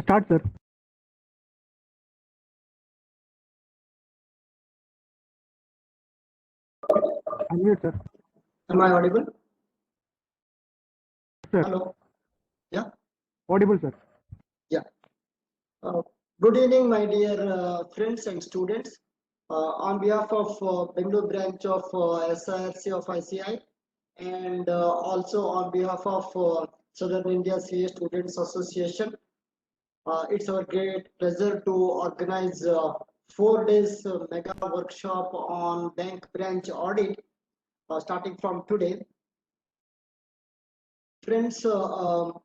Start, sir. Unmute, sir. Am I audible? Sir. Hello. Yeah. Audible, sir. Yeah. Good evening, my dear friends and students. On behalf of Bangalore branch of SIRC of ICI, and also on behalf of Southern India CA Students Association, it's our great pleasure to organize 4 days mega workshop on bank branch audit starting from today. Friends, for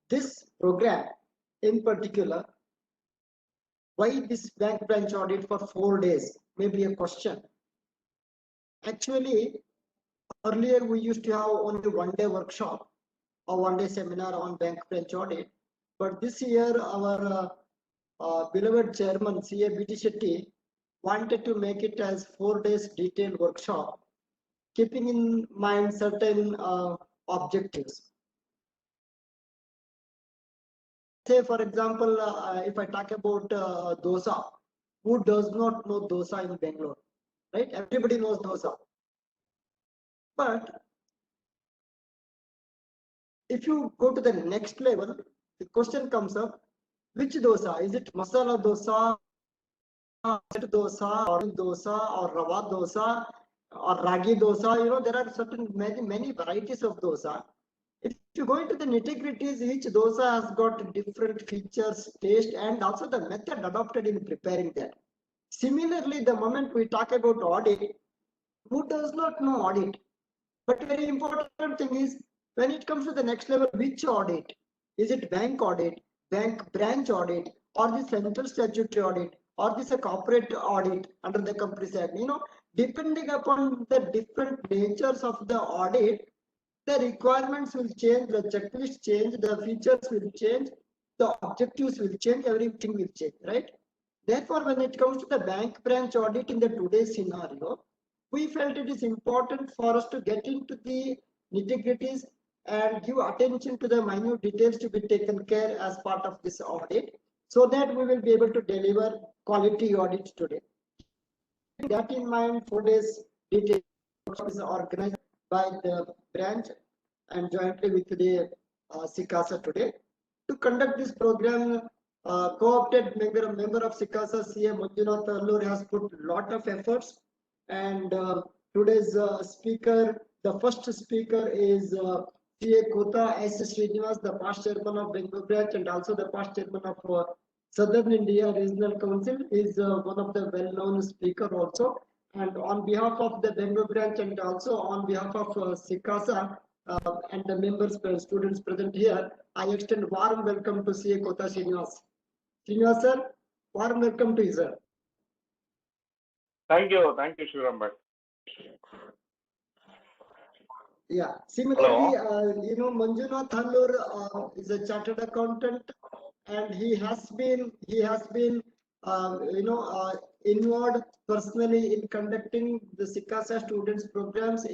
this program in particular, why this bank branch audit for 4 days may be a question. Actually, earlier we used to have only 1 day workshop or 1 day seminar on bank branch audit, but this year our beloved chairman CA BT Shetty wanted to make it as 4 days detailed workshop, keeping in mind certain objectives. Say for example, if I talk about dosa, who does not know dosa in Bangalore, right? Everybody knows dosa. But if you go to the next level, the question comes up, which dosa? Is it masala dosa, or rava dosa, or ragi dosa? You know, there are certain many varieties of dosa. If you go into the nitty-gritties, each dosa has got different features, taste, and also the method adopted in preparing that. Similarly, the moment we talk about audit, who does not know audit? But very important thing is, when it comes to the next level, which audit? Is it bank audit, bank branch audit, or the central statutory audit, or this a corporate audit under the Companies Act? You know, depending upon the different natures of the audit, the requirements will change, the checklist change, the features will change, the objectives will change, everything will change, right? Therefore, when it comes to the bank branch audit in the today's scenario, we felt it is important for us to get into the nitty-gritties and give attention to the minute details to be taken care as part of this audit, so that we will be able to deliver quality audit today. With that in mind, 4 days detail is organized by the branch and jointly with the SICASA today. To conduct this program, co-opted member of SICASA, CA Manjunath Allur, has put a lot of efforts, and today's speaker, the first speaker is CA Kota S. Srinivas, the past chairman of Bangalore branch and also the past chairman of Southern India Regional Council, is one of the well-known speaker also. And on behalf of the Bangalore branch and also on behalf of SICASA and the members, students present here, I extend warm welcome to CA Kota Srinivas. Srinivas sir, warm welcome to you, sir. Thank you, Shivam bhai. Yeah, similarly, you know, Manjunath Allur is a chartered accountant, and he has been involved personally in conducting the SICASA students programs,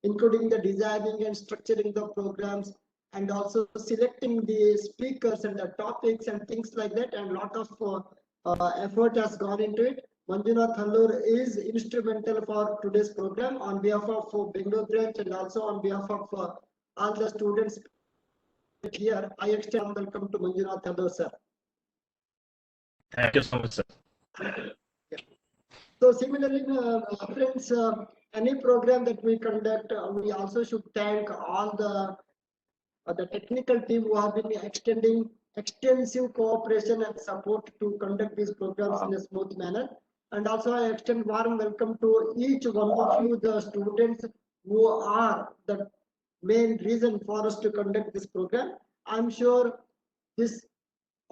including the designing and structuring the programs, and also selecting the speakers and the topics and things like that, and a lot of effort has gone into it. Manjunath Allur is instrumental for today's program on behalf of Bangalore branch and also on behalf of all the students here. I extend welcome to Manjunath Allur, sir. Thank you so much, sir. Yeah. So similarly, friends, any program that we conduct, we also should thank all the technical team who have been extending extensive cooperation and support to conduct these programs in a smooth manner. And also I extend warm welcome to each one of you, the students who are the main reason for us to conduct this program. I'm sure this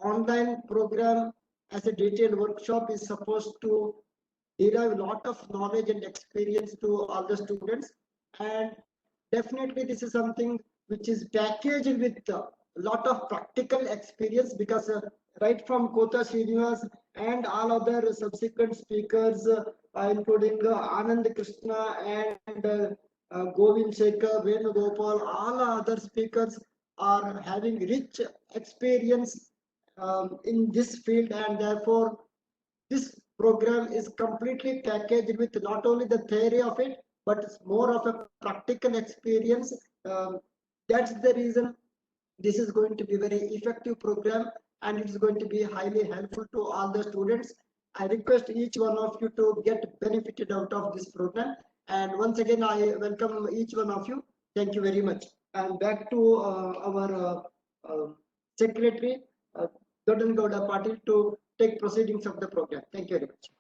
online program as a detailed workshop is supposed to derive a lot of knowledge and experience to all the students, and definitely this is something which is packaged with a lot of practical experience, because right from Kota Srinivas and all other subsequent speakers, including Anand Krishna and Govind Shekhar, Venugopal, all other speakers are having rich experience in this field, and therefore this program is completely packaged with not only the theory of it, but it's more of a practical experience. That's the reason this is going to be very effective program, and it's going to be highly helpful to all the students. I request each one of you to get benefited out of this program. And once again, I welcome each one of you. Thank you very much. And back to our secretary, Doddan Gowda Patil, to take proceedings of the program. Thank you very much.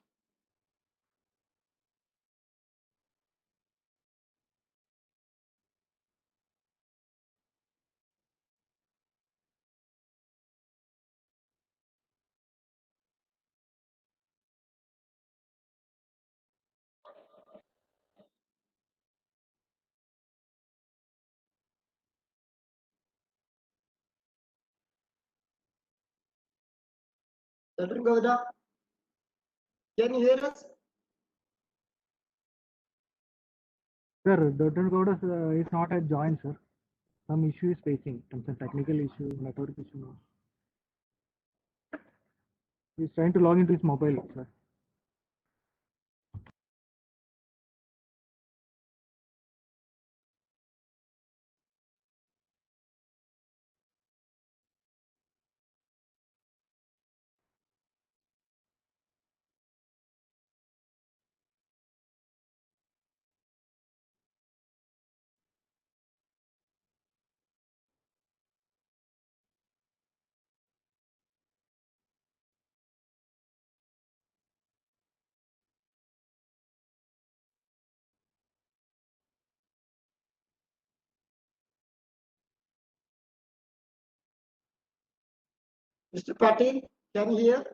Doddan Gowda, can you hear us? Sir, Doddan Gowda is not at join, sir. Some issue is facing, some technical issue, network issue. He's trying to log into his mobile, sir. Mr. Patil, can you hear?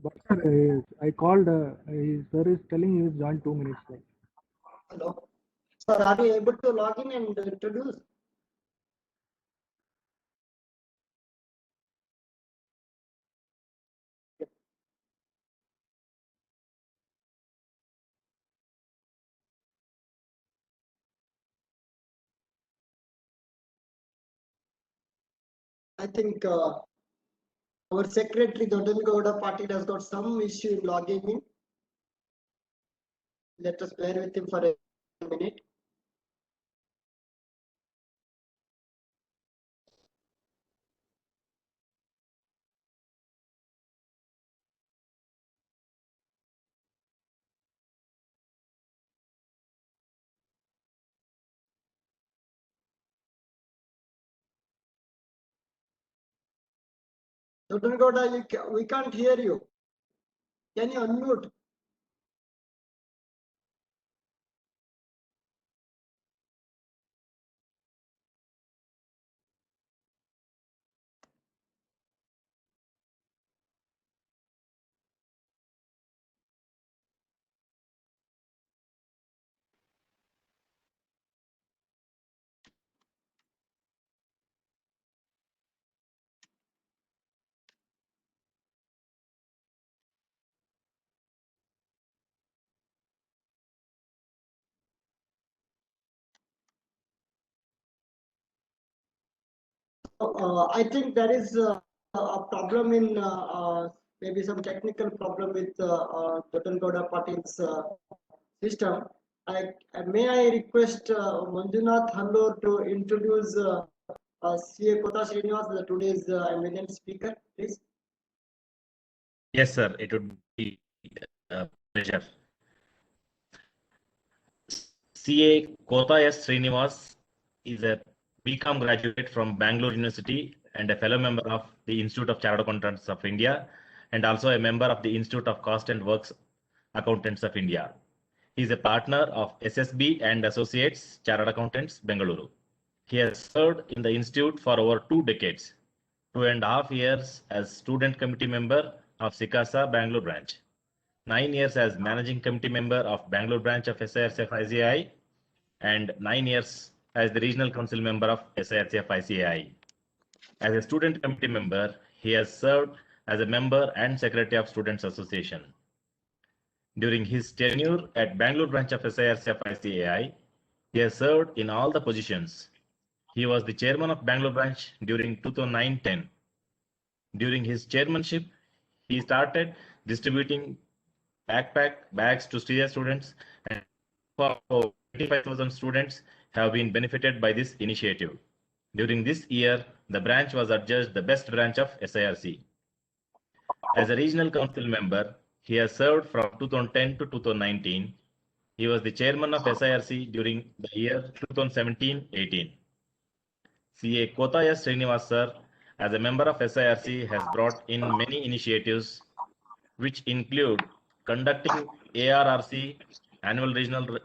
But sir, I called, his sir is telling he is joined 2 minutes. Like. Hello. Sir, are you able to log in and introduce? I think our secretary, Doddan Gowda Patil, has got some issue in logging in. Let us bear with him for a minute. Doddan Gowda, we can't hear you. Can you unmute? I think there is a problem in maybe some technical problem with Doddan Gowda Patil's system. May I request Manjunath Hallur to introduce CA Kota Srinivas, today's eminent speaker, please? Yes, sir. It would be a pleasure. CA Kota S. Srinivas is a BCom graduate from Bangalore University and a fellow member of the Institute of Chartered Accountants of India and also a member of the Institute of Cost and Works Accountants of India. He is a partner of SSB and Associates Chartered Accountants, Bengaluru. He has served in the institute for over 2 decades, 2.5 years as student committee member of SICASA Bangalore branch, 9 years as managing committee member of Bangalore branch of SIRCF ICAI, and 9 years as the regional council member of SIRCF ICAI. As a student committee member, he has served as a member and secretary of Students Association. During his tenure at Bangalore branch of SIRCF ICAI, he has served in all the positions. He was the chairman of Bangalore branch during 2009-10. During his chairmanship, he started distributing backpack bags to students, and for 25,000 students have been benefited by this initiative. During this year, the branch was adjudged the best branch of SIRC. As a regional council member, he has served from 2010 to 2019. He was the chairman of SIRC during the year 2017-18. CA Kota S. Srinivas sir, as a member of SIRC, has brought in many initiatives which include conducting ARRC, Annual Regional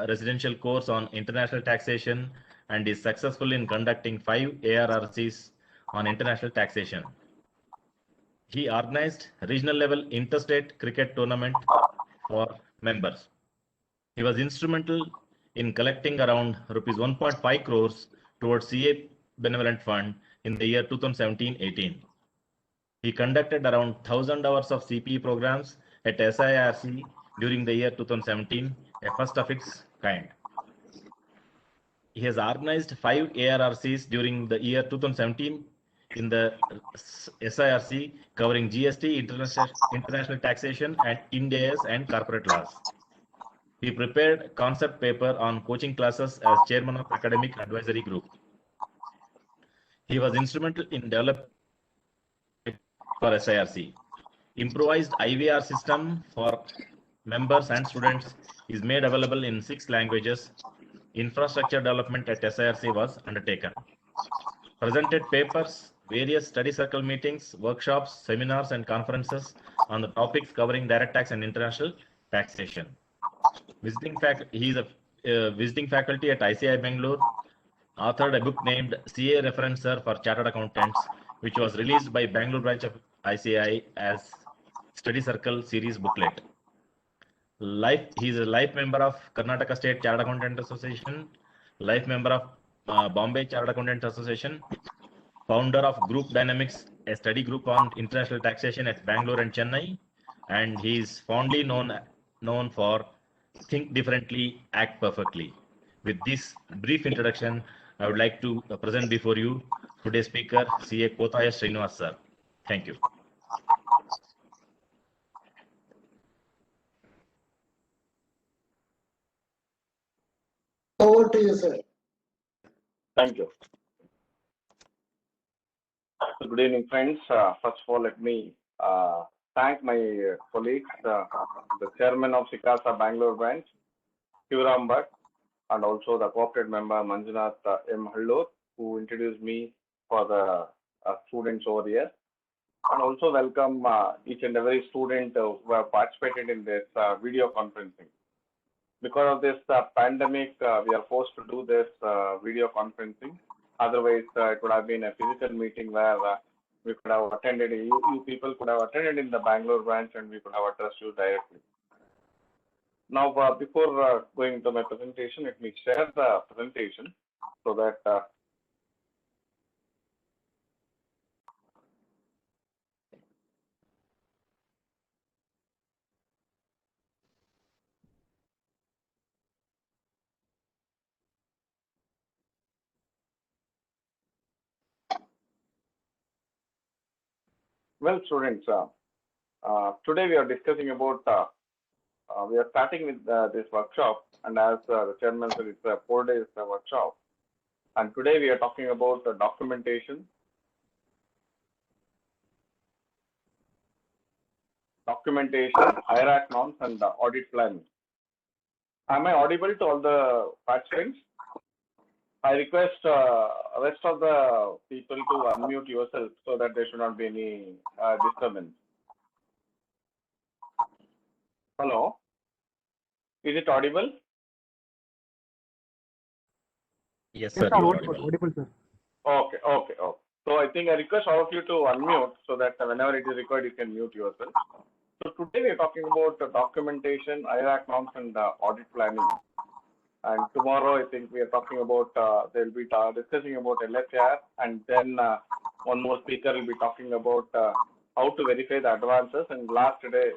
Residential Course on International Taxation, and is successful in conducting 5 ARRCs on international taxation. He organized regional level interstate cricket tournament for members. He was instrumental in collecting around rupees 1.5 crores towards CA Benevolent Fund in the year 2017-18. He conducted around 1,000 hours of CPE programs at SIRC during the year 2017, a first of its kind. He has organized 5 ARRCs during the year 2017 in the SIRC covering GST, international taxation, and Ind AS and corporate laws. He prepared concept paper on coaching classes as chairman of academic advisory group. He was instrumental in developing for SIRC. Improvised IVR system for members and students is made available in 6 languages. Infrastructure development at SIRC was undertaken. Presented papers, various study circle meetings, workshops, seminars, and conferences on the topics covering direct tax and international taxation. He is a visiting faculty at ICI Bangalore. Authored a book named CA Referencer for Chartered Accountants, which was released by Bangalore branch of ICI as Study Circle series booklet. He is a life member of Karnataka State Chartered Accountant Association, life member of Bombay Chartered Accountant Association, founder of Group Dynamics, a study group on international taxation at Bangalore and Chennai, and he is fondly known for Think Differently, Act Perfectly. With this brief introduction, I would like to present before you today's speaker, CA Kota S. Srinivas sir. Thank you. Over to you, sir. Thank you. Good evening, friends. First of all, let me thank my colleagues, the chairman of SICASA Bangalore branch, Shivaram Bhatt, and also the corporate member Manjunath M. Hallur, who introduced me for the students over here. And also welcome each and every student who have participated in this video conferencing. Because of this pandemic, we are forced to do this video conferencing. Otherwise, it would have been a physical meeting where we could have attended, you people could have attended in the Bangalore branch and we could have addressed you directly. Now, before going to my presentation, let me share the presentation so that well, students, today we are discussing about, we are starting with this workshop, and as the chairman said, it's a 4 days workshop. And today we are talking about documentation, IRAC norms, and audit planning. Am I audible to all the participants? I request rest of the people to unmute yourself so that there should not be any disturbance. Hello, is it audible? Yes, Yes, sir. sir, You are audible, audible. audible, sir. Okay, okay, okay. So I think I request all of you to unmute so that whenever it is required, you can mute yourself. So today we are talking about documentation, IRAC norms, and audit planning. And tomorrow, I think we are talking about, they'll be discussing about LHR, and then one more speaker will be talking about how to verify the advances. And last day,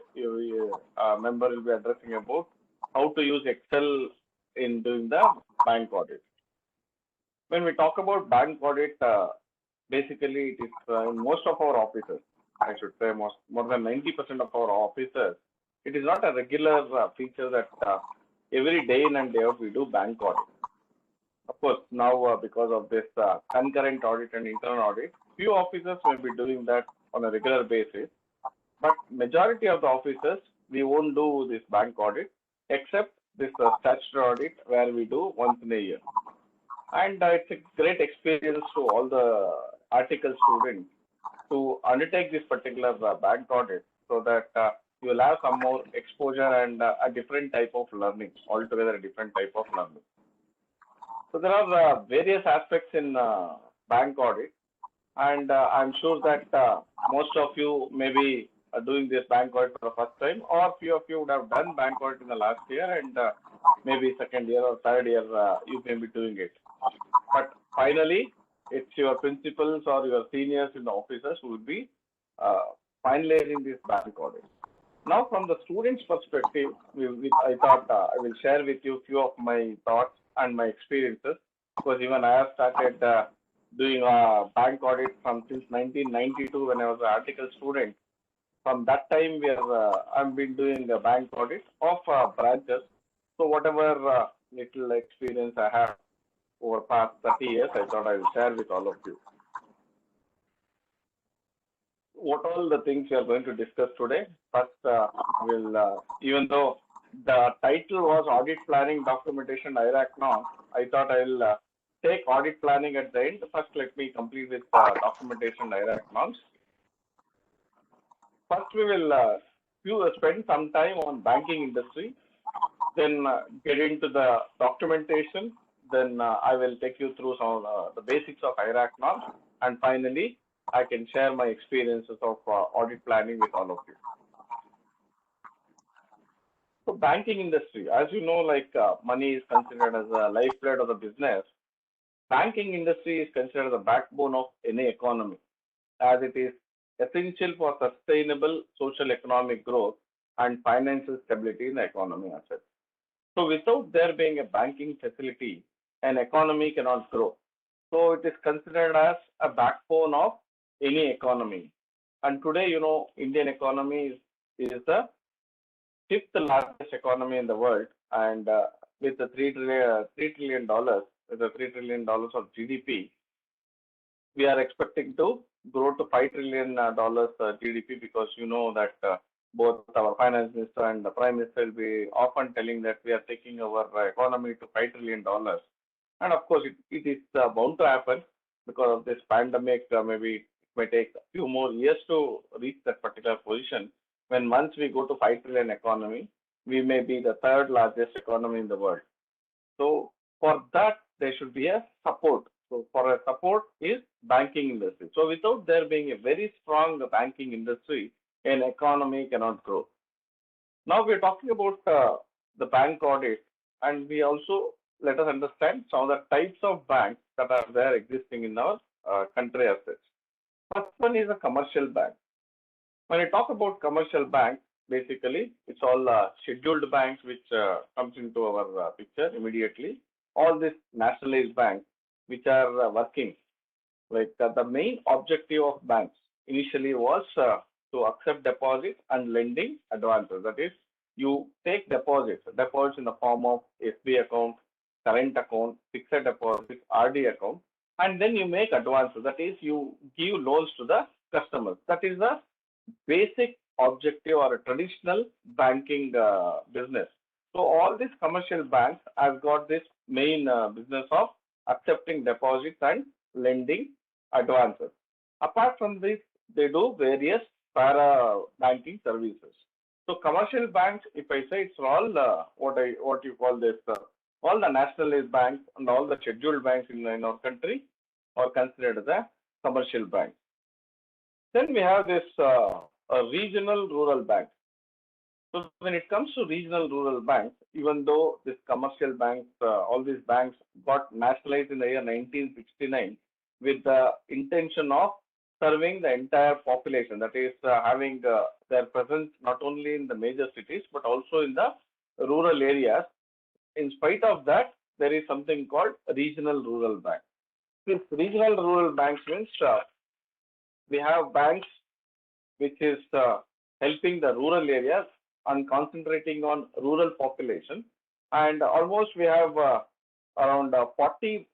member will be addressing about how to use Excel in doing the bank audit. When we talk about bank audit, basically it is in most of our offices, I should say more than 90% of our offices, it is not a regular feature that every day in and day out we do bank audit. Of course, now because of this concurrent audit and internal audit, few offices may be doing that on a regular basis, but majority of the offices, we won't do this bank audit except this statutory audit where we do once in a year. And it's a great experience to all the article students to undertake this particular bank audit so that you will have some more exposure and a different type of learning, altogether a different type of learning. So there are various aspects in bank audit, and I'm sure that most of you may be doing this bank audit for the first time, or few of you would have done bank audit in the last year, and maybe second year or third year you may be doing it. But finally, it's your principals or your seniors in the offices who will be finalizing this bank audit. Now, from the students' perspective, I thought I will share with you a few of my thoughts and my experiences, because even I have started doing a bank audit from since 1992 when I was an article student. From that time, I've been doing the bank audit of branches. So whatever little experience I have over past 30 years, I thought I will share with all of you. What all the things we are going to discuss today? First, even though the title was Audit Planning, Documentation, IRAC Norms, I thought I will take audit planning at the end. First, let me complete with documentation, IRAC Norms. First, we will spend some time on banking industry, then get into the documentation, then I will take you through some of the basics of IRAC norms, and finally, I can share my experiences of audit planning with all of you. So banking industry, as you know, like money is considered as a lifeblood of the business. Banking industry is considered the backbone of any economy, as it is essential for sustainable social economic growth and financial stability in the economy as well. So without there being a banking facility, an economy cannot grow. So it is considered as a backbone of any economy. And today, you know, Indian economy is the fifth largest economy in the world, and with the $3 trillion, with the $3 trillion of GDP, we are expecting to grow to $5 trillion GDP, because you know that both our finance minister and the prime minister will be often telling that we are taking our economy to $5 trillion. And of course, it is bound to happen because of this pandemic. Maybe it may take a few more years to reach that particular position. When once we go to 5 trillion economy, we may be the third largest economy in the world. So for that, there should be a support. So for a support is banking industry. So without there being a very strong banking industry, an economy cannot grow. Now we're talking about the bank audit, and we also let us understand some of the types of banks that are there existing in our country as such. First one is a commercial bank. When I talk about commercial banks, basically it's all scheduled banks which comes into our picture immediately. All these nationalized banks which are working, like the main objective of banks initially was to accept deposits and lending advances. That is, you take deposits in the form of SB account, current account, fixed deposit, RD account, and then you make advances. That is, you give loans to the customers. That is the basic objective or a traditional banking business. So all these commercial banks have got this main business of accepting deposits and lending advances. Apart from this, they do various para banking services. So commercial banks, if I say it's all what you call this, all the nationalized banks and all the scheduled banks in our country are considered as a commercial bank. Then we have this regional rural bank. So when it comes to regional rural banks, even though this commercial banks, all these banks got nationalized in the year 1969 with the intention of serving the entire population, that is having their presence not only in the major cities but also in the rural areas. In spite of that, there is something called regional rural bank. This regional rural banks means we have banks which is helping the rural areas and concentrating on rural population. And almost we have around 40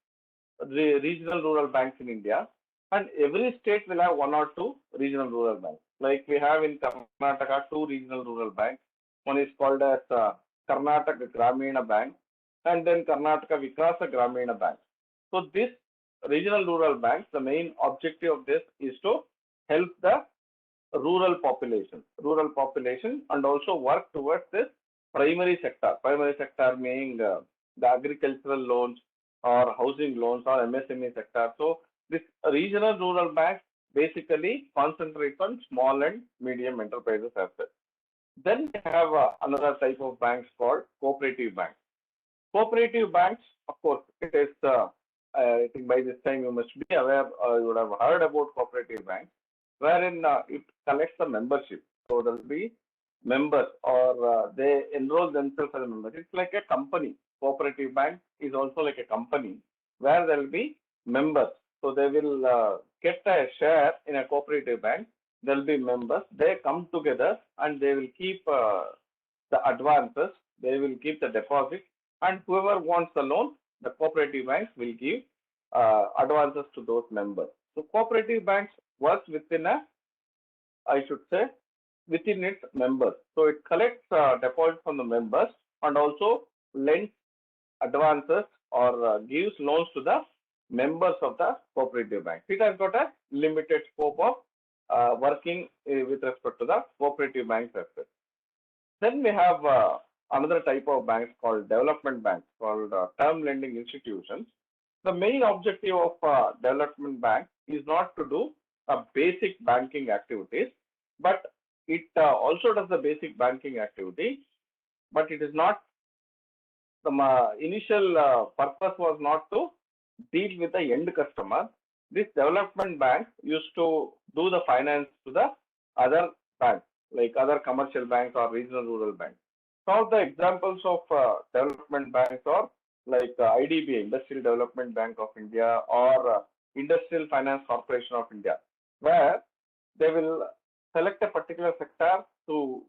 regional rural banks in India, and every state will have one or two regional rural banks. Like we have in Karnataka, two regional rural banks. One is called as Karnataka Gramina Bank, and then Karnataka SICASA Gramina Bank. So this regional rural banks, the main objective of this is to help the rural population, and also work towards this primary sector. Primary sector meaning the agricultural loans or housing loans or MSME sector. So this regional rural banks basically concentrate on small and medium enterprises as well. Then we have another type of banks called cooperative banks. Cooperative banks, of course, it is, I think by this time you must be aware, you would have heard about cooperative banks, wherein it collects the membership. So there will be members or they enroll themselves as a member. It's like a company. Cooperative bank is also like a company where there will be members. So they will get a share in a cooperative bank. There will be members. They come together and they will keep the advances. They will keep the deposit. And whoever wants the loan, the cooperative banks will give advances to those members. So cooperative banks works within a, I should say, within its members. So it collects deposits from the members and also lends advances or gives loans to the members of the cooperative bank. It has got a limited scope of working with respect to the cooperative banks as well. Then we have another type of banks called development banks, called term lending institutions. The main objective of development bank is not to do basic banking activities, but it also does the basic banking activity, but it is not, the initial purpose was not to deal with the end customer. This development bank used to do the finance to the other banks, like other commercial banks or regional rural banks. Some of the examples of development banks are like IDBI, Industrial Development Bank of India, or Industrial Finance Corporation of India, where they will select a particular sector to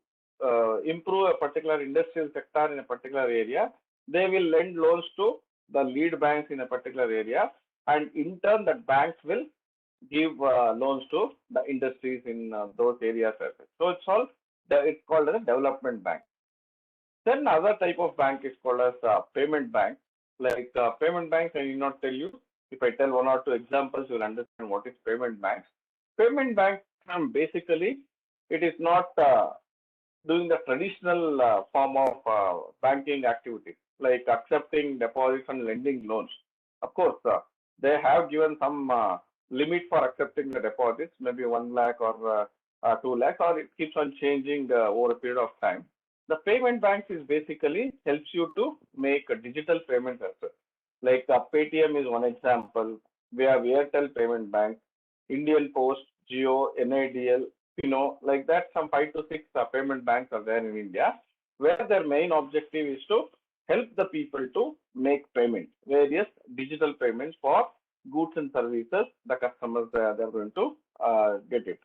improve a particular industrial sector in a particular area. They will lend loans to the lead banks in a particular area, and in turn that banks will give loans to the industries in those areas. So it's called as a development bank. Then another type of bank is called as payment bank. Like payment banks, I will not tell you. If I tell one or two examples, you will understand what is payment banks. Payment banks, basically, it is not doing the traditional form of banking activities, like accepting deposits and lending loans. Of course, they have given some limit for accepting the deposits, maybe 1 lakh or 2 lakhs, or it keeps on changing over a period of time. The payment banks is basically helps you to make a digital payments as well. Like Paytm is one example. We have Airtel Payment Bank, Indian Post, Jio, NIDL, like that. Some 5 to 6 payment banks are there in India, where their main objective is to help the people to make payments, various digital payments for goods and services. The customers they're going to get it.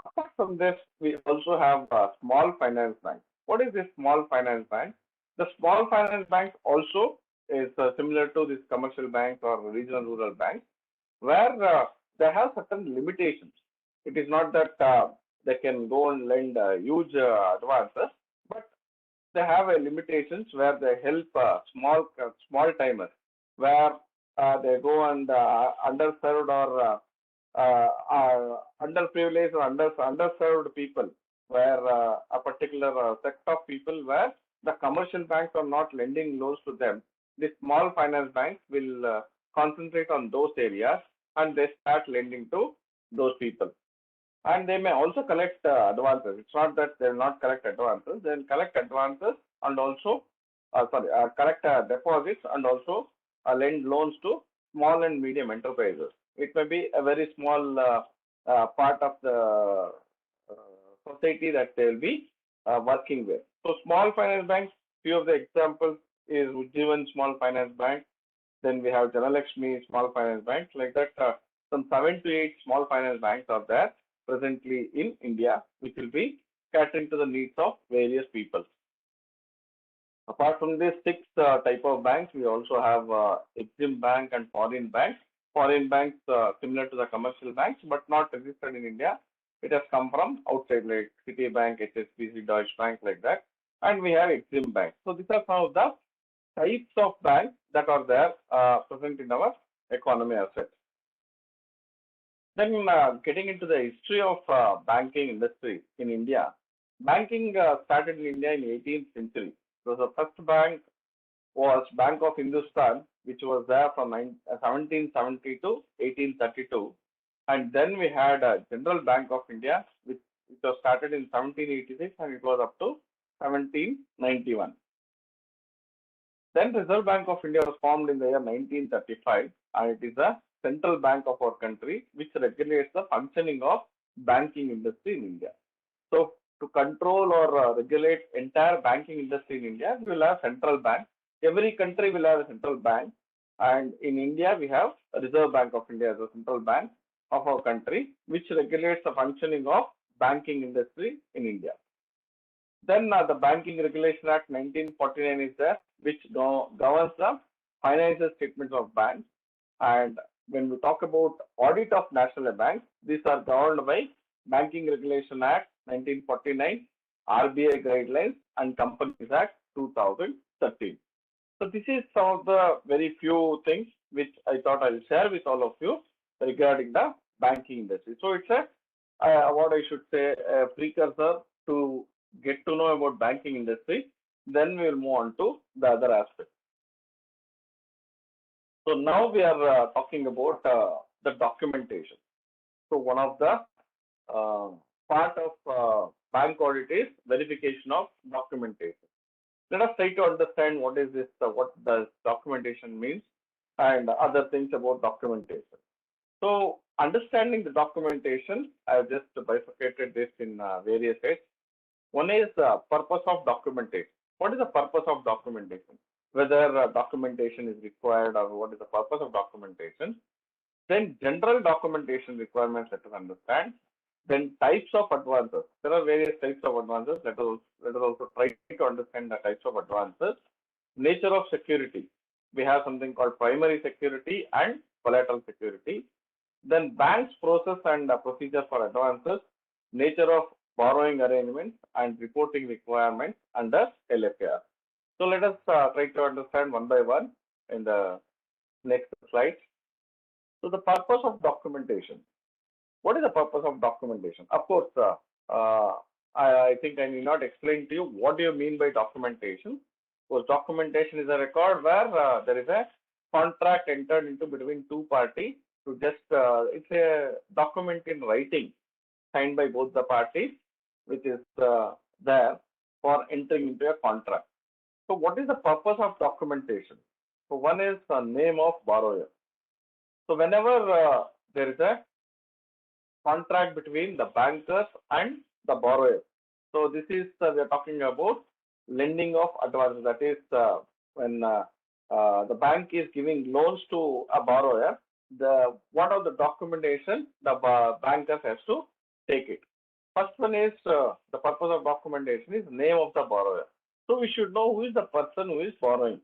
Apart from this, we also have small finance banks. What is this small finance bank? The small finance bank also is similar to this commercial banks or regional rural banks, where they have certain limitations. It is not that they can go and lend huge advances, but they have a limitations where they help small timers, where they go and underserved or underprivileged or underserved people, where a particular set of people where the commercial banks are not lending loans to them. The small finance banks will concentrate on those areas and they start lending to those people. And they may also collect advances. It's not that they will not collect advances. They will collect advances and also, collect deposits and also lend loans to small and medium enterprises. It may be a very small part of the society that they will be working with. So small finance banks, few of the examples is Ujjivan Small Finance Bank. Then we have Janalakshmi Small Finance Bank. Like that, some 7 to 8 small finance banks are there presently in India, which will be catering to the needs of various people. Apart from these 6 type of banks, we also have Exim Bank and foreign banks. Foreign banks similar to the commercial banks, but not registered in India. It has come from outside, like Citibank, HSBC, Deutsche Bank, like that. And we have Exim Bank. So these are some of the types of banks that are there present in our economy assets. Then getting into the history of banking industry in India. Banking started in India in 18th century. So the first bank was Bank of Hindustan, which was there from 1770 to 1832. And then we had General Bank of India, which was started in 1786 and it was up to 1791. Then Reserve Bank of India was formed in the year 1935, and it is a central bank of our country which regulates the functioning of banking industry in India. So to control or regulate entire banking industry in India, we will have central bank. Every country will have a central bank, and in India we have a Reserve Bank of India as a central bank of our country, which regulates the functioning of banking industry in India. Then the Banking Regulation Act 1949 is there, which governs the financial statements of banks. And when we talk about audit of national banks, these are governed by Banking Regulation Act 1949, RBI Guidelines, and Companies Act 2013. So this is some of the very few things which I thought I'll share with all of you regarding the banking industry. So it's a what I should say, a precursor to get to know about banking industry. Then we will move on to the other aspects. So now we are talking about the documentation. So one of the part of bank audit is verification of documentation. Let us try to understand what is this, what does documentation means, and other things about documentation. So understanding the documentation, I have just bifurcated this in various heads. One is the purpose of documentation. What is the purpose of documentation? Whether documentation is required or what is the purpose of documentation. Then general documentation requirements, let us understand. Then types of advances. There are various types of advances. Let us also try to understand the types of advances. Nature of security. We have something called primary security and collateral security. Then bank's process and procedure for advances. Nature of borrowing arrangements and reporting requirements under LFAR. So let us try to understand one by one in the next slide. So the purpose of documentation. What is the purpose of documentation? Of course, I think I need not explain to you what do you mean by documentation. Because documentation is a record where there is a contract entered into between two parties to just, it's a document in writing signed by both the parties, which is there for entering into a contract. So what is the purpose of documentation? So one is the name of borrower. So whenever there is a contract between the bankers and the borrower. So this is we are talking about lending of advances. That is when the bank is giving loans to a borrower. What are the documentation the bankers has to take it. First one is the purpose of documentation is name of the borrower. So we should know who is the person who is borrowing.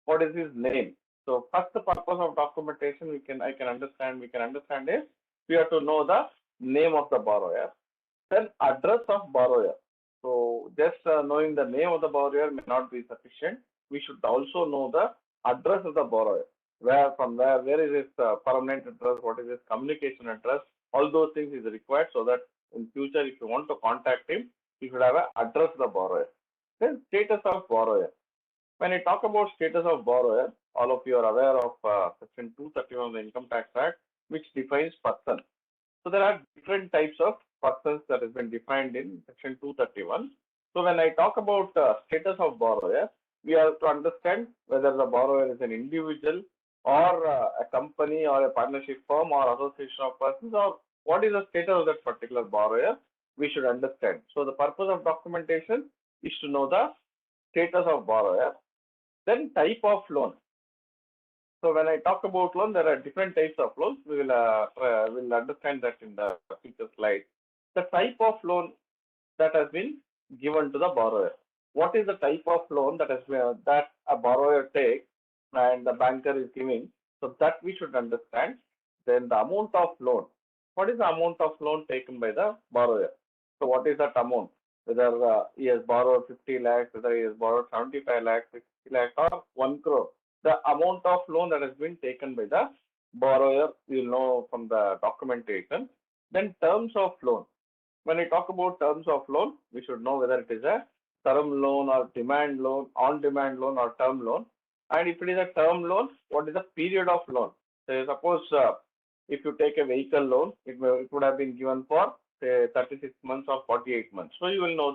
What is his name? So first the purpose of documentation we can understand is we have to know the name of the borrower. Then address of borrower. So just knowing the name of the borrower may not be sufficient. We should also know the address of the borrower. Where is his permanent address? What is his communication address? All those things is required so that in future, if you want to contact him, you should have an address of the borrower. Then status of borrower. When I talk about status of borrower, all of you are aware of Section 231 of the Income Tax Act, which defines person. So there are different types of persons that has been defined in Section 231. So when I talk about status of borrower, we have to understand whether the borrower is an individual or a company or a partnership firm or association of persons, or what is the status of that particular borrower, we should understand. So the purpose of documentation is to know the status of borrower. Then type of loan. So when I talk about loan, there are different types of loans. We will understand that in the future slide. The type of loan that has been given to the borrower. What is the type of loan that a borrower takes and the banker is giving? So that we should understand. Then the amount of loan. What is the amount of loan taken by the borrower? So what is that amount? Whether he has borrowed 50 lakhs, whether he has borrowed 75 lakhs, 60 lakhs, or 1 crore. The amount of loan that has been taken by the borrower, we will know from the documentation. Then terms of loan. When I talk about terms of loan, we should know whether it is a term loan or demand loan, on-demand loan or term loan. And if it is a term loan, what is the period of loan? So suppose if you take a vehicle loan, it would have been given for say 36 months or 48 months. So you will know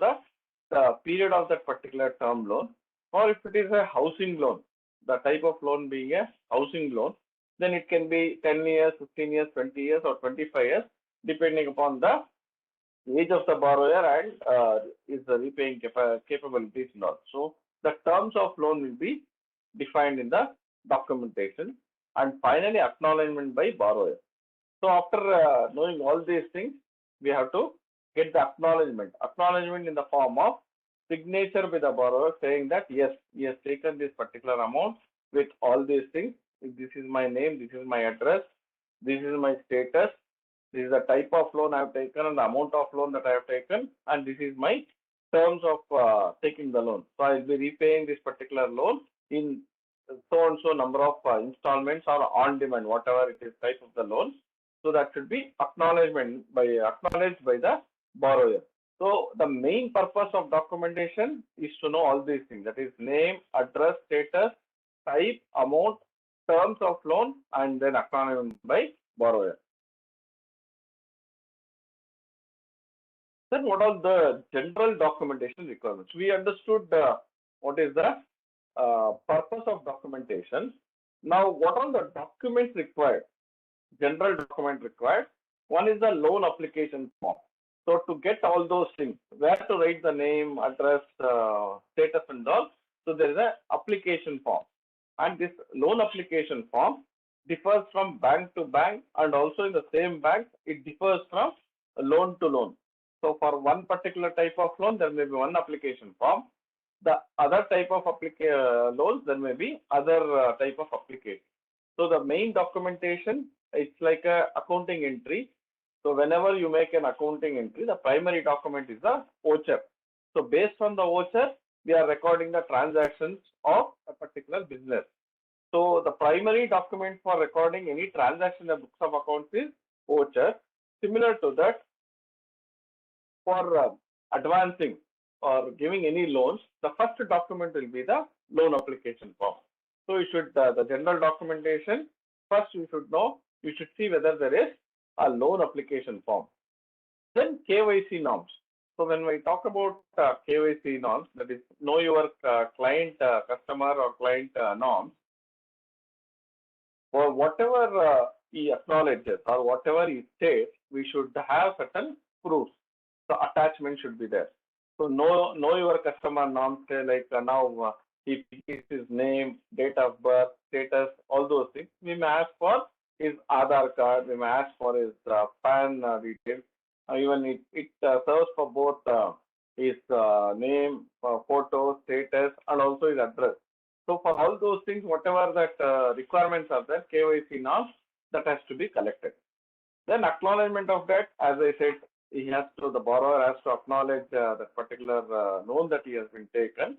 the period of that particular term loan. Or if it is a housing loan, the type of loan being a housing loan, then it can be 10 years, 15 years, 20 years, or 25 years, depending upon the age of the borrower and is the repaying capabilities and all. So the terms of loan will be defined in the documentation. And finally, acknowledgement by borrower. So after knowing all these things, we have to get the acknowledgement. Acknowledgement in the form of signature by the borrower saying that yes, he has taken this particular amount with all these things. This is my name, this is my address, this is my status, this is the type of loan I have taken and the amount of loan that I have taken, and this is my terms of taking the loan. So I will be repaying this particular loan in so and so number of installments or on demand, whatever it is type of the loan. So that should be acknowledged by the borrower. So the main purpose of documentation is to know all these things. That is name, address, status, type, amount, terms of loan, and then acknowledgement by borrower. Then what are the general documentation requirements? We understood what is the purpose of documentation. Now, what are the documents required? General document required. One is the loan application form. So to get all those things, where to write the name, address, status and all. So there is an application form. And this loan application form differs from bank to bank, and also in the same bank, it differs from loan to loan. So for one particular type of loan, there may be one application form. The other type of loans, there may be other type of application. So the main documentation, it's like a accounting entry. So whenever you make an accounting entry, the primary document is the voucher. So based on the voucher, we are recording the transactions of a particular business. So the primary document for recording any transaction in the books of accounts is voucher. Similar to that, for advancing or giving any loans, the first document will be the loan application form. So you should, the general documentation, first you should know, you should see whether there is a loan application form. Then KYC norms. So when we talk about KYC norms, that is know your client, customer or client norms, for whatever he acknowledges or whatever he states, we should have certain proofs. So attachment should be there. So know your customer norms, say like now he gives his name, date of birth, status, all those things. We may ask for his Aadhaar card, we may ask for his PAN details. Even it serves for both his name, photo, status, and also his address. So for all those things, whatever that requirements are there, KYC norms, that has to be collected. Then acknowledgement of that, as I said, the borrower has to acknowledge that particular loan that he has been taken,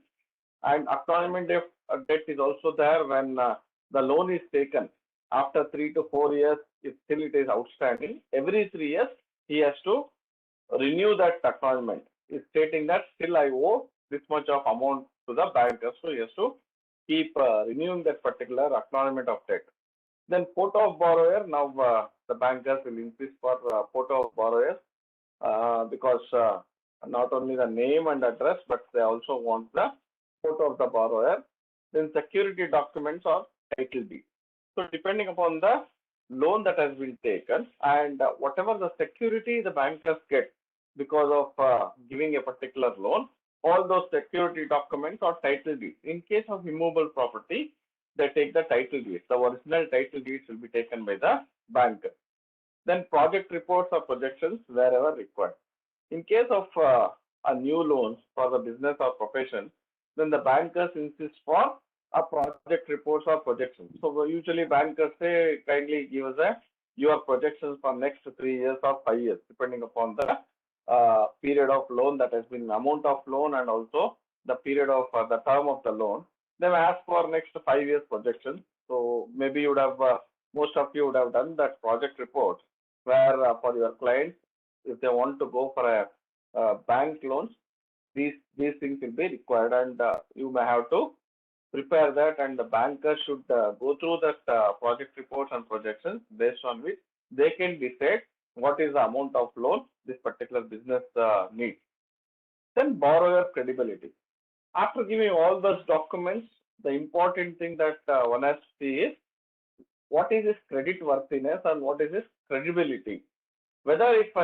and acknowledgement of debt is also there when the loan is taken. After 3 to 4 years, if still it is outstanding, every 3 years he has to renew that acknowledgement. It's stating that still I owe this much of amount to the banker, so he has to keep renewing that particular acknowledgement of debt. Then photo of borrower. Now the bankers will insist for photo of borrowers because not only the name and address, but they also want the photo of the borrower. Then security documents or title deed. So depending upon the loan that has been taken and whatever the security the bankers get because of giving a particular loan, all those security documents or title deeds. In case of immovable property, they take the title deeds. The original title deeds will be taken by the banker. Then project reports or projections wherever required. In case of a new loans for the business or profession, then the bankers insist for a project reports or projections. So usually bankers say, kindly give us your projections for next 3 years or 5 years, depending upon the period of loan that has been amount of loan and also the period of the term of the loan. They may ask for next 5 years projections. So maybe you would have most of you would have done that project report where for your clients, if they want to go for a bank loans, these things will be required, and you may have to prepare that, and the banker should go through that project reports and projections, based on which they can decide what is the amount of loan this particular business needs. Then borrower credibility. After giving all those documents, the important thing that one has to see is what is his credit worthiness and what is his credibility. Whether if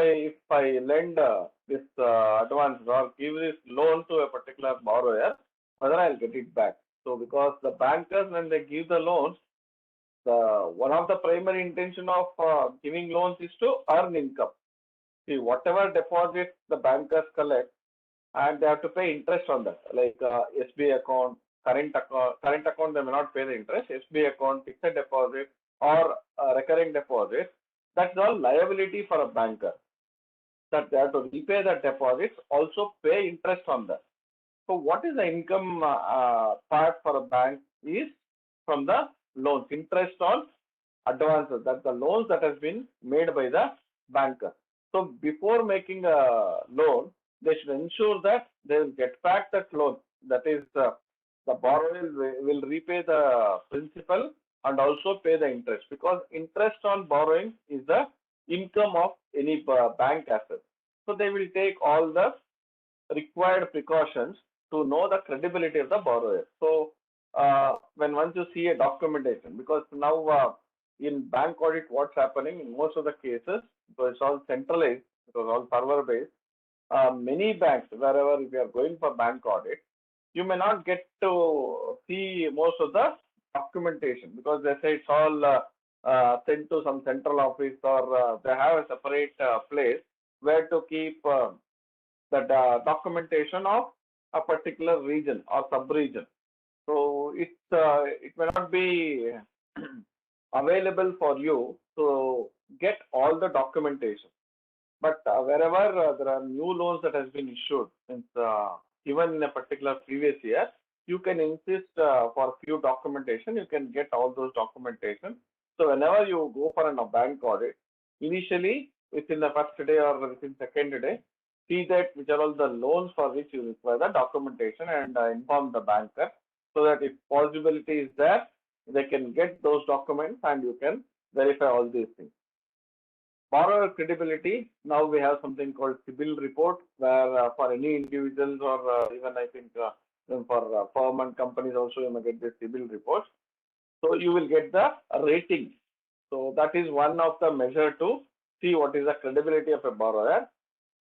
I lend this advance or give this loan to a particular borrower, whether I'll get it back. So because the bankers, when they give the loans, one of the primary intention of giving loans is to earn income. See, whatever deposits the bankers collect, and they have to pay interest on that, like SBI account, current account, they may not pay the interest. SBI account, fixed deposit, or recurring deposit, that's all liability for a banker. That they have to repay the deposits, also pay interest on that. So what is the income part for a bank is from the loans, interest on advances, that the loans that has been made by the banker. So before making a loan, they should ensure that they will get back that loan. That is, the borrower will repay the principal and also pay the interest, because interest on borrowing is the income of any bank asset. So they will take all the required precautions to know the credibility of the borrower. So when once you see a documentation, because now in bank audit, what's happening in most of the cases, because it's all centralized, it was all server based, many banks, wherever if you are going for bank audit, you may not get to see most of the documentation, because they say it's all sent to some central office, or they have a separate place where to keep the documentation of a particular region or sub-region. So it may not be available for you to get all the documentation. But wherever there are new loans that has been issued, even in a particular previous year, you can insist for few documentation, you can get all those documentation. So whenever you go for a bank audit, initially within the first day or within second day, see that which are all the loans for which you require the documentation, and inform the banker, so that if possibility is there, they can get those documents and you can verify all these things. Borrower credibility. Now we have something called CIBIL report, where for any individuals or even I think for firm and companies also you may get this CIBIL report. So you will get the rating. So that is one of the measure to see what is the credibility of a borrower.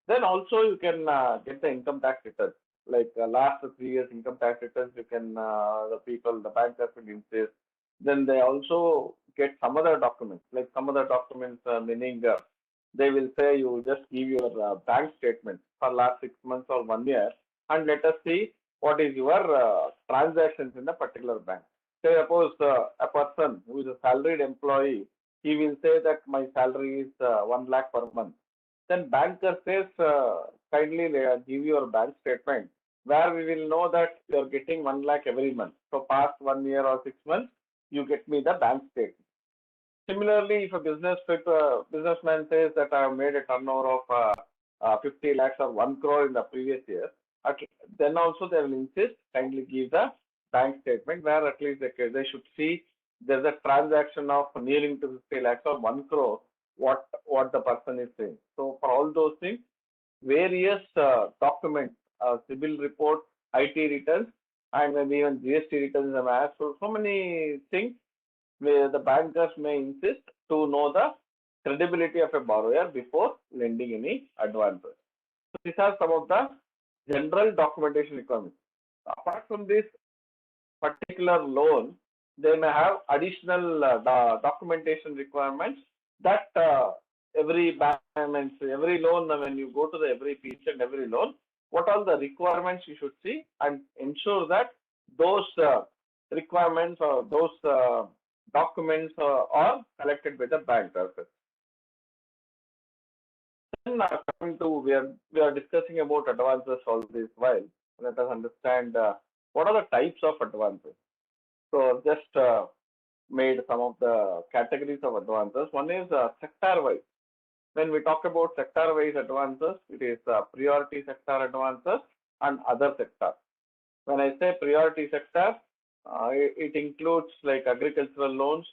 Then also you can get the income tax returns, like last 3 years income tax returns. You can the bankers will insist. Then they also get some other documents, like some other documents meaning they will say you just give your bank statement for last 6 months or 1 year, and let us see what is your transactions in a particular bank. Say suppose a person who is a salaried employee, he will say that my salary is 1 lakh per month. then banker says, kindly give your bank statement, where we will know that you are getting 1 lakh every month. So past 1 year or 6 months, you get me the bank statement. Similarly, if a businessman says that I have made a turnover of 50 lakhs or 1 crore in the previous year, then also they will insist kindly give the bank statement, where at least they should see there's a transaction of nearing to 50 lakhs or 1 crore, what the person is saying. So for all those things, various documents, civil report, IT returns, and maybe even GST returns are asked. So many things where the bankers may insist to know the credibility of a borrower before lending any advances. So these are some of the general documentation requirements. Apart from this particular loan, they may have additional documentation requirements that every bank, every loan, when you go to the every each and every loan, what are the requirements you should see and ensure that those requirements or those documents are collected by the bankers. Then coming to, we are discussing about advances all this while. Let us understand what are the types of advances. So just made some of the categories of advances. One is sector-wise. When we talk about sector-wise advances, it is priority sector advances and other sectors. When I say priority sector, it includes like agricultural loans,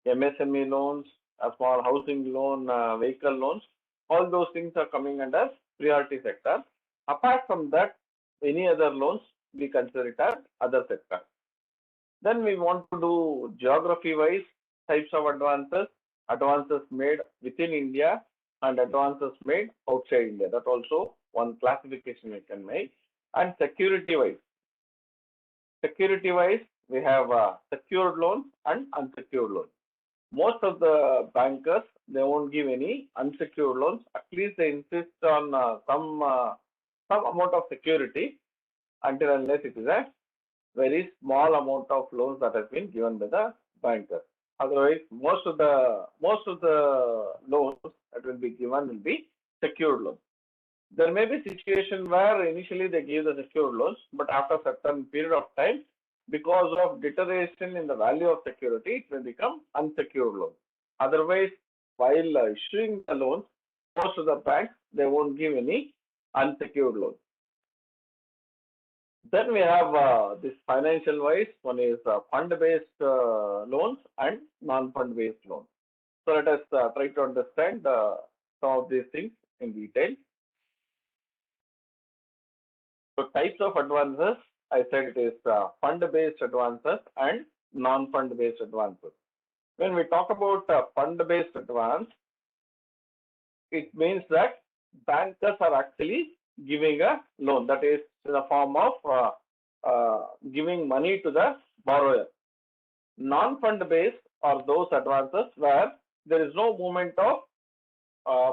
MSME loans, a small housing loan, vehicle loans. All those things are coming under priority sector. Apart from that, any other loans, we consider it as other sector. Then we want to do geography-wise types of advances, advances made within India and advances made outside India. That also one classification we can make. And security-wise. Security-wise, we have secured loans and unsecured loans. Most of the bankers, they won't give any unsecured loans. At least they insist on some amount of security until unless it is a very small amount of loans that has been given by the banker. Otherwise, most of the loans that will be given will be secured loans. There may be situation where initially they give the secured loans, but after a certain period of time, because of deterioration in the value of security, it will become unsecured loans. Otherwise, while issuing the loans, most of the banks, they won't give any unsecured loans. Then we have this financial wise, one is fund-based loans and non-fund-based loans. So let us try to understand some of these things in detail. So types of advances, I said it is fund-based advances and non-fund-based advances. When we talk about fund-based advance, it means that bankers are actually giving a loan, that is in the form of giving money to the borrower. Non-fund-based are those advances where there is no movement of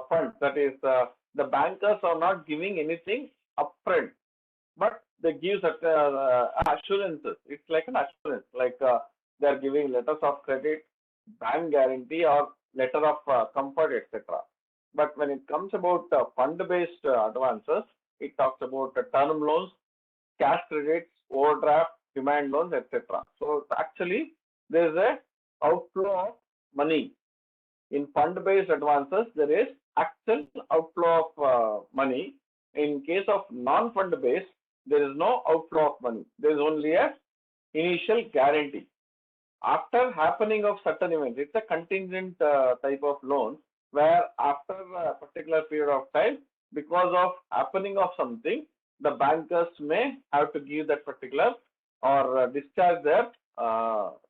funds, that is the bankers are not giving anything upfront, but they give assurances. It's like an assurance, like they are giving letters of credit, bank guarantee, or letter of comfort, etc. But when it comes about fund-based advances, it talks about term loans, cash credits, overdraft, demand loans, etc. So actually, there is a outflow of money. In fund-based advances, there is actual outflow of money. In case of non-fund-based, there is no outflow of money. There is only a initial guarantee. After happening of certain events, it's a contingent type of loan, where after a particular period of time, because of happening of something, the bankers may have to give that particular or discharge their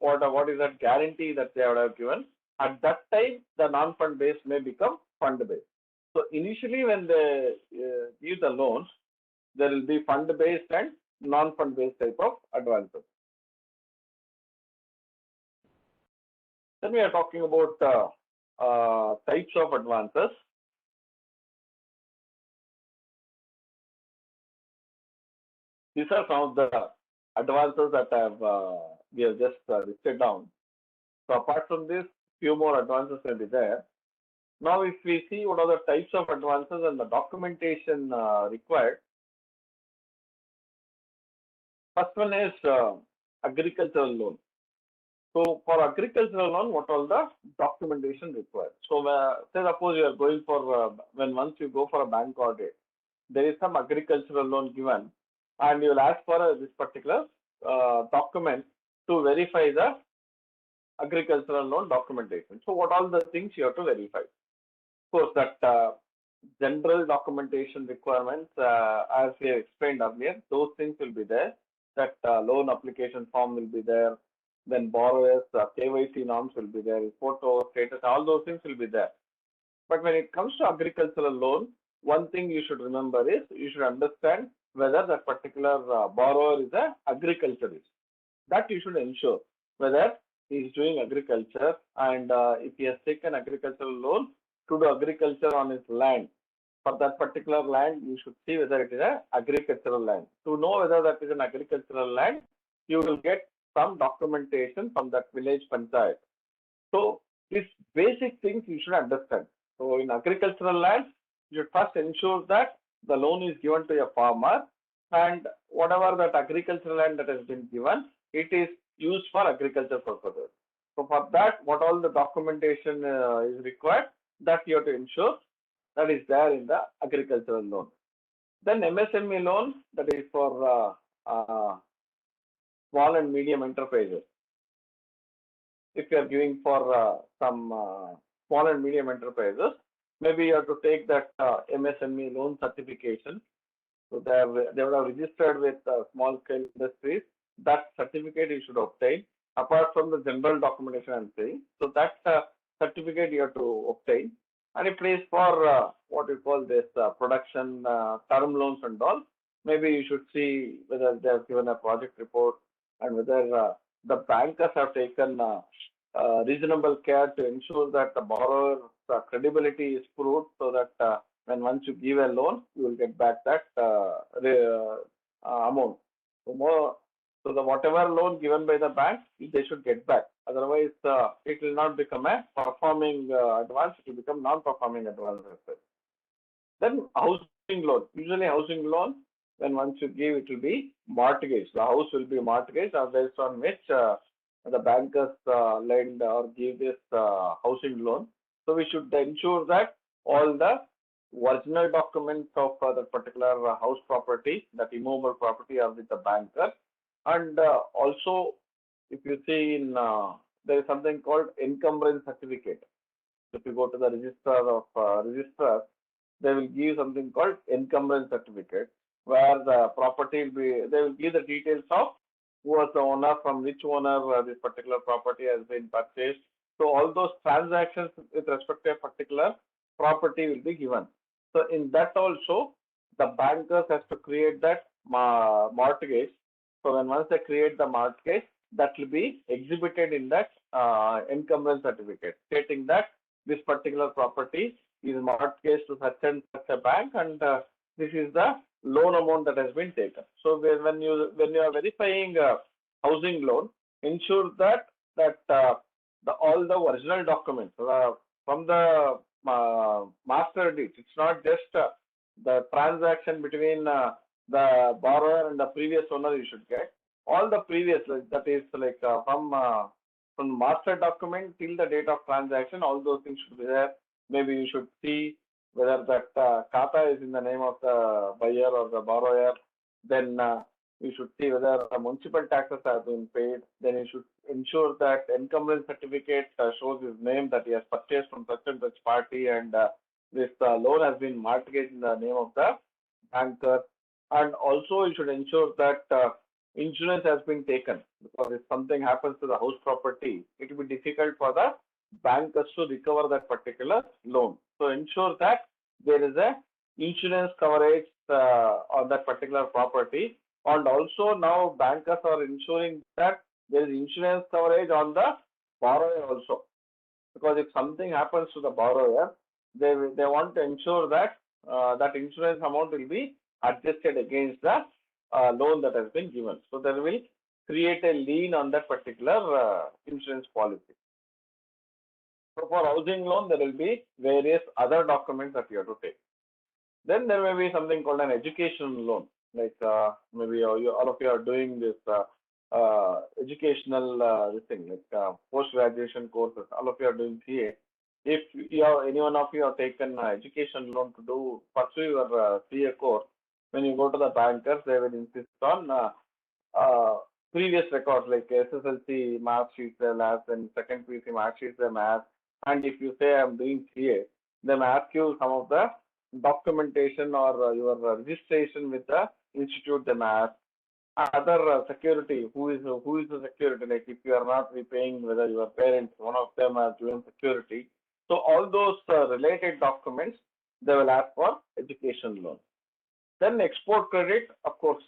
what is that guarantee that they would have given. At that time, the non-fund based may become fund based. So initially, when they give the loans, there will be fund based and non-fund based type of advances. Then we are talking about types of advances. These are some of the advances that we have just listed down. So apart from this, few more advances will be there. Now, if we see what are the types of advances and the documentation required, first one is agricultural loan. So for agricultural loan, what all the documentation required? So say suppose you are going for once you go for a bank audit, there is some agricultural loan given, and you will ask for this particular document to verify the agricultural loan documentation. So what all the things you have to verify? Of course, that general documentation requirements, as we have explained earlier, those things will be there. That loan application form will be there. Then borrowers, KYC norms will be there. Photo, status, all those things will be there. But when it comes to agricultural loan, one thing you should remember is you should understand whether that particular borrower is an agriculturist. That you should ensure whether he is doing agriculture, and if he has taken agricultural loan to do agriculture on his land. For that particular land, you should see whether it is an agricultural land. To know whether that is an agricultural land, you will get some documentation from that village panchayat. So these basic things you should understand. So in agricultural land, you should first ensure that the loan is given to a farmer, and whatever that agricultural land that has been given, it is used for agriculture purposes. So for that, what all the documentation is required, that you have to ensure that is there in the agricultural loan. Then MSME loan, that is for small and medium enterprises. If you are giving for some small and medium enterprises, maybe you have to take that MSME loan certification. So they would have registered with small scale industries. That certificate you should obtain, apart from the general documentation I'm saying. So that certificate you have to obtain. And if it is for what we call this production term loans and all, maybe you should see whether they have given a project report and whether the bankers have taken reasonable care to ensure that the borrower's credibility is proved, so that when once you give a loan, you will get back that amount. So the whatever loan given by the bank, they should get back. Otherwise, it will not become a performing advance. It will become non-performing advance. Then housing loan. Usually housing loan, when once you give, it will be mortgage. The house will be mortgaged, based on which the bankers lend or give this housing loan. So we should ensure that all the original documents of the particular house property, that immovable property, are with the banker. And also, if you see in there is something called encumbrance certificate. If you go to the register of registrars, they will give something called encumbrance certificate, where the property will be, they will give the details of who was the owner, from which owner this particular property has been purchased. So all those transactions with respect to a particular property will be given. So in that also, the bankers has to create that mortgage. So when once they create the mortgage, that will be exhibited in that encumbrance certificate, stating that this particular property is mortgaged to such and such a bank, and this is the loan amount that has been taken. So when you are verifying housing loan, ensure that all the original documents from the master deed. It's not just the transaction between the borrower and the previous owner. You should get all the previous, that is like from master document till the date of transaction. All those things should be there. Maybe you should see whether that khata is in the name of the buyer or the borrower. Then you should see whether the municipal taxes have been paid. Then you should ensure that encumbrance certificate shows his name, that he has purchased from such and such party, and this loan has been mortgaged in the name of the banker. And also you should ensure that insurance has been taken, because if something happens to the house property, it will be difficult for the bankers to recover that particular loan. So ensure that there is a insurance coverage on that particular property. And also now bankers are ensuring that there is insurance coverage on the borrower also, because if something happens to the borrower, they want to ensure that that insurance amount will be adjusted against the loan that has been given. So there will create a lien on that particular insurance policy. So for housing loan, there will be various other documents that you have to take. Then there may be something called an education loan, like maybe all of you are doing this educational this thing, like post-graduation courses. All of you are doing CA. If you have, any one of you have taken education loan to pursue your CA course, when you go to the bankers, they will insist on uh, previous records like SSLC mark sheets they'll ask, and second PC mark sheets they ask, and if you say I'm doing CA, they may ask you some of the documentation or your registration with the institute they may ask. Other security, who is the security, like if you are not repaying, whether your parents, one of them has given security. So all those related documents they will ask for education loan. Then export credit, of course,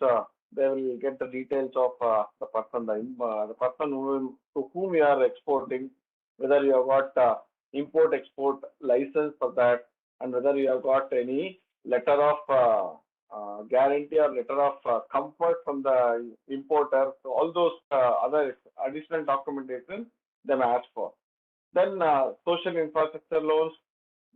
they will get the details of the person, the person to whom you are exporting, whether you have got import-export license for that, and whether you have got any letter of guarantee or letter of comfort from the importer. So all those other additional documentation they may ask for. Then social infrastructure loans.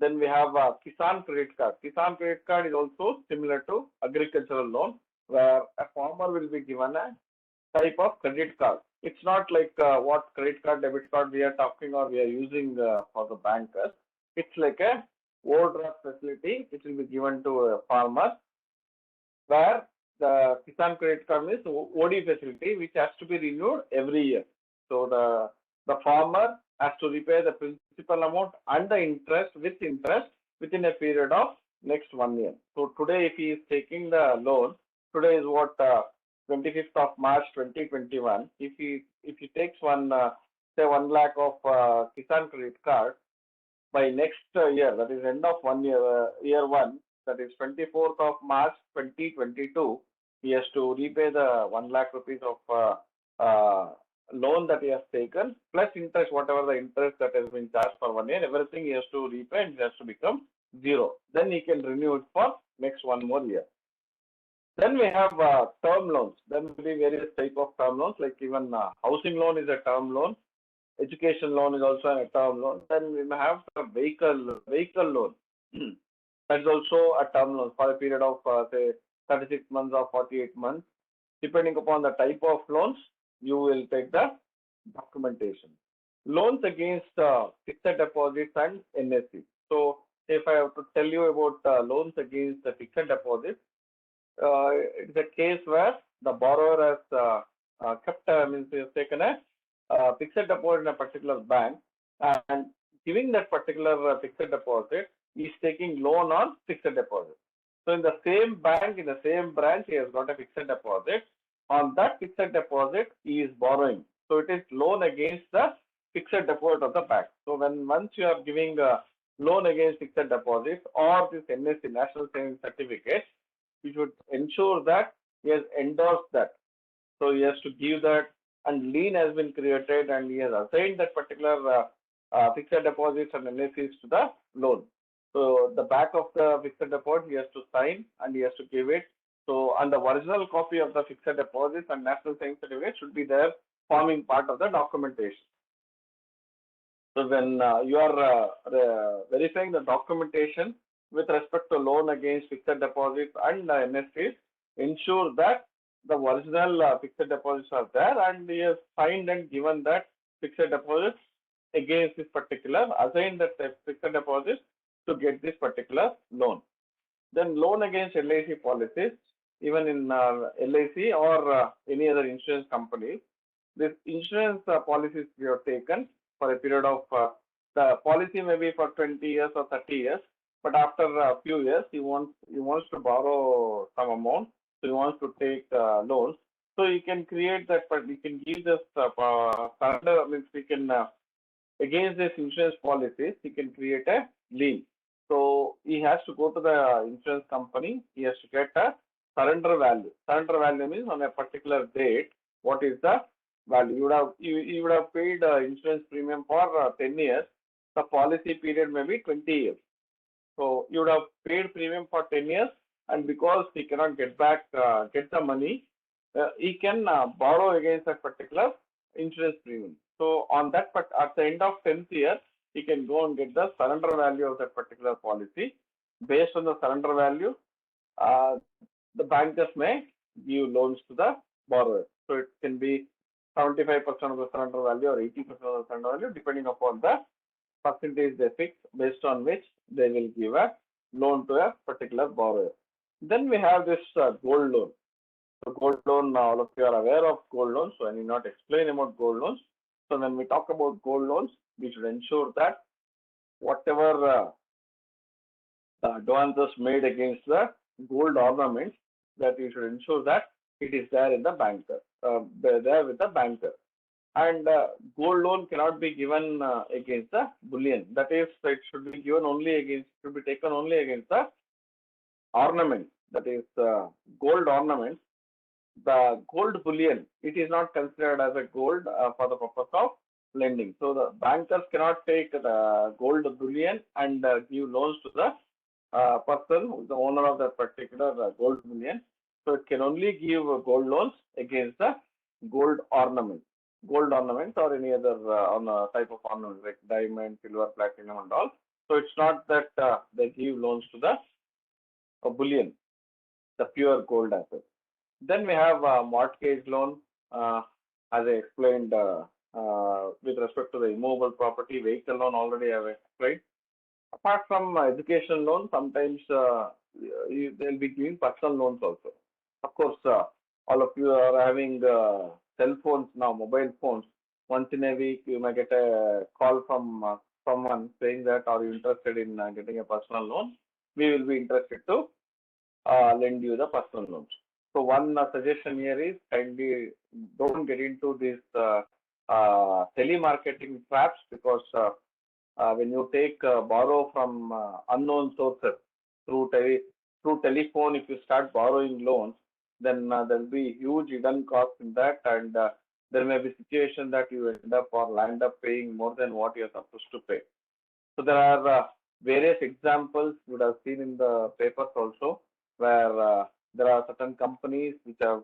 Then we have Kisan credit card. Kisan credit card is also similar to agricultural loan, where a farmer will be given a type of credit card. It's not like what credit card, debit card we are talking or we are using for the bankers. It's like a overdraft facility which will be given to a farmer, where the Kisan credit card is OD facility which has to be renewed every year. So the farmer has to repay the principal amount and the interest within a period of next 1 year. So today, if he is taking the loan, today is what 25th of March 2021. If he takes one say 1 lakh of Kisan credit card, by next year, that is end of 1 year, year one, that is 24th of March 2022, he has to repay the 1 lakh rupees of loan that he has taken, plus interest, whatever the interest that has been charged for 1 year, everything he has to repay and it has to become zero. Then he can renew it for next 1 more year. Then we have term loans. Then will be various type of term loans, like even housing loan is a term loan. Education loan is also a term loan. Then we may have a vehicle loan. That is also a term loan for a period of say 36 months or 48 months. Depending upon the type of loans, you will take the documentation. Loans against fixed deposits and NSC. So if I have to tell you about loans against the fixed deposits, it's a case where the borrower has he has taken a fixed deposit in a particular bank, and giving that particular fixed deposit, he is taking loan on fixed deposit. So in the same bank, in the same branch, he has got a fixed deposit. On that fixed deposit, he is borrowing. So it is loan against the fixed deposit of the bank. So once you are giving a loan against fixed deposit or this NSC, National Savings Certificate, you should ensure that he has endorsed that. So he has to give that, and lien has been created, and he has assigned that particular fixed deposits and NSCs to the loan. So the back of the fixed deposit he has to sign and he has to give it. So and the original copy of the fixed deposits and National Savings Certificate should be there, forming part of the documentation. So when you are verifying the documentation with respect to loan against fixed deposits and NSCs, ensure that the original fixed deposits are there and he has signed and given that fixed deposits against this particular, assigned that fixed deposits to get this particular loan. Then loan against LIC policies, even in LIC or any other insurance companies, this insurance policies we have taken for a period of the policy may be for 20 years or 30 years, but after a few years he wants to borrow some amount, so he wants to take loans. So you can create that, but we can give this surrender, means we can against this insurance policies, he can create a lien. So he has to go to the insurance company, he has to get a surrender value. Surrender value means on a particular date, what is the value? You would have paid insurance premium for 10 years. The policy period may be 20 years. So you would have paid premium for 10 years, and because he cannot get back get the money, he can borrow against that particular insurance premium. So on that, but at the end of 10th year, he can go and get the surrender value of that particular policy. Based on the surrender value, the bankers may give loans to the borrower. So it can be 75% of the surrender value or 80% of the surrender value, depending upon the percentage they fix, based on which they will give a loan to a particular borrower. Then we have this gold loan. So gold loan, all of you are aware of gold loans, so I need not explain about gold loans. So when we talk about gold loans, we should ensure that whatever the advances made against the gold ornaments, that you should ensure that it is there in the banker, there with the banker. And gold loan cannot be given against the bullion. That is, it should be given only against, should be taken only against the ornament. That is gold ornaments. The gold bullion, it is not considered as a gold for the purpose of lending. So the bankers cannot take the gold bullion and give loans to the person who is the owner of that particular gold bullion. So it can only give gold loans against the gold ornaments or any other type of ornament like diamond, silver, platinum and all. So it's not that they give loans to the bullion, the pure gold asset. Then we have mortgage loan, as I explained with respect to the immovable property. Vehicle loan already I have explained. Apart from education loan, sometimes they'll be giving personal loans also. Of course, all of you are having cell phones now, mobile phones. Once in a week, you may get a call from someone saying that, are you interested in getting a personal loan? We will be interested to lend you the personal loans. So one suggestion here is, kindly don't get into these telemarketing traps, because when you take borrow from unknown sources through telephone, if you start borrowing loans, then there will be huge hidden costs in that, and there may be situation that you end up or land up paying more than what you are supposed to pay. So there are various examples you would have seen in the papers also, where there are certain companies which have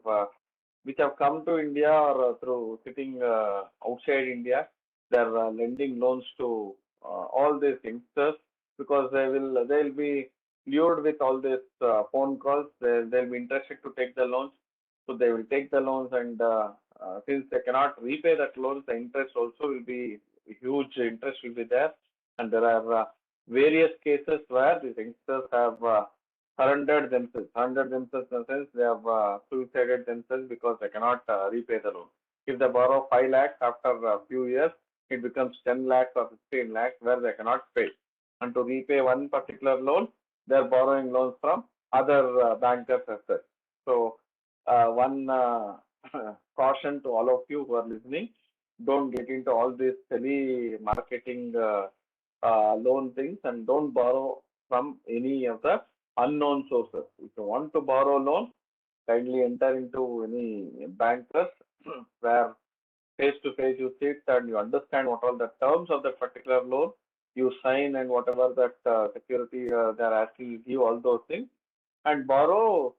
come to India or through sitting outside India. They are lending loans to all these youngsters, because they'll be lured with all these phone calls. They'll be interested to take the loans, so they will take the loans, and since they cannot repay that loans, the interest also will be huge. Interest will be there, and there are various cases where these youngsters have surrendered themselves in the sense they have suicided themselves because they cannot repay the loan. If they borrow 5 lakhs, after a few years, it becomes 10 lakhs or 15 lakhs where they cannot pay. And to repay one particular loan, they are borrowing loans from other bankers as well. So one caution to all of you who are listening, don't get into all these telemarketing loan things, and don't borrow from any of the unknown sources. If you want to borrow loan, kindly enter into any bankers where face to face you sit and you understand what are the terms of that particular loan, you sign, and whatever that security they are asking, you give all those things, and borrow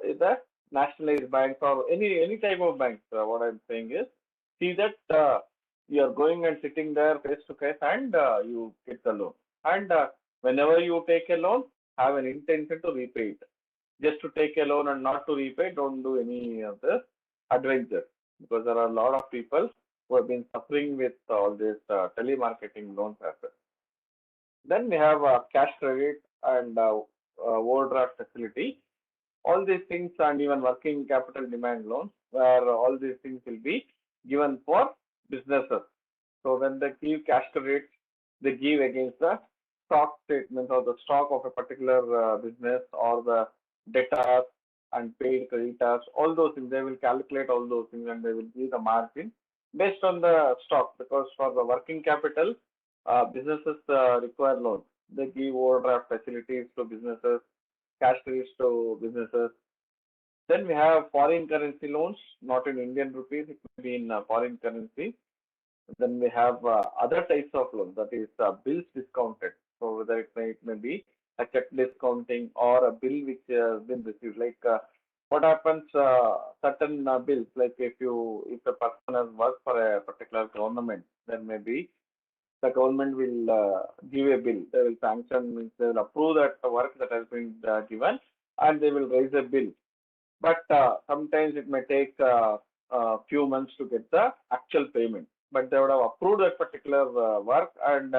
in the nationalized banks or any type of banks. What I'm saying is, see that you are going and sitting there face to face, and you get the loan. And whenever you take a loan, have an intention to repay it. Just to take a loan and not to repay, don't do any of this adventure, because there are a lot of people who have been suffering with all this telemarketing loans as well. Then we have cash credit and overdraft facility. All these things, and even working capital demand loans, where all these things will be given for businesses. So when they give cash credit, they give against the stock statements or the stock of a particular business, or the debtors and paid creditors, all those things. They will calculate all those things, and they will give the margin based on the stock, because for the working capital, businesses require loans. They give overdraft facilities to businesses, cash credits to businesses. Then we have foreign currency loans, not in Indian rupees, it may be in foreign currency. Then we have other types of loans, that is bills discounted. So whether it may be a check discounting or a bill which has been received. Like what happens, certain bills, like if a person has worked for a particular government, then maybe the government will give a bill. They will sanction, means they will approve that work that has been given, and they will raise a bill. But sometimes it may take a few months to get the actual payment. But they would have approved that particular work, and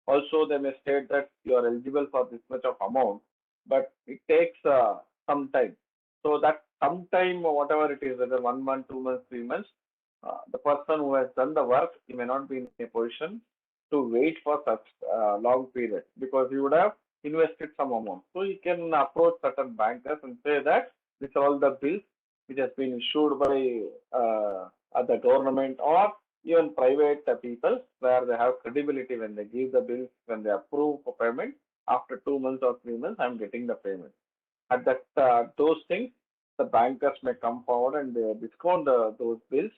also they may state that you are eligible for this much of amount, but it takes some time. So that sometime, whatever it is, whether 1 month, 2 months, 3 months, the person who has done the work, he may not be in a position to wait for such long period, because he would have invested some amount. So he can approach certain bankers and say that these are all the bills which has been issued by the government or even private people, where they have credibility when they give the bills, when they approve for payment. After 2 months or 3 months, I am getting the payment. At that those things, the bankers may come forward and they discount those bills,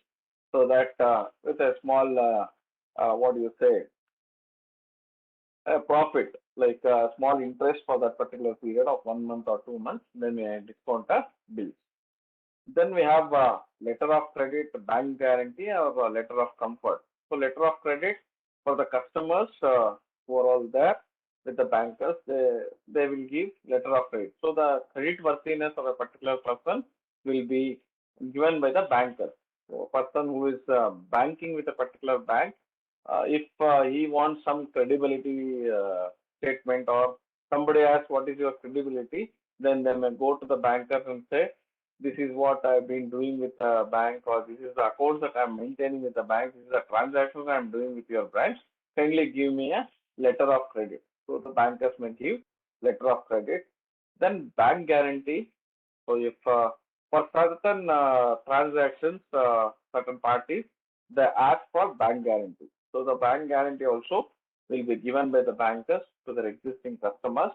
so that with a small what do you say, a profit, like a small interest for that particular period of 1 month or 2 months, then we discount the bills. Then we have a letter of credit, bank guarantee, or a letter of comfort. So letter of credit for the customers who are all there with the bankers, they will give letter of credit. So the credit worthiness of a particular person will be given by the banker. So a person who is banking with a particular bank, if he wants some credibility statement, or somebody asks what is your credibility, then they may go to the bankers and say, this is what I've been doing with the bank, or this is the accounts that I'm maintaining with the bank, this is the transactions I'm doing with your branch, kindly give me a letter of credit. So the bankers may give letter of credit. Then bank guarantee. So if for certain transactions, certain parties, they ask for bank guarantee. So the bank guarantee also will be given by the bankers to their existing customers.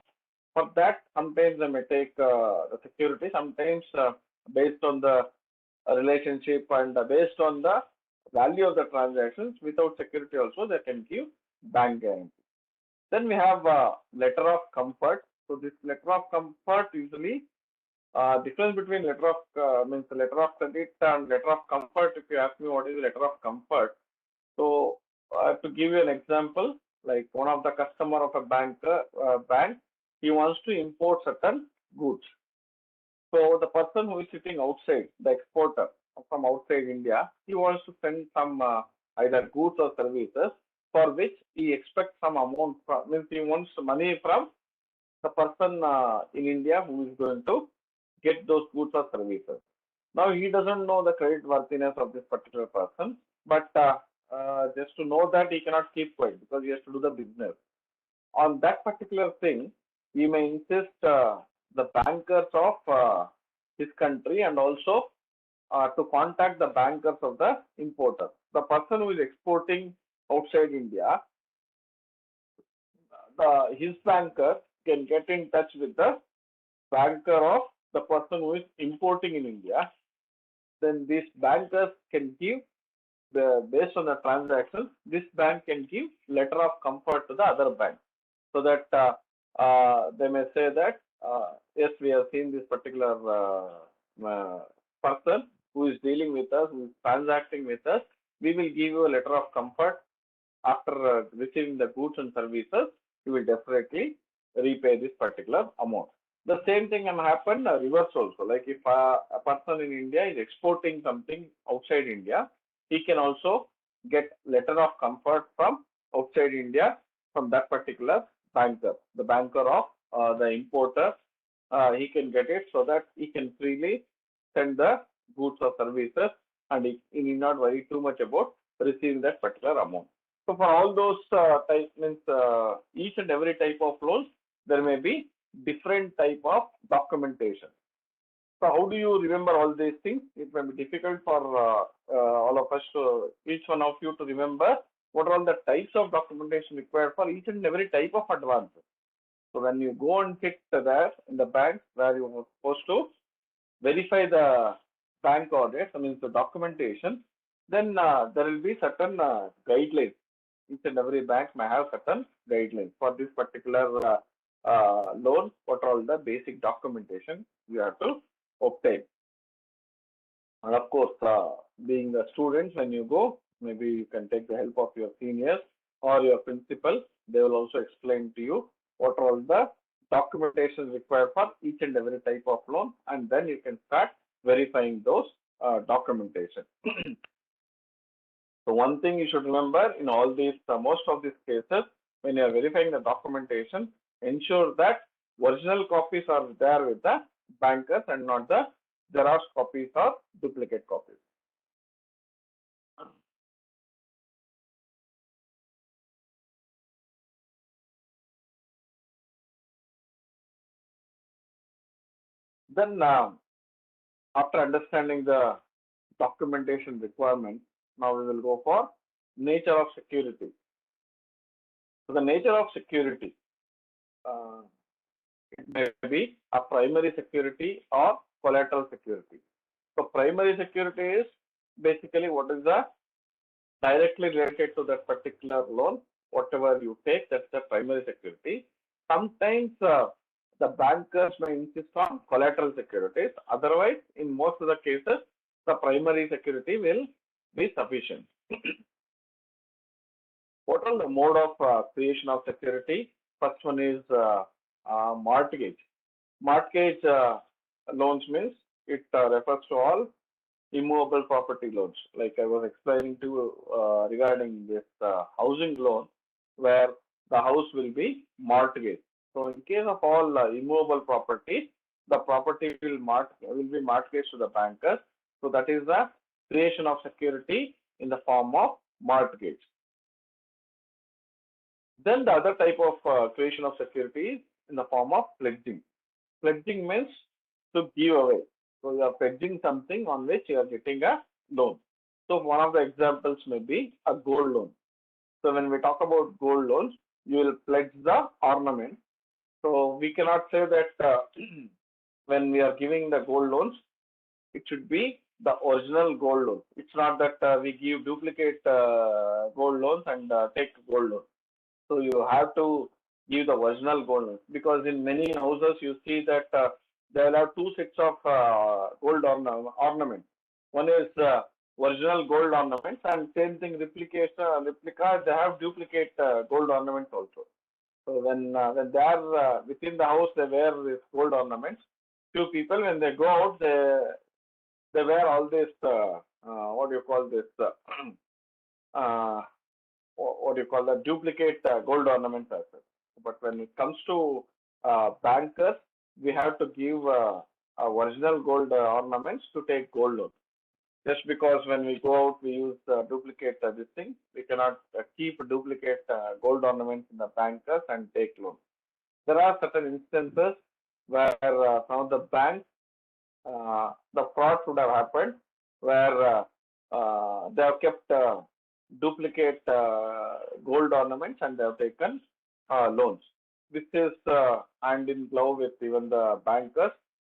For that, sometimes they may take the security, sometimes based on the relationship and based on the value of the transactions, without security also they can give bank guarantee. Then we have a letter of comfort. So this letter of comfort, usually difference between letter of means letter of credit and letter of comfort. If you ask me what is letter of comfort, so to give you an example, like one of the customer of a bank, he wants to import certain goods. So the person who is sitting outside, the exporter from outside India, he wants to send some either goods or services for which he expects some amount from, means he wants money from the person in India who is going to get those goods or services. Now he doesn't know the credit worthiness of this particular person, but just to know that he cannot keep quiet because he has to do the business. On that particular thing, he may insist the bankers of his country and also to contact the bankers of the importer. The person who is exporting outside India, his banker can get in touch with the banker of the person who is importing in India. Then these bankers can give based on the transactions, this bank can give letter of comfort to the other bank, so that they may say that yes, we have seen this particular person who is dealing with us, who is transacting with us. We will give you a letter of comfort. After receiving the goods and services, you will definitely repay this particular amount. The same thing can happen reverse also. Like if a person in India is exporting something outside India, he can also get letter of comfort from outside India from that particular banker, the banker of the importer. He can get it so that he can freely send the goods or services, and he need not worry too much about receiving that particular amount. So for all those types, means each and every type of loans, there may be different type of documentation. So how do you remember all these things? It may be difficult for all of us to, each one of you to remember what are all the types of documentation required for each and every type of advance. So when you go and sit there in the bank where you are supposed to verify the bank audit, I mean the documentation, then there will be certain guidelines. Each and every bank may have certain guidelines for this particular loan. What are all the basic documentation you have to obtain? And of course, being the students, when you go, maybe you can take the help of your seniors or your principal, they will also explain to you what are all the documentation required for each and every type of loan, and then you can start verifying those documentation. So one thing you should remember in all these, most of these cases, when you are verifying the documentation, ensure that original copies are there with the bankers and not the Xerox copies or duplicate copies. Then after understanding the documentation requirement, now we will go for nature of security. So the nature of security, it may be a primary security or collateral security. So primary security is basically what is the directly related to that particular loan, whatever you take, that's the primary security. Sometimes the bankers may insist on collateral securities. Otherwise, in most of the cases, the primary security will be sufficient. What are the mode of creation of security? First one is mortgage. Mortgage loans means it refers to all immovable property loans. Like I was explaining to regarding this housing loan, where the house will be mortgaged. So in case of all immovable property, the property will be mortgaged to the bankers. So that is the creation of security in the form of mortgage. Then the other type of creation of security is in the form of pledging. Pledging means to give away. So you are pledging something on which you are getting a loan. So one of the examples may be a gold loan. So when we talk about gold loans, you will pledge the ornament. So we cannot say that when we are giving the gold loans, it should be the original gold loan. It's not that we give duplicate gold loans and take gold loans. So you have to give the original gold loans, because in many houses you see that there are two sets of gold ornaments. One is original gold ornaments, and same thing replica, they have duplicate gold ornaments also. So when they are within the house, they wear these gold ornaments. Few people, when they go out, they wear all this what do you call this what do you call the duplicate gold ornaments as well. But when it comes to bankers, we have to give original gold ornaments to take gold loan. Just because when we go out, we use duplicate this thing, we cannot keep duplicate gold ornaments in the bankers and take loan. There are certain instances where some of the banks, the fraud would have happened, where they have kept duplicate gold ornaments and they have taken loans. This is hand in glove with even the bankers.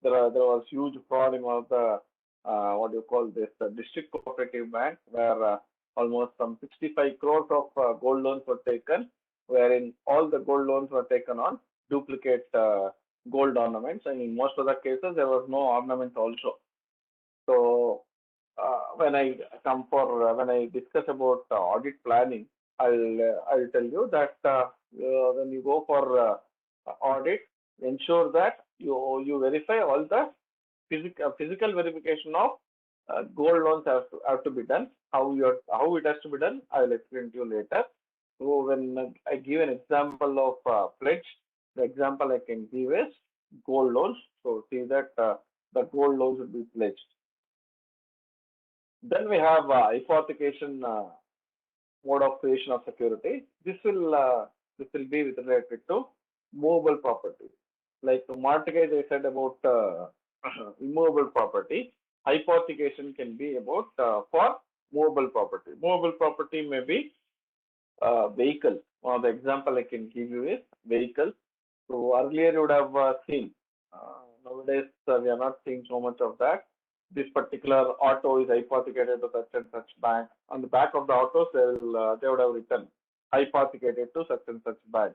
There was huge fraud in one of the what do you call this, the district cooperative bank, where almost some 65 crores of gold loans were taken, wherein all the gold loans were taken on duplicate gold ornaments, and in most of the cases there was no ornament also. So when I discuss about audit planning, I'll tell you that when you go for audit, ensure that you verify all the physical verification of gold loans have to be done. How it has to be done, I will explain to you later. So when I give an example of pledge, the example I can give is gold loans. So see that the gold loans will be pledged. Then we have hypothecation mode of creation of security. This will be related to movable property. Like the mortgage, I said about immovable property. Hypothecation can be about for movable property. Movable property may be vehicle. One of the example I can give you is vehicles. So earlier you would have seen. Nowadays we are not seeing so much of that. This particular auto is hypothecated to such and such bank. On the back of the autos, they would have written hypothecated to such and such bank.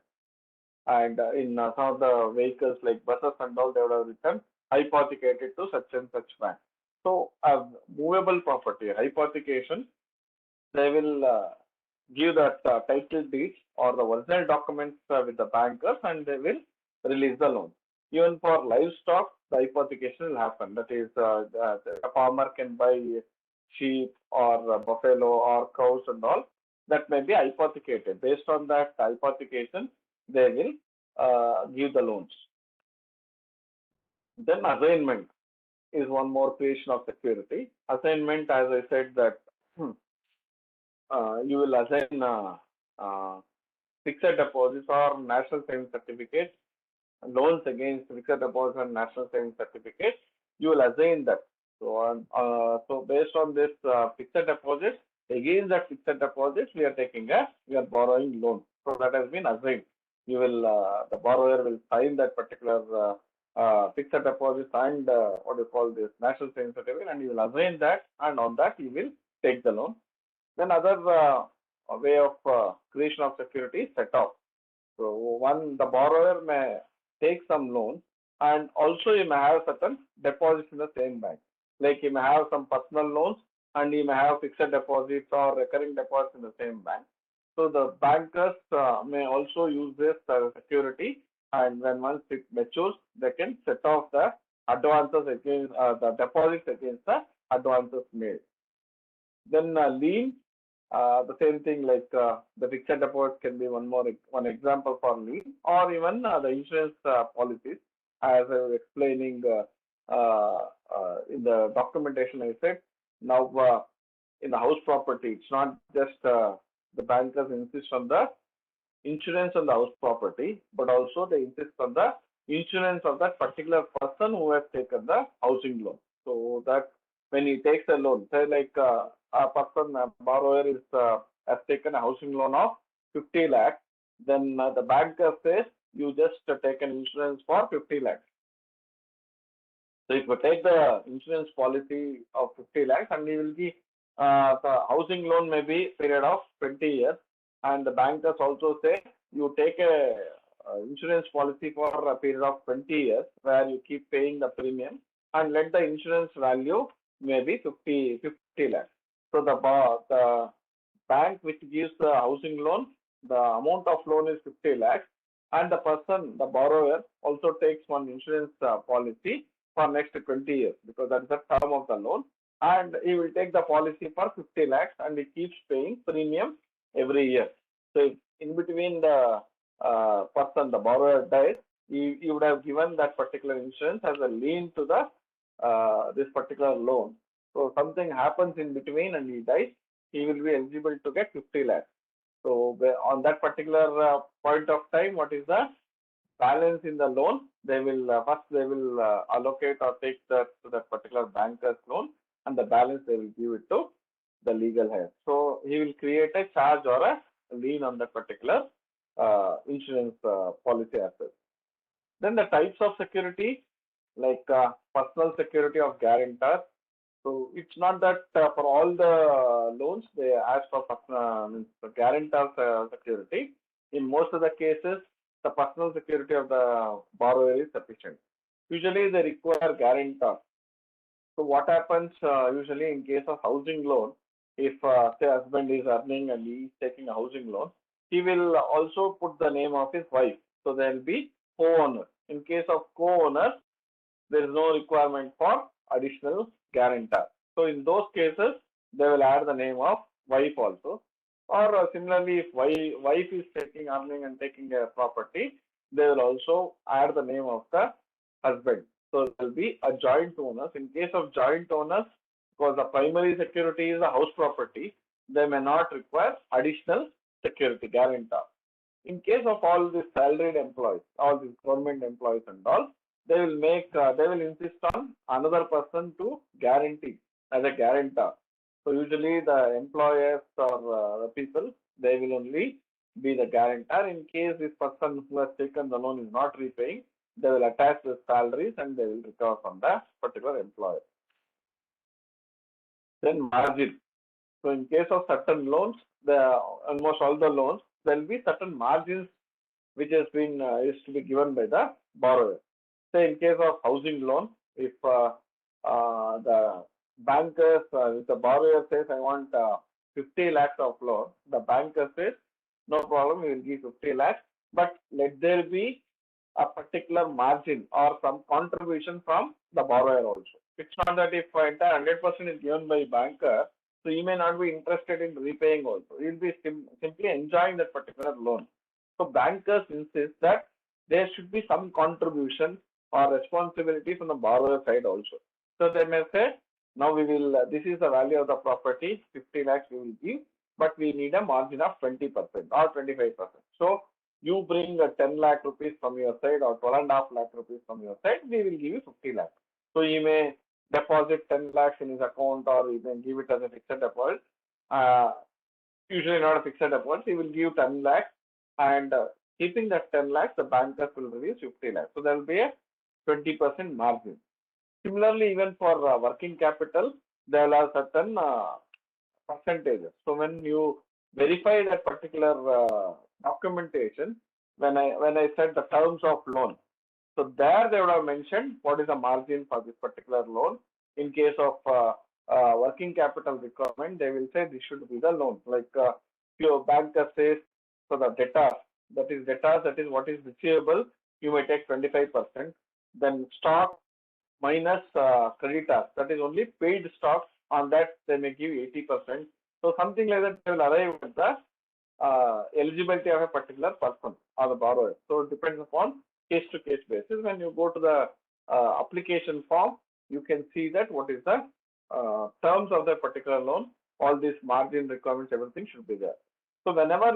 And in some of the vehicles like buses and all, they would have written hypothecated to such and such bank. So movable property, hypothecation, they will give that title deed or the original documents with the bankers, and they will release the loan. Even for livestock, the hypothecation will happen. That is, a farmer can buy sheep or buffalo or cows and all. That may be hypothecated. Based on that hypothecation, they will give the loans. Then assignment is one more creation of security. Assignment, as I said, that you will assign fixed deposits or national savings certificates, loans against fixed deposits and national savings certificates. You will assign that. So based on this fixed deposit, against that fixed deposit, we are borrowing loan. So that has been assigned. You will the borrower will sign that particular fixed deposit and what you call this national savings certificate, and you will assign that, and on that you will take the loan. Then other way of creation of security is set off. So the borrower may take some loan, and also he may have certain deposits in the same bank. Like he may have some personal loans, and he may have fixed deposits or recurring deposits in the same bank. So the bankers may also use this security, and once it matures, they can set off the advances against the deposits against the advances made. Then lien, the same thing, like the fixed deposit can be one example for lien, or even the insurance policies, as I was explaining in the documentation. I said now in the house property, it's not just the bankers insist on the insurance on the house property, but also they insist on the insurance of that particular person who has taken the housing loan. So that when he takes a loan, say like a borrower has taken a housing loan of 50 lakhs, then the banker says you just take an insurance for 50 lakhs. So if you take the insurance policy of 50 lakhs, and he will be the housing loan may be period of 20 years, and the bankers also say you take a insurance policy for a period of 20 years where you keep paying the premium, and let the insurance value may be 50 lakhs. So the bank which gives the housing loan, the amount of loan is 50 lakhs, and the borrower also takes one insurance policy for next 20 years, because that's the term of the loan, and he will take the policy for 50 lakhs, and he keeps paying premium every year. So if in between the the borrower dies, he would have given that particular insurance as a lien to the this particular loan. So something happens in between and he dies, he will be eligible to get 50 lakhs. So on that particular point of time, what is the balance in the loan? They will allocate or take that to that particular banker's loan, and the balance they will give it to the legal heir. So he will create a charge or a lien on that particular insurance policy asset. Then the types of security, like personal security of guarantor. So it's not that for all the loans they ask for guarantor security. In most of the cases, the personal security of the borrower is sufficient. Usually they require guarantor. So what happens usually in case of housing loan, if say husband is earning and he is taking a housing loan, he will also put the name of his wife. So there will be co-owner. In case of co-owners, there is no requirement for additional guarantor. So in those cases, they will add the name of wife also. Or similarly, if wife is earning and taking a property, they will also add the name of the husband. So there will be a joint owners. In case of joint owners, because the primary security is a house property, they may not require additional security guarantor. In case of all these salaried employees, all these government employees and all, they will insist on another person to guarantee as a guarantor. So usually the employers or the people, they will only be the guarantor. In case this person who has taken the loan is not repaying, they will attach the salaries and they will recover from the particular employer. Then margin. So in case of certain loans, almost all the loans, there will be certain margins which has been is to be given by the borrower. Say in case of housing loan, if the bankers, if the borrower says I want 50 lakhs of loan, the banker says, no problem, we will give 50 lakhs, but let there be a particular margin or some contribution from the borrower also. It's not that if entire 100% is given by banker, so he may not be interested in repaying also. He will be simply enjoying that particular loan. So bankers insist that there should be some contribution or responsibility from the borrower side also. So they may say, now we will, this is the value of the property, 50 lakhs we will give, but we need a margin of 20% or 25%. So you bring 10 lakh rupees from your side or 12.5 lakh rupees from your side, we will give you 50 lakhs. So he may deposit 10 lakhs in his account or he may give it as a fixed deposit. Usually not a fixed deposit, he will give 10 lakhs and keeping that 10 lakhs, the bankers will release 50 lakhs. So there will be a 20% margin. Similarly, even for working capital, there will have certain percentages. So when you verify that particular documentation, when I said the terms of loan, so there they would have mentioned what is the margin for this particular loan. In case of working capital requirement, they will say this should be the loan. Like your banker says, so the debtors, that is what is receivable, you may take 25%. Then stock minus creditors, that is only paid stock, on that they may give 80%. So something like that they will arrive at the eligibility of a particular person or the borrower. So it depends upon case to case basis. When you go to the application form, you can see that what is the terms of the particular loan, all these margin requirements, everything should be there. So whenever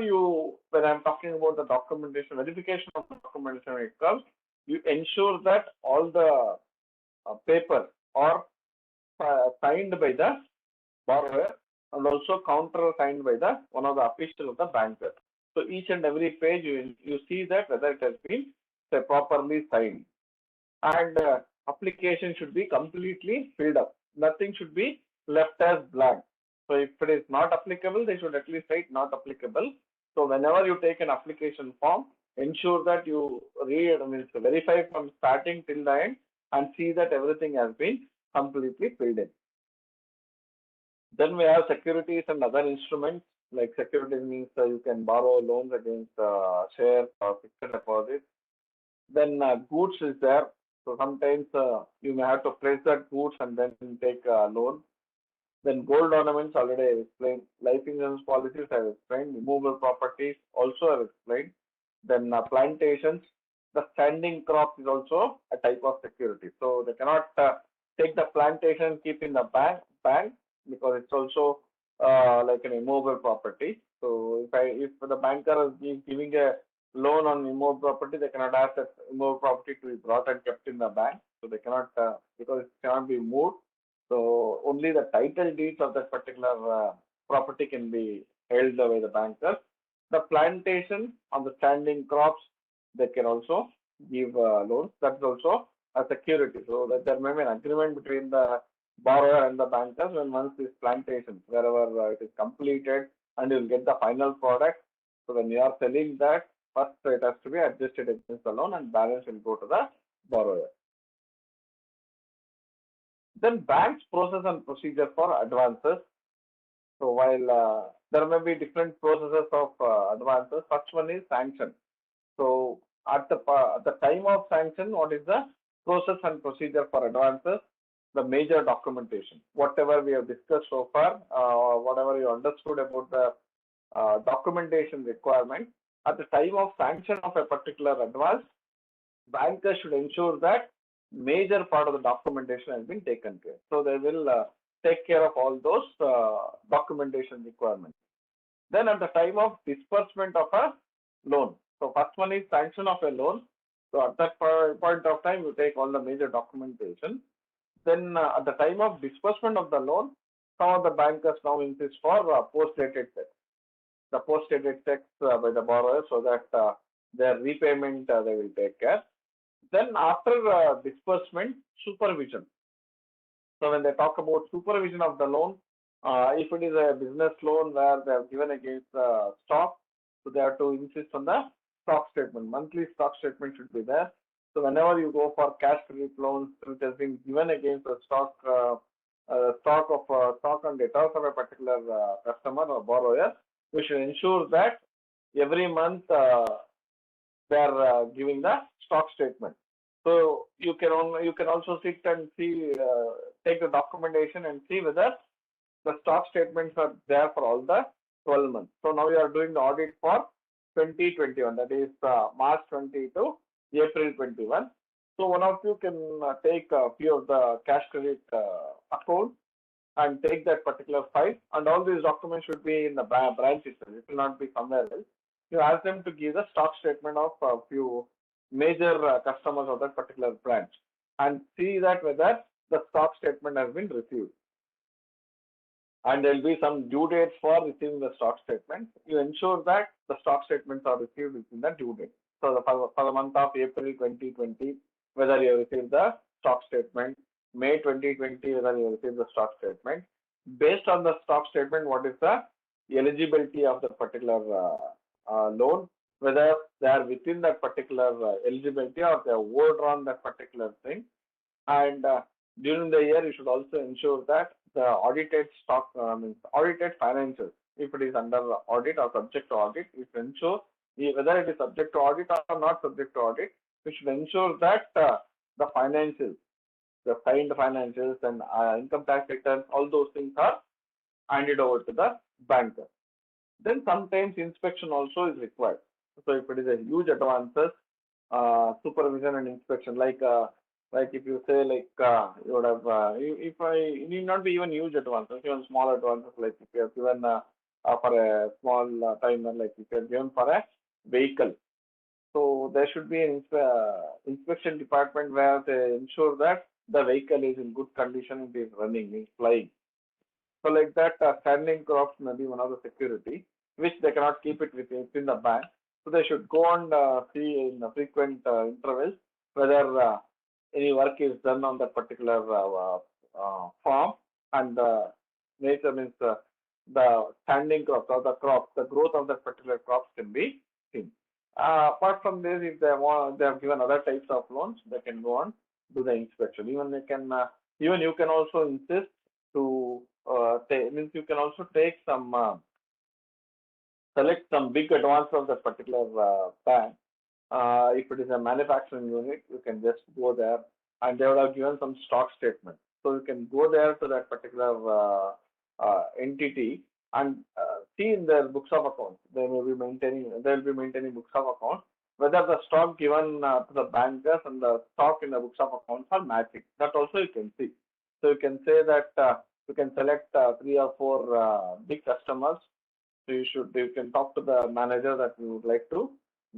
when I'm talking about the documentation, verification of documentation when it comes, you ensure that all the papers are signed by the borrower and also counter signed by the one of the officials of the banker. So each and every page you see that whether it has been properly signed, and application should be completely filled up. Nothing should be left as blank. So if it is not applicable, they should at least write not applicable. So whenever you take an application form, ensure that you read, verify from starting till the end and see that everything has been completely filled in. Then we have securities and other instruments. Like securities means you can borrow loans against shares or fixed deposits. Then goods is there. So sometimes you may have to place that goods and then take a loan. Then gold ornaments already I explained. Life insurance policies I have explained. Immovable properties also I have explained. Then plantations. The standing crop is also a type of security. So they cannot take the plantation, keep in the bank because it's also like an immovable property. So if the banker is giving a loan on immovable property, they cannot ask that immovable property to be brought and kept in the bank. So they cannot because it cannot be moved. So only the title deeds of that particular property can be held by the bankers. The plantation on the standing crops, they can also give loans. That's also a security. So that there may be an agreement between the borrower and the bankers when once this plantation, wherever it is completed and you will get the final product. So when you are selling that, first it has to be adjusted against the loan and balance will go to the borrower. Then banks process and procedure for advances. So while there may be different processes of advances, first one is sanction. So at the time of sanction, what is the process and procedure for advances? The major documentation, whatever we have discussed so far, whatever you understood about the documentation requirement, at the time of sanction of a particular advance, bankers should ensure that major part of the documentation has been taken care. So they will take care of all those documentation requirements. Then at the time of disbursement of a loan, so first one is sanction of a loan. So at that point of time, you take all the major documentation. Then at the time of disbursement of the loan, some of the bankers now insist for post-dated checks. The post-dated checks by the borrower so that their repayment they will take care. Then after disbursement, supervision. So when they talk about supervision of the loan, if it is a business loan where they have given against stock, so they have to insist on the stock statement. Monthly stock statement should be there. So whenever you go for cash credit loans, which has been given against the stock stock and debtors of a particular customer or borrower, we should ensure that every month they are giving the stock statement. So you can also sit and see, take the documentation and see whether the stock statements are there for all the 12 months. So now you are doing the audit for 2021, that is March 20 to April 21. So one of you can take a few of the cash credit accounts and take that particular file, and all these documents should be in the branch itself. It will not be somewhere else. You ask them to give the stock statement of a few major customers of that particular branch and see that whether the stock statement has been received. And there will be some due dates for receiving the stock statement. You ensure that the stock statements are received within the due date. So for the month of April 2020, whether you received the stock statement, May 2020, whether you received the stock statement. Based on the stock statement, what is the eligibility of the particular loan, whether they are within that particular eligibility or they have overdrawn that particular thing. And during the year, you should also ensure that the audited stock, audited financials, if it is under audit or subject to audit, you should ensure whether it is subject to audit or not subject to audit. You should ensure that the financials, the signed financials and income tax returns, all those things are handed over to the banker. Then sometimes inspection also is required. So if it is a huge advances, supervision and inspection, like if you say you would have, it need not be even huge advances, even small advances, like if you have given for a small timer, like if you have given for a vehicle. So there should be an inspection department where they ensure that the vehicle is in good condition, it is running, it is flying. So like that, standing crops may be one of the security, which they cannot keep it within the bank. So they should go and see in frequent intervals whether any work is done on that particular farm, and nature means the standing crops or the crops, the growth of that particular crops can be seen. Apart from this, if they have given other types of loans, they can go on do the inspection. Even they can, even you can also insist to means you can also take some select some big advance of that particular bank. If it is a manufacturing unit, you can just go there, and they would have given some stock statement. So you can go there to that particular entity and see in their books of accounts. They will be maintaining books of accounts, whether the stock given to the bankers and the stock in the books of accounts are matching. That also you can see. So you can say that you can select 3 or 4 big customers. So you can talk to the manager that you would like to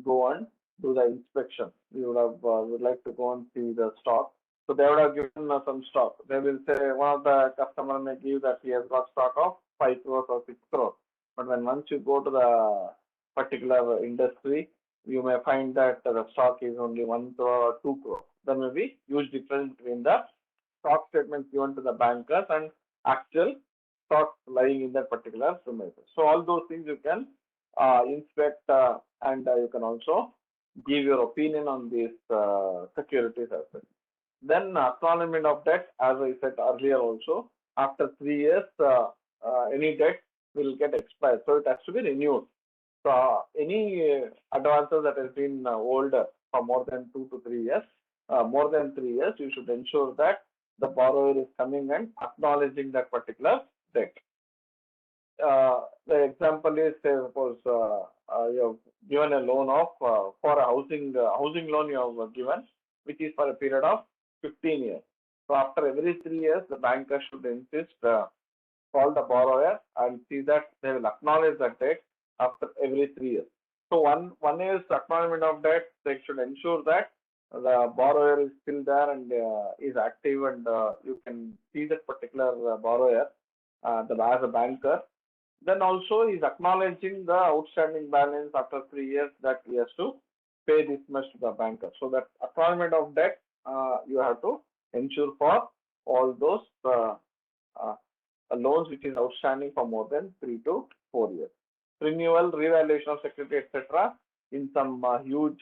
go and do the inspection. You would like to go and see the stock. So they would have given some stock. They will say one of the customer may give that he has got stock of 5 crores or 6 crores. But when once you go to the particular industry, you may find that the stock is only 1 crore or 2 crores. There may be huge difference between the stock statements given to the bankers and actual stocks lying in that particular premises. So all those things you can inspect and you can also give your opinion on these securities as well. Then acknowledgement of debt, as I said earlier also, after 3 years, any debt will get expired. So it has to be renewed. So any advances that has been older for more than 2 to 3 years, more than 3 years, you should ensure that the borrower is coming and acknowledging that particular debt. The example is, say, suppose you have given a loan of for a housing loan you have given, which is for a period of 15 years. So after every 3 years, the banker should insist, call the borrower and see that they will acknowledge that debt after every 3 years. So one is acknowledgement of debt. They should ensure that the borrower is still there and is active, and you can see that particular borrower as a banker. Then also is acknowledging the outstanding balance after 3 years that he has to pay this much to the banker. So that acknowledgement of debt you have to ensure for all those loans which is outstanding for more than 3 to 4 years. Renewal, revaluation of security, etc. In some huge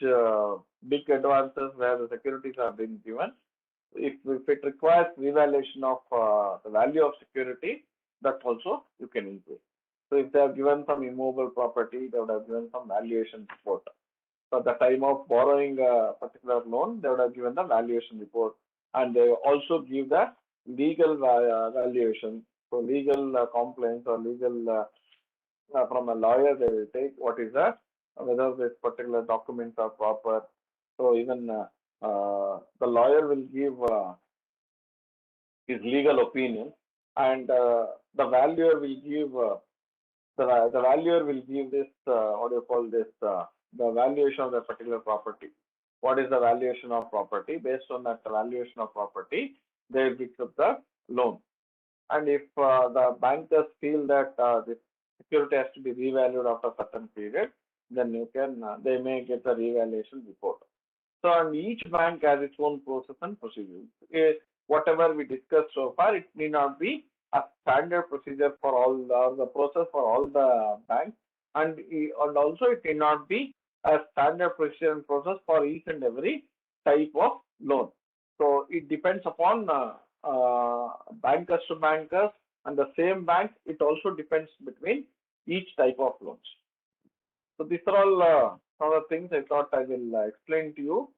big advances where the securities are being given, if it requires revaluation of the value of security, that also you can include. So if they have given some immovable property, they would have given some valuation report. So at the time of borrowing a particular loan, they would have given the valuation report, and they also give the legal valuation. So legal complaints or legal from a lawyer, they will take what is that, whether this particular documents are proper. So even the lawyer will give his legal opinion, and the valuer will give the valuer will give this what do you call this the valuation of the particular property. What is the valuation of property? Based on that valuation of property, they will fix up the loan. And if the bankers feel that this security has to be revalued after a certain period, then you can they may get the revaluation report. So, and each bank has its own process and procedure. Whatever we discussed so far, it may not be a standard procedure for all the process for all the banks, and also it may not be a standard procedure and process for each and every type of loan. So it depends upon bankers to bankers, and the same bank. It also depends between each type of loans. So these are all some of the things I thought I will explain to you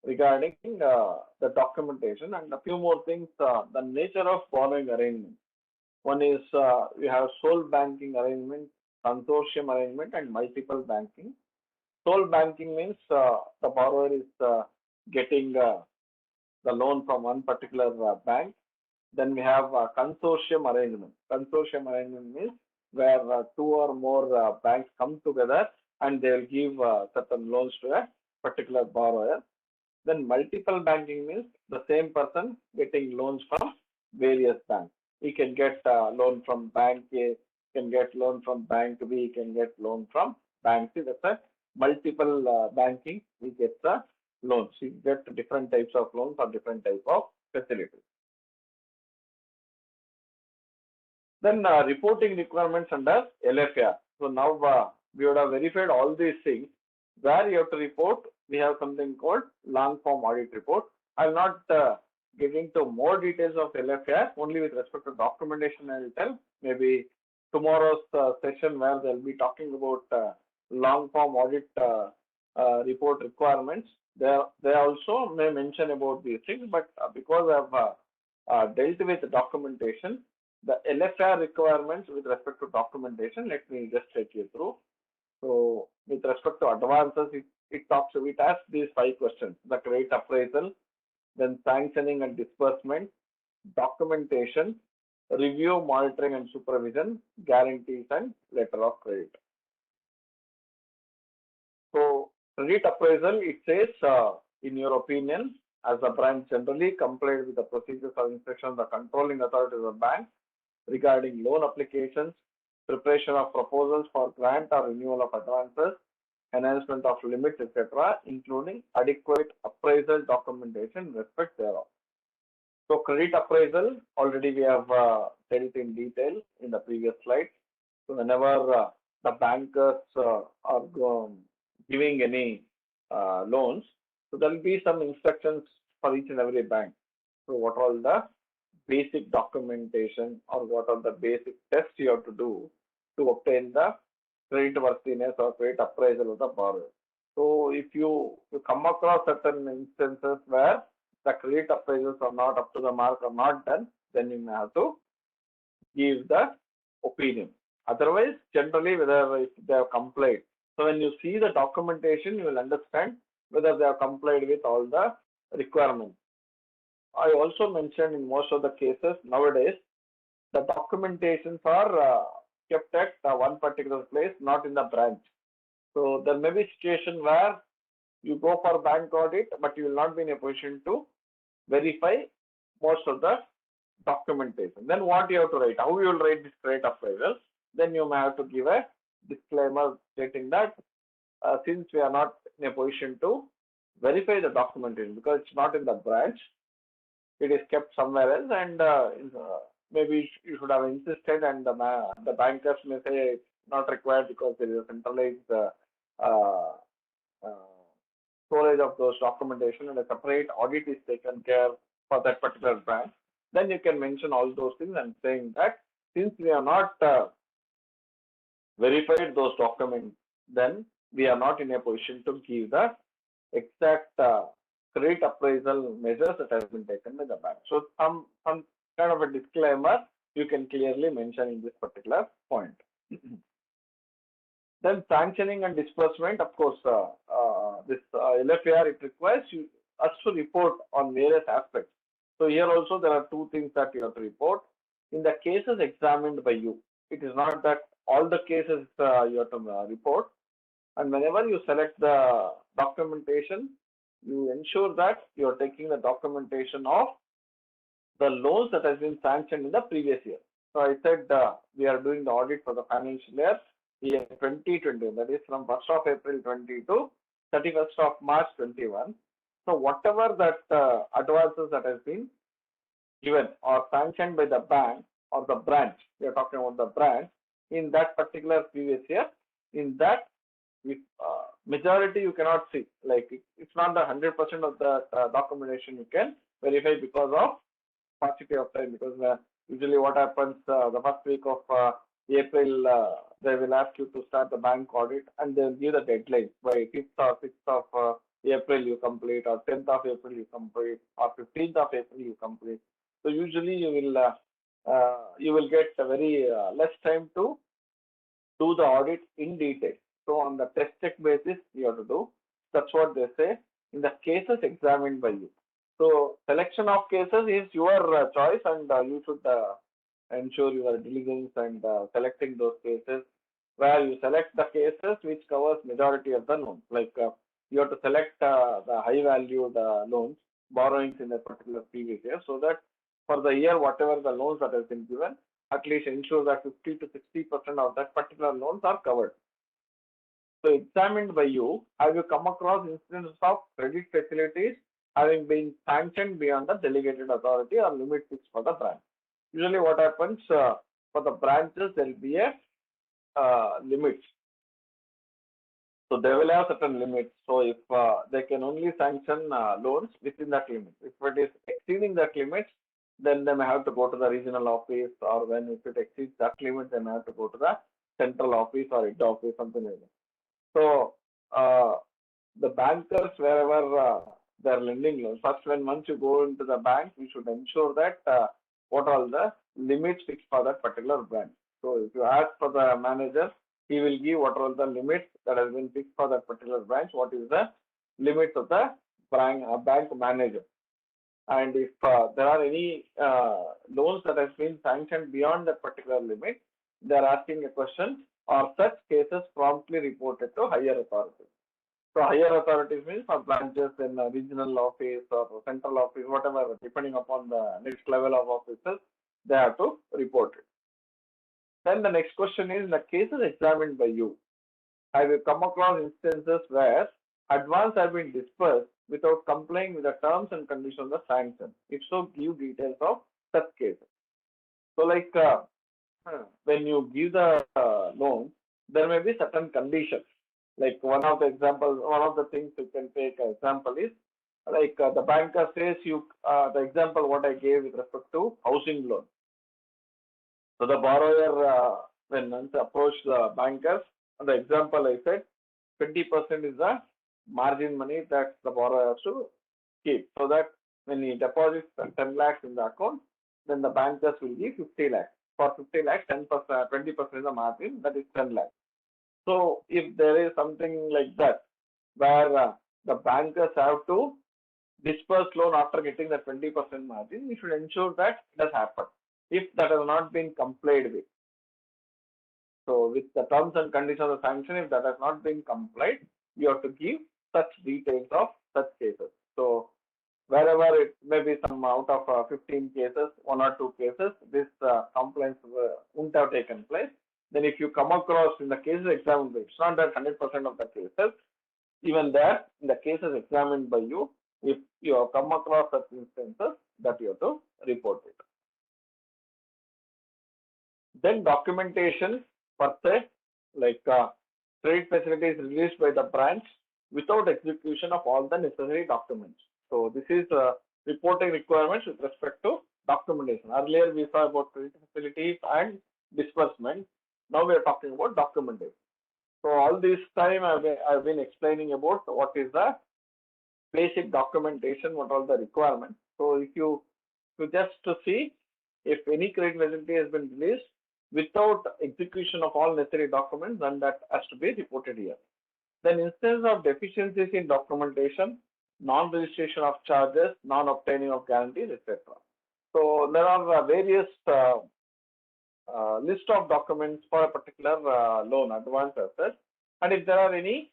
regarding the documentation, and a few more things. The nature of borrowing arrangement. One is we have sole banking arrangement, consortium arrangement, and multiple banking. Sole banking means the borrower is getting the loan from one particular bank. Then we have consortium arrangement. Consortium arrangement means where two or more banks come together and they will give certain loans to a particular borrower. Then multiple banking means the same person getting loans from various banks. He can get loan from bank A, can get loan from bank B, can get loan from bank C. That's a multiple banking. He gets the loans. He gets different types of loans or different type of facilities. Then reporting requirements under LFR. So now we would have verified all these things. Where you have to report, we have something called long form audit report. I'll not get into more details of LFR, only with respect to documentation I will tell. Maybe tomorrow's session where they'll be talking about long form audit report requirements. They also may mention about these things, but because I've dealt with the documentation, the LFR requirements with respect to documentation, let me just take you through. So with respect to advances, it asks these 5 questions: the credit appraisal, then sanctioning and disbursement, documentation, review, monitoring and supervision, guarantees and letter of credit. So credit appraisal, it says, in your opinion, as the branch generally complied with the procedures or instructions of the controlling authorities of the bank regarding loan applications, preparation of proposals for grant or renewal of advances, enhancement of limits, etc., including adequate appraisal documentation in respect thereof. So credit appraisal, already we have dealt in detail in the previous slide. So whenever the bankers are giving any loans, so there will be some instructions for each and every bank. So what are all the basic documentation or what are the basic tests you have to do to obtain the credit worthiness or credit appraisal of the borrower. So if you come across certain instances where the credit appraisals are not up to the mark or not done, then you may have to give the opinion. Otherwise, generally, whether if they have complied. So when you see the documentation, you will understand whether they have complied with all the requirements. I also mentioned in most of the cases nowadays, the documentations are kept at one particular place, not in the branch. So there may be a situation where you go for bank audit, but you will not be in a position to verify most of the documentation. Then what you have to write? How you will write this credit appraisal? Then you may have to give a disclaimer stating that since we are not in a position to verify the documentation because it's not in the branch, it is kept somewhere else, and maybe you should have insisted, and the bankers may say it's not required because there is a centralized storage of those documentation and a separate audit is taken care for that particular branch, then you can mention all those things and saying that since we are not verified those documents, then we are not in a position to give the exact credit appraisal measures that has been taken by the bank. So some kind of a disclaimer you can clearly mention in this particular point. Then sanctioning and disbursement, of course, this LFAR, it requires us to report on various aspects. So here also there are two things that you have to report. In the cases examined by you, it is not that all the cases you have to report. And whenever you select the documentation, you ensure that you are taking the documentation of the loans that has been sanctioned in the previous year. So I said we are doing the audit for the financial year 2020, that is from 1st of April 20 to 31st of March 21. So whatever that advances that has been given or sanctioned by the bank or the branch, we are talking about the branch in that particular previous year, in that if majority you cannot see, like it's not the 100% of the documentation you can verify because of paucity of time, because usually what happens the first week of April, they will ask you to start the bank audit and they'll give the deadline by 5th or 6th of April you complete, or 10th of April you complete, or 15th of April you complete. So usually you will get a very less time to do the audit in detail. So on the test check basis you have to do. That's what they say in the cases examined by you. So selection of cases is your choice, and you should ensure your diligence and selecting those cases where you select the cases which covers majority of the loans. Like you have to select the high value loans, borrowings in a particular previous year, so that for the year whatever the loans that has been given, at least ensure that 50 to 60% of that particular loans are covered. So examined by you, have you come across instances of credit facilities having been sanctioned beyond the delegated authority or limit fixed for the branch? Usually what happens for the branches, there will be a limit. So they will have certain limits. So if they can only sanction loans within that limit. If it is exceeding that limit, then they may have to go to the regional office, or when if it exceeds that limit, they may have to go to the central office or head office, something like that. So the bankers, wherever they are lending loans, first once you go into the bank, you should ensure that what are the limits fixed for that particular branch. So if you ask for the manager, he will give what are the limits that has been fixed for that particular branch, what is the limits of the bank manager. And if there are any loans that has been sanctioned beyond that particular limit, they are asking a question, are such cases promptly reported to higher authorities? So higher authorities means for branches in a regional office or central office, whatever, depending upon the next level of officers, they have to report it. Then the next question is, the cases examined by you, have you come across instances where advance have been dispersed without complying with the terms and conditions of the sanction? If so, give details of such cases. So like when you give the loan, there may be certain conditions. Like one of the things you can take an example is, like the banker says the example what I gave with respect to housing loan. So the borrower when once approached the bankers, the example I said 20% is the margin money that the borrower has to keep, so that when he deposits 10 lakhs in the account, then the bankers will give 50 lakhs. For 50 lakhs, 10%, 20% is the margin, that is 10 lakhs. So if there is something like that, where the bankers have to disperse loan after getting the 20% margin, you should ensure that it has happened. If that has not been complied with, so with the terms and conditions of the sanction, if that has not been complied, you have to give such details of such cases. So wherever it may be some out of 15 cases, 1 or 2 cases, this complaints won't have taken place. Then if you come across in the cases examined by, it's not that 100% of the cases, even there in the cases examined by you, if you have come across such instances, that you have to report it. Then documentation per se, like credit facilities released by the branch without execution of all the necessary documents. So this is reporting requirements with respect to documentation. Earlier we saw about credit facilities and disbursement. Now we are talking about documentation. So all this time I've been explaining about what is the basic documentation, what are the requirements. So if you just to see if any credit facility has been released without execution of all necessary documents, then that has to be reported here. Then instance of deficiencies in documentation, non-registration of charges, non-obtaining of guarantees, etc. So there are various list of documents for a particular loan, advance assets, and if there are any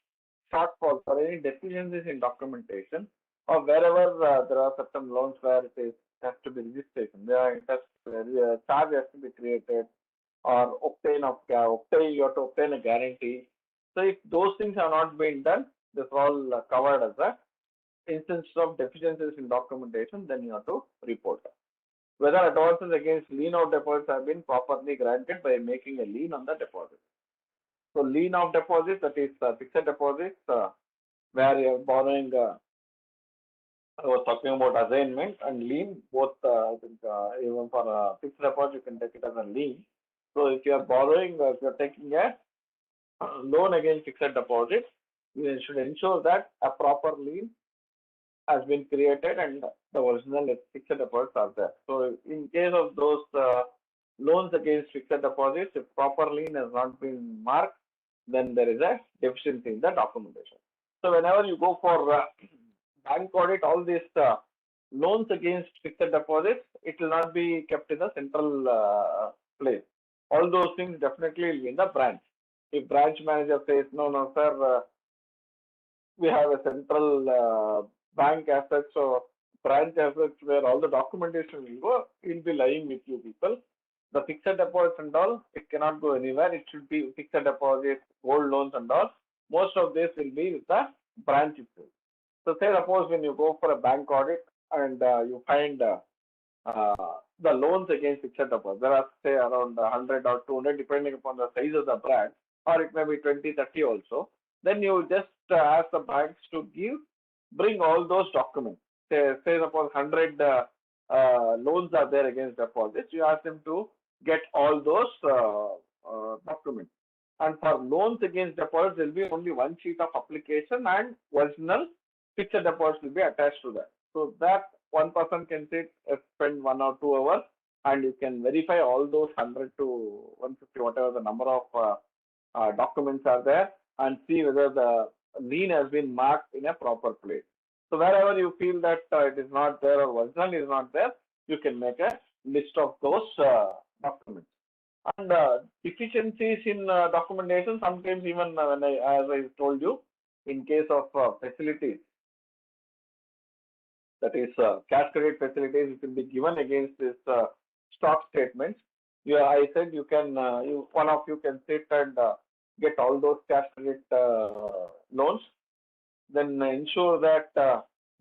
shortfalls or any deficiencies in documentation, or wherever there are certain loans where it has to be registration, there charge has to be created, or you have to obtain a guarantee. So if those things have not been done, this is all covered as a instance of deficiencies in documentation, then you have to report. Whether advances against lien of deposits have been properly granted by making a lien on the deposit. So lien of deposits, that is fixed deposits, where you are borrowing. I was talking about assignment and lien, both. Even for a fixed deposit, you can take it as a lien. So if you are borrowing, if you are taking a loan against fixed deposits, you should ensure that a proper lien has been created and the original fixed deposits are there. So in case of those loans against fixed deposits, if proper lien has not been marked, then there is a deficiency in the documentation. So whenever you go for bank audit, all these loans against fixed deposits, it will not be kept in the central place. All those things definitely will be in the branch. If branch manager says, no, sir, we have a central bank assets or branch assets where all the documentation will go, will be lying with you people. The fixed deposits and all, it cannot go anywhere. It should be fixed deposits, gold loans and all. Most of this will be with the branch itself. So say suppose when you go for a bank audit and you find the loans against fixed deposits, there are say around 100 or 200 depending upon the size of the branch, or it may be 20, 30 also. Then you just ask the banks to bring all those documents. Say suppose 100 loans are there against deposits, you ask them to get all those documents. And for loans against deposits, there will be only one sheet of application and original fixed deposits will be attached to that. So that one person can spend 1 or 2 hours and you can verify all those 100 to 150, whatever the number of documents are there, and see whether the lien has been marked in a proper place. So wherever you feel that it is not there or original is not there, you can make a list of those documents. And deficiencies in documentation, sometimes even when as I told you, in case of facilities, that is cash credit facilities, it will be given against this stock statements. I said you can, one of you can sit and get all those cash credit loans, then ensure that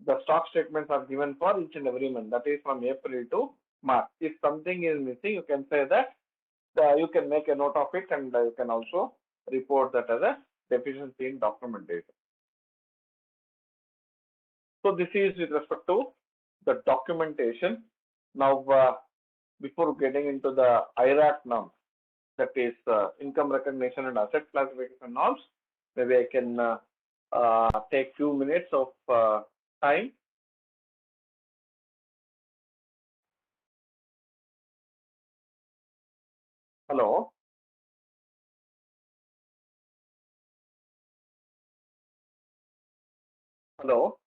the stock statements are given for each and every month, that is from April to March. If something is missing, you can say that you can make a note of it, and you can also report that as a deficiency in documentation. So this is with respect to the documentation. Now, before getting into the IRAC norms, that is income recognition and asset classification norms, maybe I can take few minutes of time. Hello. Hello.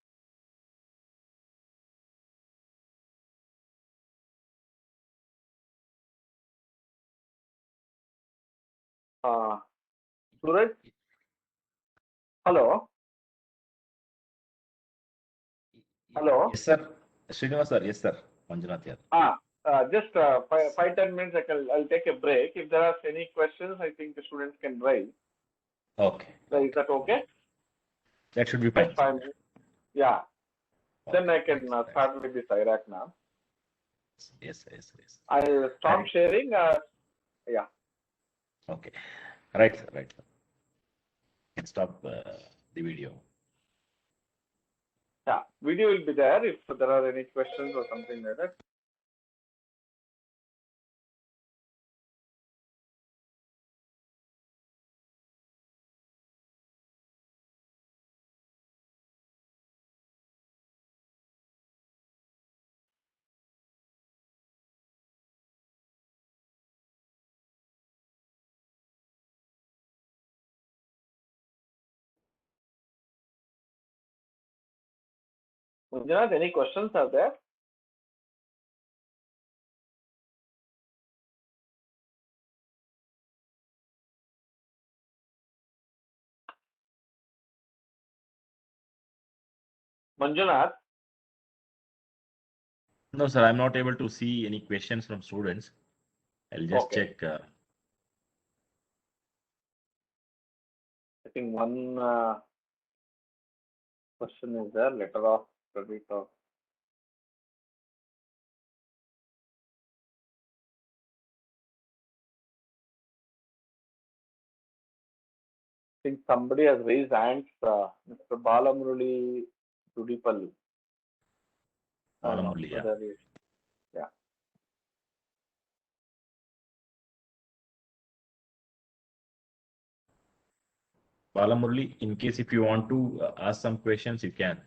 Suraj. Hello. Hello. Yes, sir. Srinivas, sir. Yes, sir. Manjunath here. Just 5-10 minutes. I'll take a break. If there are any questions, I think the students can raise. Okay. So is that okay? That should be fine. Just 5 minutes. Yeah. Okay. Then I can start with this IRAC now. Yes. I'll stop sharing. Yeah. Okay. Right, sir. Right, sir. Can stop the video. Yeah, video will be there if there are any questions or something like that. Manjunath, any questions are there? Manjunath? No, sir, I'm not able to see any questions from students. I'll just Okay. check. I think one question is there, letter of credit or I think somebody has raised hands, Mr. Balamurali Tudipalli. I don't know Balamurali, yeah. whether he- yeah. Balamurali, in case if you want to ask some questions, you can.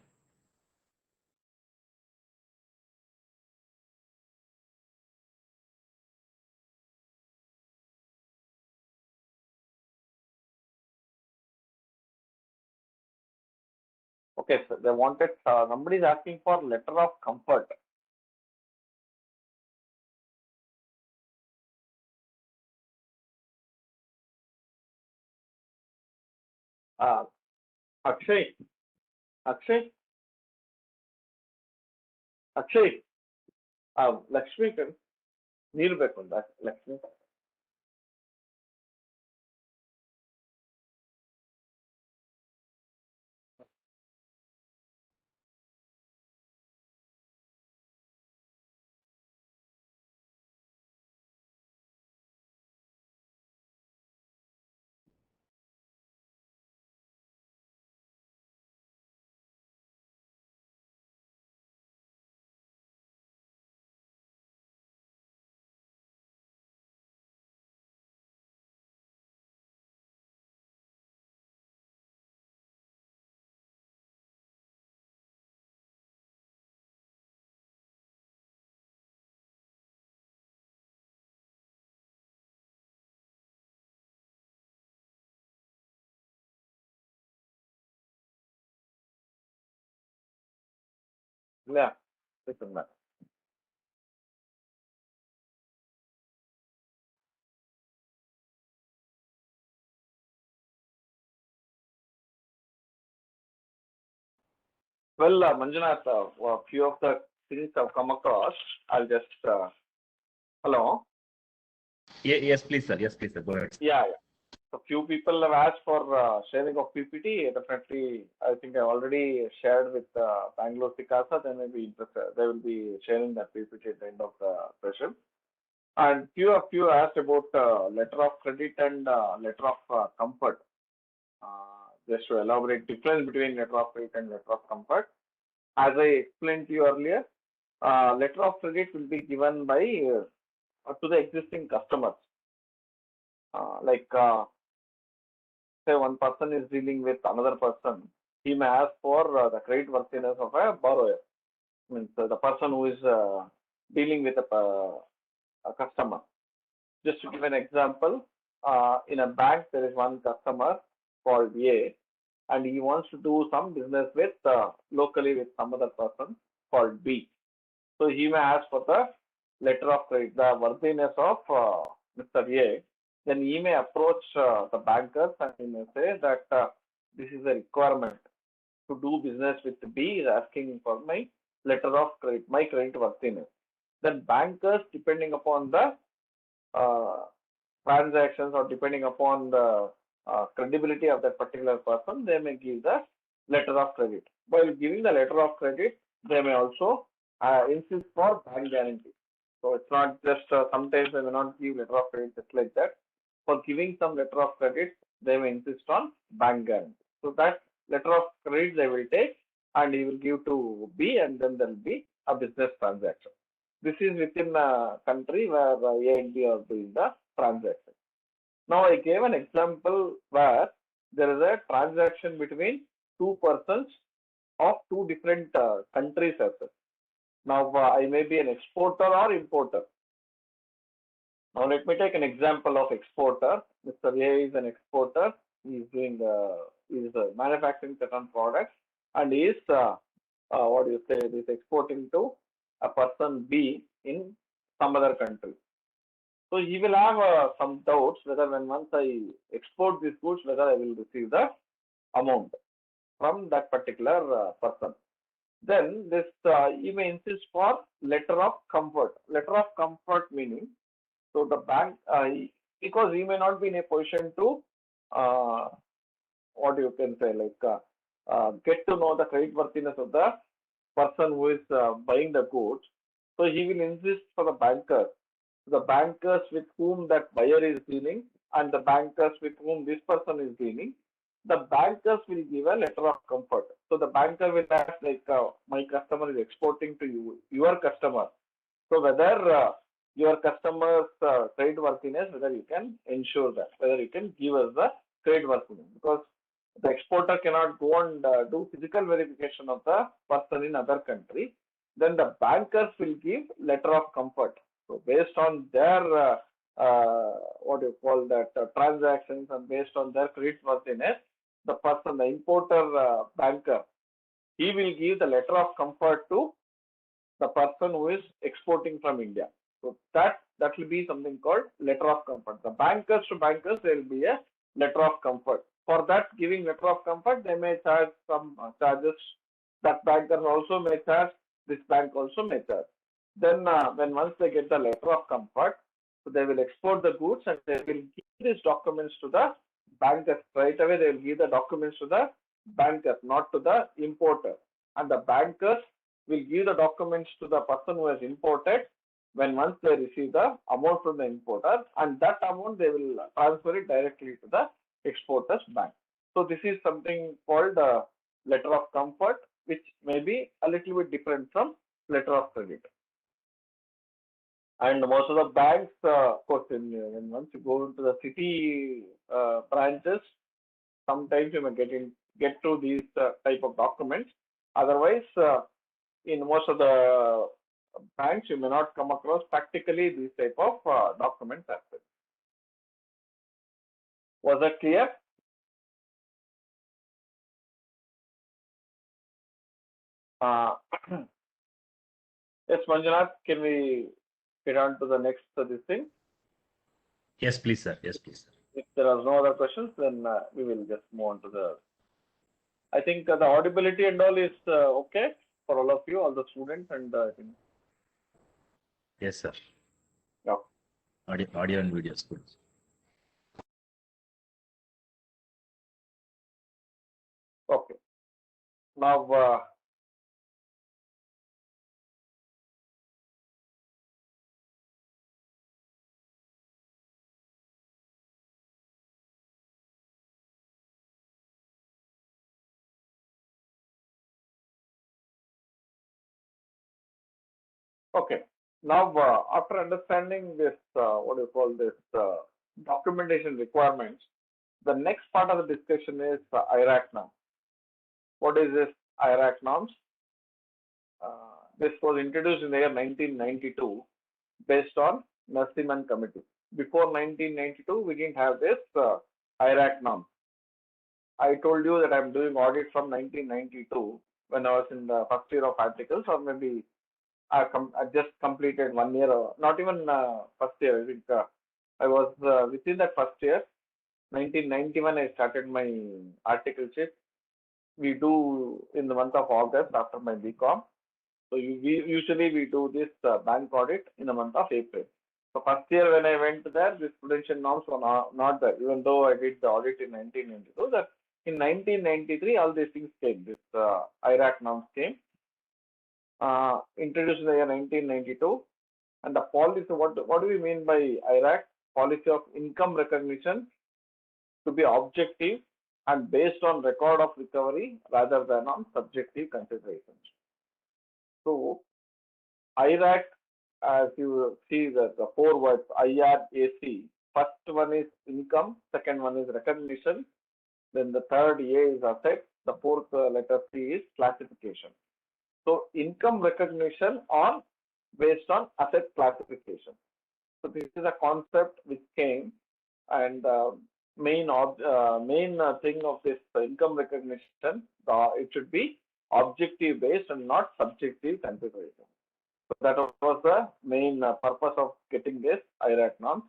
Okay, so they wanted, somebody is asking for letter of comfort. Akshay, Akshay, Akshay, Lakshmi, ನೀರು ಬೇಕು ಅಂತ ಲಕ್ಷ್ಮಿ. ಇಲ್ಲ listen back. Well, Manjunath, a few of the things I've come across. I'll just, hello? Yes, please, sir. Yes, please, sir. Go ahead. Yeah. A few people have asked for sharing of PPT. Definitely, I think I already shared with Bangalore SICASA. They may be interested. They will be sharing that PPT at the end of the session. And few of you asked about letter of credit and letter of comfort. Just to elaborate difference between letter of credit and letter of comfort. As I explained to you earlier, letter of credit will be given by to the existing customers. Like say one person is dealing with another person, he may ask for the credit worthiness of a borrower. Means the person who is dealing with a customer. Just to give an example, in a bank there is one customer called A, and he wants to do some business with locally with some other person called B. So he may ask for the letter of credit, the worthiness of Mr. A. Then he may approach the bankers and he may say that this is a requirement to do business with B, is asking for my letter of credit, my credit worthiness. Then bankers, depending upon the transactions or depending upon the credibility of that particular person, they may give the letter of credit. While giving the letter of credit, they may also insist for bank guarantee. So it's not just sometimes they may not give letter of credit just like that. For giving some letter of credit, they may insist on bank guarantee. So that letter of credit they will take, and he will give to B, and then there will be a business transaction. This is within a country where A and B are doing the transaction. Now I gave an example where there is a transaction between two persons of two different countries as well. Now I may be an exporter or importer. Now let me take an example of exporter. Mr. A is an exporter. He is doing manufacturing certain products, and he is is exporting to a person B in some other country. So he will have some doubts whether once I export these goods, whether I will receive the amount from that particular person. Then this he may insist for letter of comfort. Letter of comfort meaning, so the bank, because he may not be in a position to get to know the creditworthiness of the person who is buying the goods. So he will insist for the bankers with whom that buyer is dealing and the bankers with whom this person is dealing. The bankers will give a letter of comfort. So the banker will ask, my customer is exporting to you, your customer. So whether your customer's creditworthiness, whether you can ensure that, whether you can give us the creditworthiness, because the exporter cannot go and do physical verification of the person in other country. Then the bankers will give letter of comfort. So based on their transactions and based on their creditworthiness, the person, the importer banker, he will give the letter of comfort to the person who is exporting from India. So that will be something called letter of comfort. The bankers to bankers, there will be a letter of comfort. For that giving letter of comfort, they may charge some charges. That banker also may charge. This bank also may charge. Then when once they get the letter of comfort, so they will export the goods and they will give these documents to the bankers. Right away they will give the documents to the bankers, not to the importer. And the bankers will give the documents to the person who has imported when once they receive the amount from the importer, and that amount they will transfer it directly to the exporter's bank. So this is something called letter of comfort, which may be a little bit different from letter of credit. And most of the banks, of course, when once you go into the city branches, sometimes you may get to these type of documents. Otherwise, in most of the banks, you may not come across practically these type of documents as well. Was that clear? Yes, Manjunath, can we get on to the next this thing? Yes, please, sir. Yes, please, sir. If there are no other questions, then we will just move on to the. I think the audibility and all is okay for all of you, all the students, and I think. Yes, sir. Yeah. Audio and video is good. Okay. Now, okay. Now, after understanding this, documentation requirements, the next part of the discussion is IRAC norms. What is this IRAC norms? This was introduced in the year 1992 based on Narasimhan Committee. Before 1992, we didn't have this IRAC norms. I told you that I'm doing audit from 1992 when I was in the first year of articles, or maybe I just completed 1 year, or not even first year. I think I was within that first year. 1991, I started my articleship. We do in the month of August after my BCom. So usually we do this bank audit in the month of April. So first year when I went there, these prudential norms were not there, even though I did the audit in 1992. That in 1993, all these things came. This IRAC norms came, introduced in the year 1992. And the policy, what do we mean by IRAC? Policy of income recognition to be objective, and based on record of recovery rather than on subjective considerations. So IRAC, as you see the four words IRAC, first one is income, second one is recognition, then the third A is asset, the fourth letter C is classification. So income recognition on based on asset classification. So this is a concept which came, and main thing of this income recognition, it should be objective based and not subjective consideration. So that was the main purpose of getting this IRAC norms.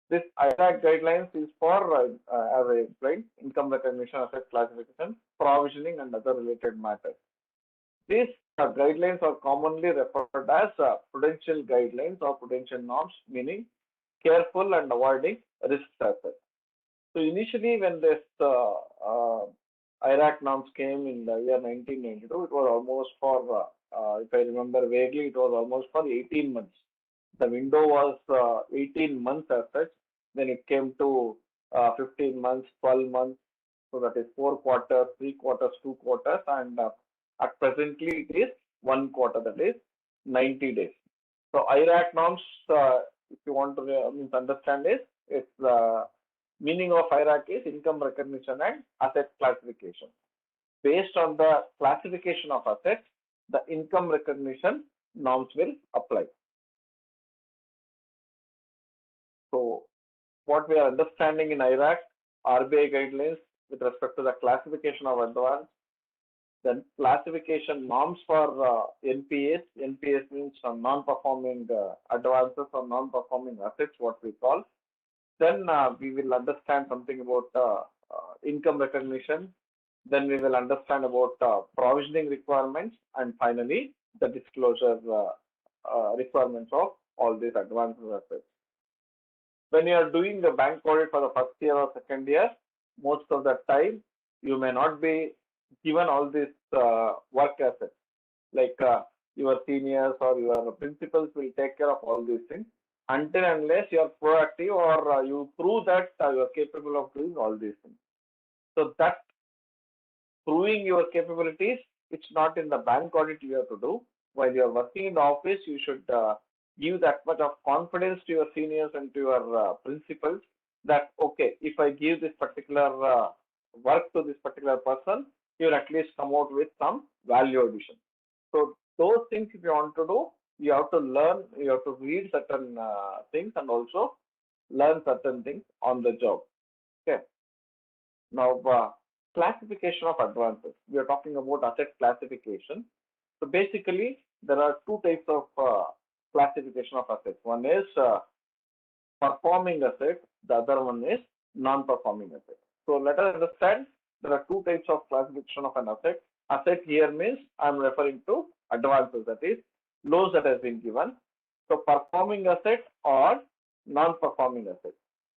This IRAC guidelines is for, as I explained, income recognition, asset classification, provisioning, and other related matters. These guidelines are commonly referred as prudential guidelines or prudential norms, meaning careful and avoiding risk assets. So initially, when this IRAC norms came in the year 1992, it was almost for, if I remember vaguely, it was almost for 18 months. The window was 18 months as such. Then it came to 15 months, 12 months. So that is 4 quarters, 3 quarters, 2 quarters, and at presently it is 1 quarter, that is 90 days. So IRAC norms, if you want to understand is, it's the meaning of IRAC is income recognition and asset classification. Based on the classification of assets, the income recognition norms will apply. So what we are understanding in IRAC, RBI guidelines with respect to the classification of advance, then classification norms for NPAs. NPAs means non-performing advances or non-performing assets, what we call. Then we will understand something about income recognition. Then we will understand about provisioning requirements, and finally the disclosure requirements of all these advances assets. When you are doing the bank audit for the first year or second year, most of the time you may not be given all these work assets, like your seniors or your principals will take care of all these things until unless you are proactive or you prove that you are capable of doing all these things. So that proving your capabilities, it's not in the bank audit you have to do. While you are working in the office, you should give that much of confidence to your seniors and to your principals that, okay, if I give this particular work to this particular person, you will at least come out with some value addition. So those things, if you want to do, you have to learn, you have to read certain things and also learn certain things on the job. Okay. Now, classification of advances. We are talking about asset classification. So basically, there are two types of classification of assets. One is performing asset, the other one is non-performing asset. So let us understand there are two types of classification of an asset. Asset here means I'm referring to advances, that is loans that has been given. So performing asset or non-performing asset.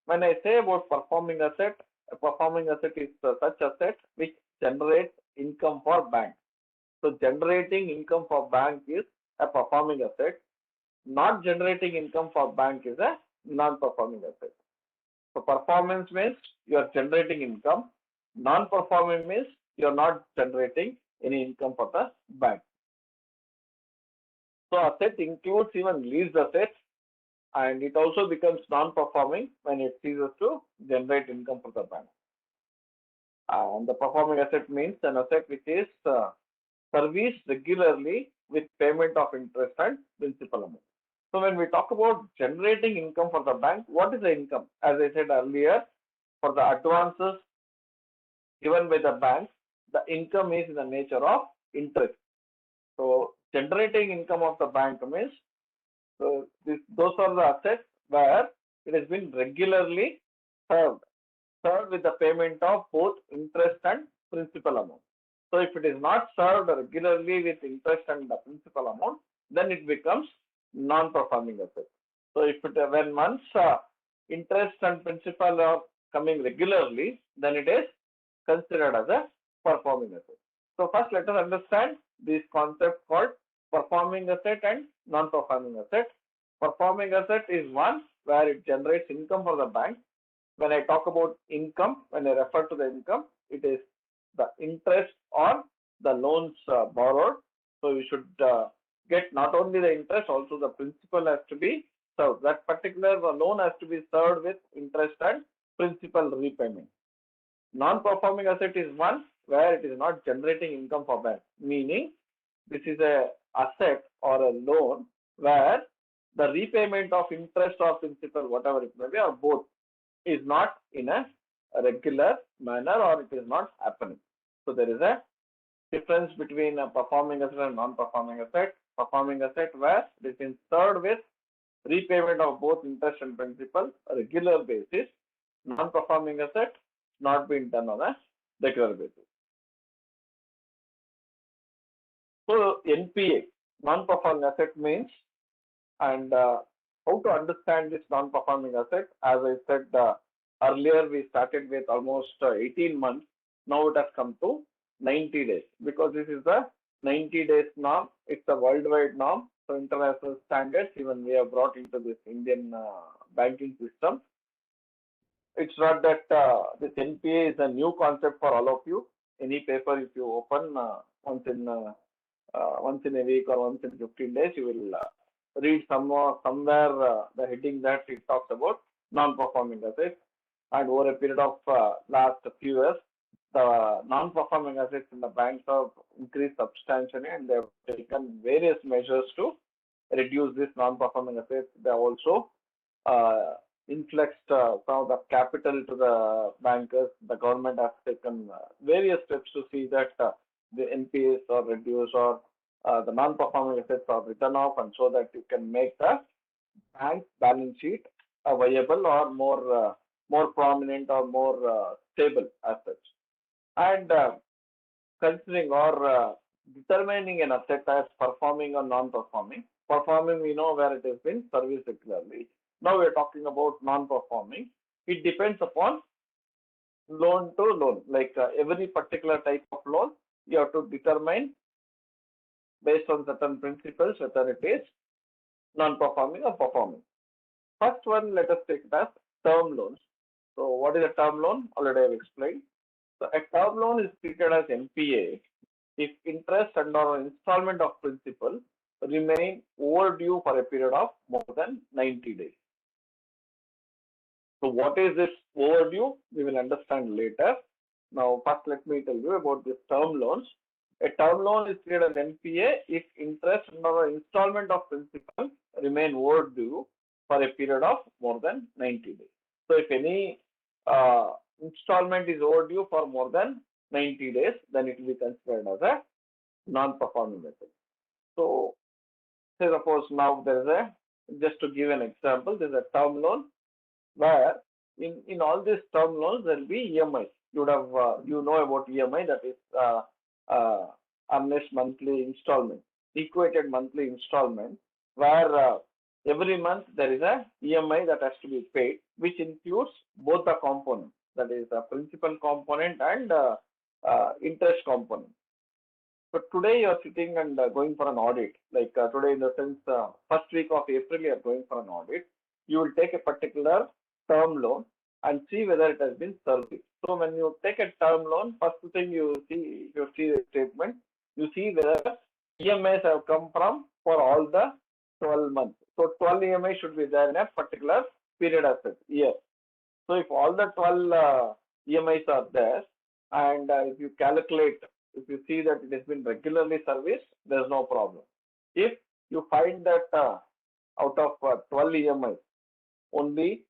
When I say about performing asset, a performing asset is such asset which generates income for bank. So generating income for bank is a performing asset. Not generating income for bank is a non-performing asset. So performance means you are generating income. Non-performing means you are not generating any income for the bank. So asset includes even leased assets, and it also becomes non-performing when it ceases to generate income for the bank. And the performing asset means an asset which is serviced regularly with payment of interest and principal amount. So when we talk about generating income for the bank, what is the income? As I said earlier, for the advances given by the bank, the income is in the nature of interest. So generating income of the bank means those are the assets where it has been regularly served with the payment of both interest and principal amount. So if it is not served regularly with interest and the principal amount, then it becomes non-performing asset. So if when once interest and principal are coming regularly, then it is considered as a performing asset. So first let us understand this concept called performing asset and non-performing asset. Performing asset is one where it generates income for the bank. When I talk about income, when I refer to the income, it is the interest on the loans borrowed. So you should get not only the interest, also the principal has to be served. That particular loan has to be served with interest and principal repayment. Non-performing asset is one where it is not generating income for bank, meaning this is a asset or a loan where the repayment of interest or principal, whatever it may be, or both, is not in a regular manner or it is not happening. So there is a difference between a performing asset and non-performing asset. Performing asset where it is been served with repayment of both interest and principal on a regular basis. Non-performing asset not being done on a regular basis. So NPA, non-performing asset means, and how to understand this non-performing asset? As I said earlier, we started with almost 18 months. Now it has come to 90 days because this is the 90 days norm. It's a worldwide norm. So international standards, even we have brought into this Indian banking system. It's not that this NPA is a new concept for all of you. Any paper, if you open once in a week or once in 15 days, you will read somewhere the heading that it talks about non-performing assets. And over a period of last few years, the non-performing assets in the banks have increased substantially, and they have taken various measures to reduce this non-performing assets. They have also influxed some of the capital to the bankers. The government has taken various steps to see that the NPAs are reduced or the non-performing assets are written off, and so that you can make the bank balance sheet viable or more prominent or more stable as such. And considering or determining an asset as performing or non-performing. Performing, we know where it has been serviced regularly. Now we are talking about non-performing. It depends upon loan to loan. Like every particular type of loan, you have to determine based on certain principles whether it is non-performing or performing. First one, let us take it as term loans. So what is a term loan? Already I have explained. So a term loan is treated as NPA if interest and or installment of principal remain overdue for a period of more than 90 days. So what is this overdue? We will understand later. Now first let me tell you about this term loans. A term loan is treated as NPA if interest and or installment of principal remain overdue for a period of more than 90 days. So if any installment is overdue for more than 90 days, then it will be considered as a non-performing asset. So say suppose now there is a, just to give an example, there is a term loan where in all these term loans there will be EMI. You would have you know about EMI, that is earnest monthly installment, equated monthly installment, where every month there is a EMI that has to be paid, which includes both the components, that is the principal component and interest component. So today you are sitting and going for an audit, like today in the sense first week of April you are going for an audit. You will take a particular term loan and see whether it has been serviced. So when you take a term loan, first thing you see the statement, you see whether EMIs have come from for all the 12 months. So 12 EMI should be there in a particular period asset year. So if all the 12 EMIs are there, and if you calculate, if you see that it has been regularly serviced, there is no problem. If you find that out of 12 EMIs, only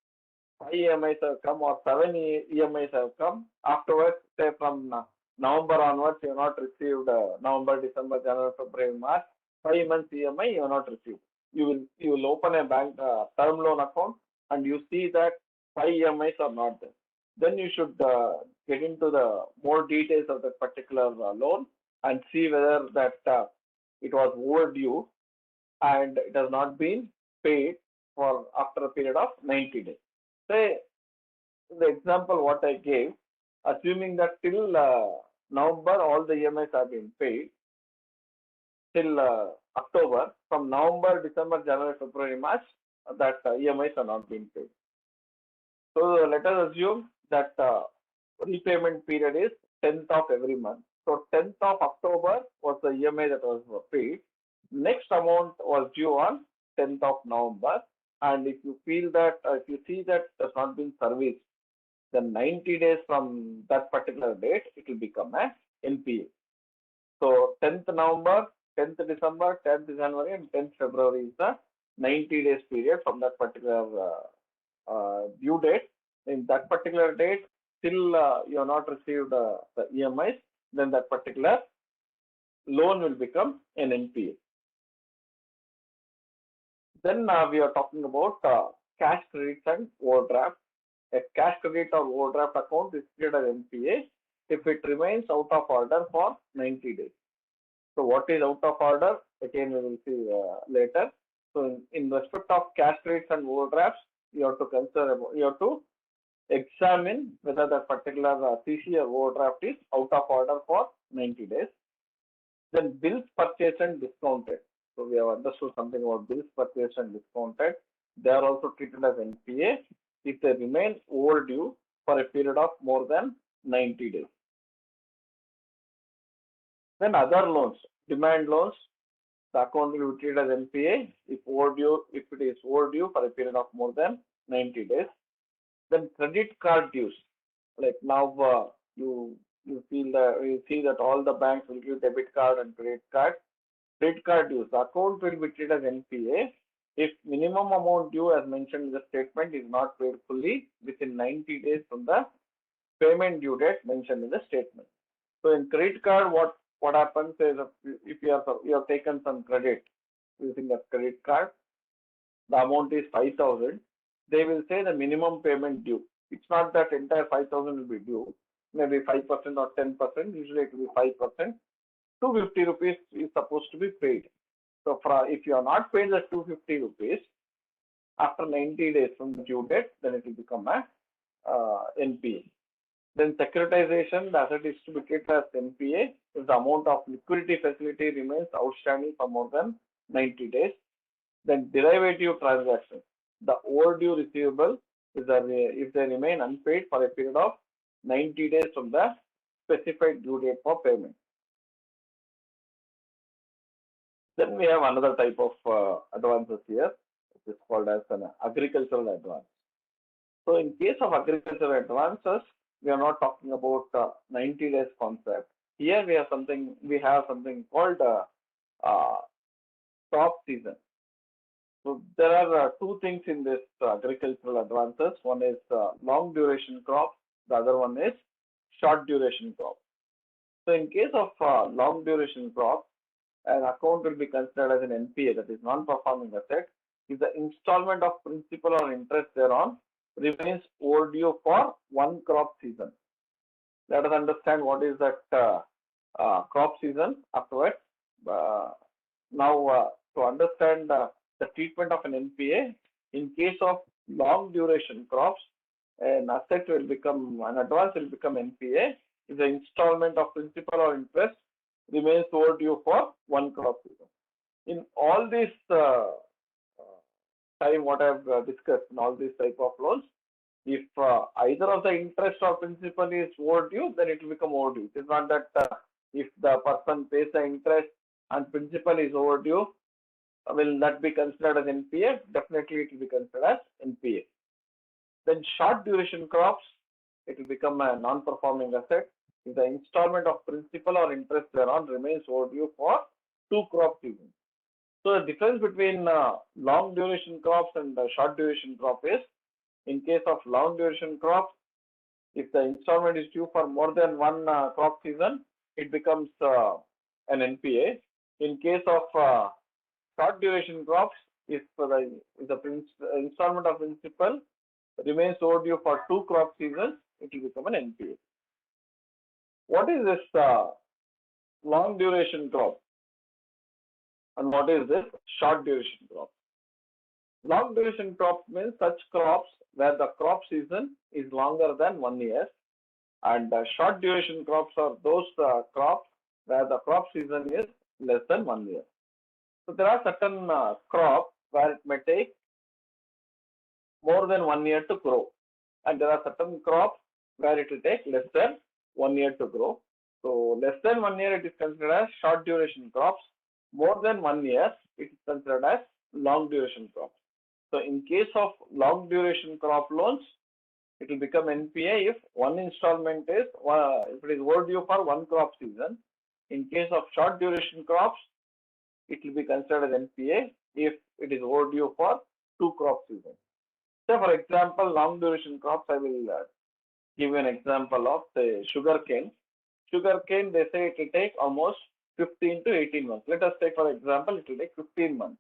5 EMIs have come or 7 EMIs have come, afterwards, say from November onwards, you have not received November, December, January, February, March, 5 months EMI you have not received. You will open a bank term loan account and you see that 5 EMIs are not there. Then you should get into the more details of that particular loan and see whether that it was overdue and it has not been paid for after a period of 90 days. Say the example what I gave, assuming that till November all the EMIs have been paid, till October, from November, December, January, February, March, that EMIs are not being paid. So let us assume that repayment period is 10th of every month. So 10th of October was the EMI that was paid. Next amount was due on 10th of November. And if you feel that, if you see that has not been serviced, then 90 days from that particular date, it will become a NPA. So 10th November, 10th December, 10th January, and 10th February is the 90 days period from that particular due date. In that particular date, still you have not received the EMIs, then that particular loan will become an NPA. Then we are talking about cash credits and overdraft. A cash credit or overdraft account is treated as NPA if it remains out of order for 90 days. So what is out of order? Again, we will see later. So in respect of cash credits and overdrafts, you have to consider, you have to examine whether that particular CC or overdraft is out of order for 90 days. Then bills purchased and discounted. So we have understood something about bills purchased and discounted. They are also treated as NPA if they remain overdue for a period of more than 90 days. Then other loans, demand loans, the account will be treated as NPA if it is overdue for a period of more than 90 days. Then credit card dues, like now you see that all the banks will give debit card and credit card. Credit card dues, the account will be treated as NPA if minimum amount due as mentioned in the statement is not paid fully within 90 days from the payment due date mentioned in the statement. So in credit card, what happens is if you have taken some credit using a credit card, the amount is 5,000. They will say the minimum payment due. It's not that entire 5,000 will be due. Maybe 5% or 10%. Usually it will be 5%. 250 rupees is supposed to be paid. So if you are not paid the 250 rupees after 90 days from the due date, then it will become a NPA. Then securitization, the asset is to be treated as NPA if the amount of liquidity facility remains outstanding for more than 90 days. Then derivative transactions, the overdue receivable if they remain unpaid for a period of 90 days from the specified due date for payment. Then we have another type of advances here, which is called as an agricultural advance. So in case of agricultural advances, we are not talking about 90 days concept. Here we have something called crop season. So there are two things in this agricultural advances. One is long duration crops. The other one is short duration crops. So in case of long duration crops, an account will be considered as an NPA, that is non-performing asset, if the installment of principal or interest thereon remains overdue for one crop season. Let us understand what is that crop season afterwards. Now, to understand the treatment of an NPA, in case of long duration crops, an advance will become NPA if the installment of principal or interest remains overdue for one crop season. In all this time what I have discussed in all these type of loans, if either of the interest or principal is overdue, then it will become overdue. It is not that if the person pays the interest and principal is overdue, will that be considered as NPA? Definitely it will be considered as NPA. Then short duration crops, it will become a non-performing asset if the installment of principal or interest thereon remains overdue for two crop seasons. So the difference between long duration crops and short duration crop is, in case of long duration crops, if the installment is due for more than one crop season, it becomes an NPA. In case of short duration crops, if the installment of principal remains overdue for two crop seasons, it will become an NPA. What is this long duration crop? And what is this short duration crop? Long duration crop means such crops where the crop season is longer than 1 year, and short duration crops are those crops where the crop season is less than 1 year. So there are certain crops where it may take more than 1 year to grow, and there are certain crops where it will take less than 1 year to grow. So less than 1 year, it is considered as short duration crops. More than 1 year, it is considered as long duration crops. So in case of long duration crop loans, it will become NPA if one installment is, if it is overdue for one crop season. In case of short duration crops, it will be considered as NPA if it is overdue for two crop seasons. So for example, long duration crops, I will give you an example of the sugarcane. Sugarcane, they say it will take almost 15 to 18 months. Let us take, for example, it will take 15 months.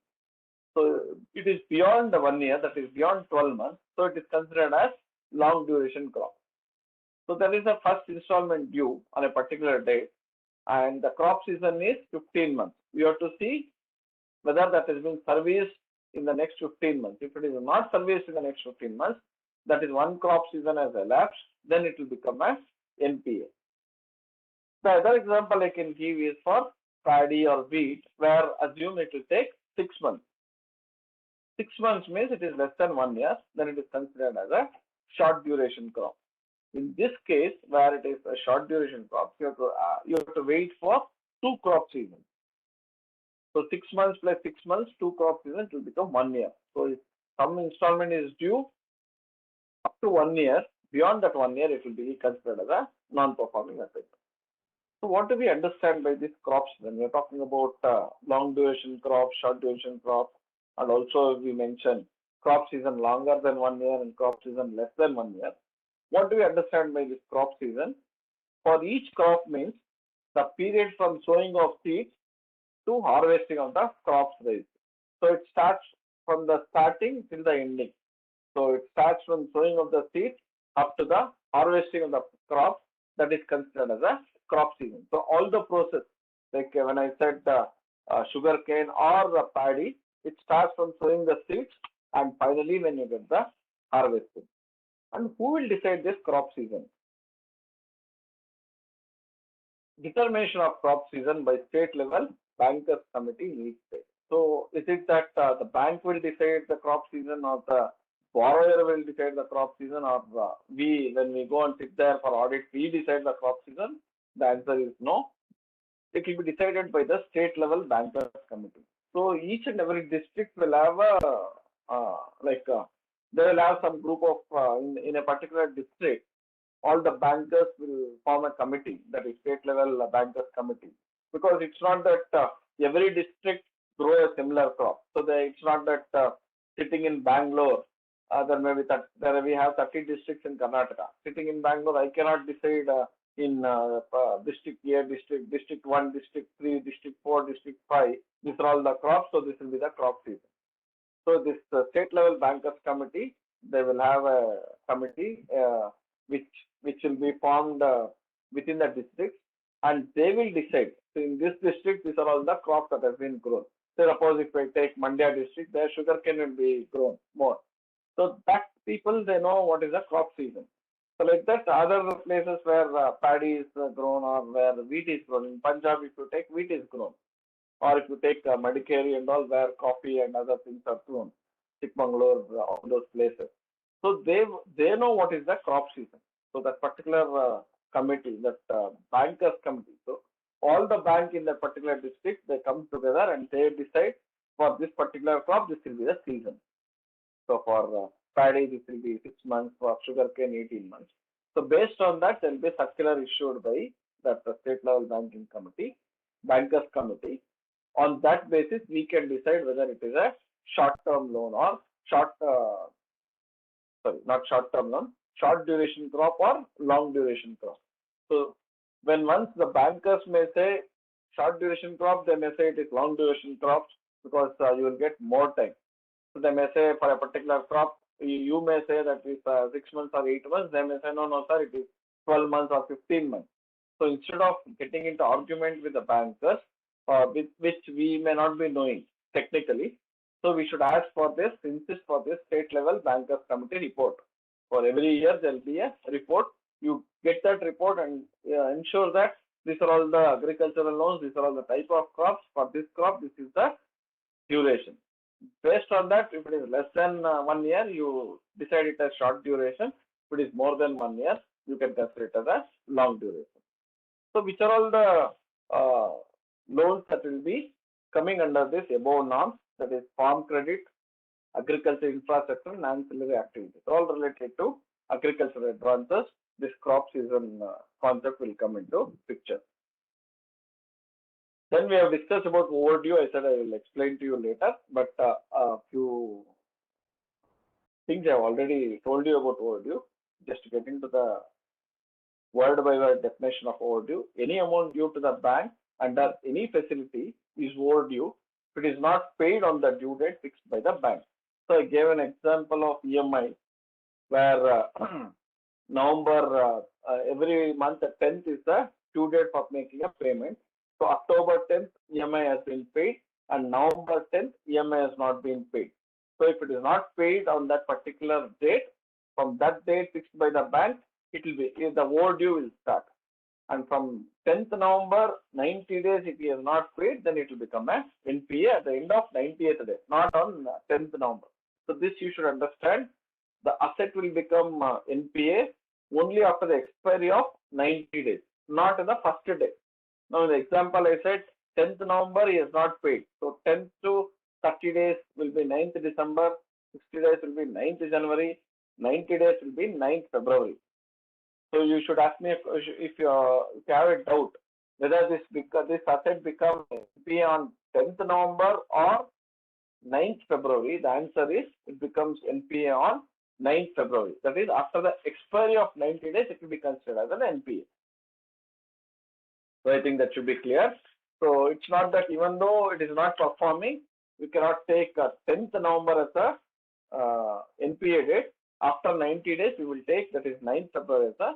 So it is beyond the 1 year, that is beyond 12 months. So it is considered as long duration crop. So there is a first installment due on a particular date, and the crop season is 15 months. You have to see whether that has been serviced in the next 15 months. If it is not serviced in the next 15 months, that is one crop season has elapsed, then it will become as NPA. The other example I can give is for paddy or wheat, where assume it will take 6 months. 6 months means it is less than 1 year, then it is considered as a short duration crop. In this case, where it is a short duration crop, you have to wait for two crop seasons. So 6 months plus 6 months, two crop seasons will become 1 year. So if some installment is due up to 1 year, beyond that 1 year, it will be considered as a non-performing asset. So what do we understand by these crops? When we are talking about long duration crops, short duration crops, and also we mentioned crop season longer than 1 year and crop season less than 1 year. What do we understand by this crop season? For each crop means the period from sowing of seeds to harvesting of the crops raised. So it starts from the starting till the ending. So it starts from sowing of the seeds up to the harvesting of the crop, that is considered as a crop season. So all the process, like when I said sugar cane or paddy, it starts from sowing the seeds and finally when you get the harvesting. And who will decide this crop season? Determination of crop season by state level, bankers committee in each state. So is it that the bank will decide the crop season, or the borrower will decide the crop season, or we, when we go and sit there for audit, we decide the crop season? The answer is no. It will be decided by the state level bankers committee. So each and every district will have a they will have some group of in a particular district. All the bankers will form a committee, that is state level bankers committee, because it's not that every district grow a similar crop. So it's not that sitting in Bangalore, there may be there we have 30 districts in Karnataka. Sitting in Bangalore, I cannot decide in district A, district 1, district 3, district 4, district 5. These are all the crops, so this will be the crop season. So this state level bankers committee, they will have a committee which will be formed within the district, and they will decide. So in this district, these are all the crops that have been grown. So suppose if I take Mandya district, there sugarcane will be grown more. So that people, they know what is the crop season. So like that, other places where paddy is grown or where wheat is grown. In Punjab, if you take, wheat is grown. Or if you take Madikeri and all, where coffee and other things are grown, Chikmagalur, all those places. So they know what is the crop season. So that particular committee, that bankers committee. So all the bank in that particular district, they come together and they decide for this particular crop, this will be the season. So for paddy, this will be 6 months, for sugarcane 18 months. So based on that, there will be a circular issued by that state level banking committee, bankers committee. On that basis, we can decide whether it is a short-term loan or not short-term loan, short duration crop or long duration crop. So when once the bankers may say short duration crop, they may say it is long duration crops because you will get more time. So they may say for a particular crop, you may say that it's 6 months or 8 months. They may say, no, sir, it is 12 months or 15 months. So instead of getting into argument with the bankers, which we may not be knowing technically, so we should ask for this, insist for this state level bankers committee report. For every year, there will be a report. You get that report and ensure that these are all the agricultural loans, these are all the type of crops. For this crop, this is the duration. Based on that, if it is less than 1 year, you decide it as short duration. If it is more than 1 year, you can consider it as long duration. So which are all the loans that will be coming under this above norms, that is farm credit, agriculture infrastructure, and ancillary activities, all related to agricultural advances. This crop season concept will come into picture. Then we have discussed about overdue. I said I will explain to you later, but a few things I have already told you about overdue. Just to get into the word by word definition of overdue: any amount due to the bank under any facility is overdue if it is not paid on the due date fixed by the bank. So I gave an example of EMI where November every month the 10th is the due date for making a payment. So October 10th EMI has been paid and November 10th EMI has not been paid. So if it is not paid on that particular date, from that date fixed by the bank, it will be, the overdue will start. And from 10th November, 90 days, if he has not paid, then it will become a NPA at the end of 90th day, not on 10th November. So this you should understand. The asset will become NPA only after the expiry of 90 days, not in the first day. Now, in the example I said, 10th November he has not paid. So 10th to 30 days will be 9th December, 60 days will be 9th January, 90 days will be 9th February. So you should ask me if you have a doubt whether this asset becomes NPA on 10th November or 9th February. The answer is it becomes NPA on 9th February. That is, after the expiry of 90 days, it will be considered as an NPA. So I think that should be clear. So it's not that even though it is not performing, we cannot take 10th November as a NPA date. After 90 days, we will take, that is 9th February as a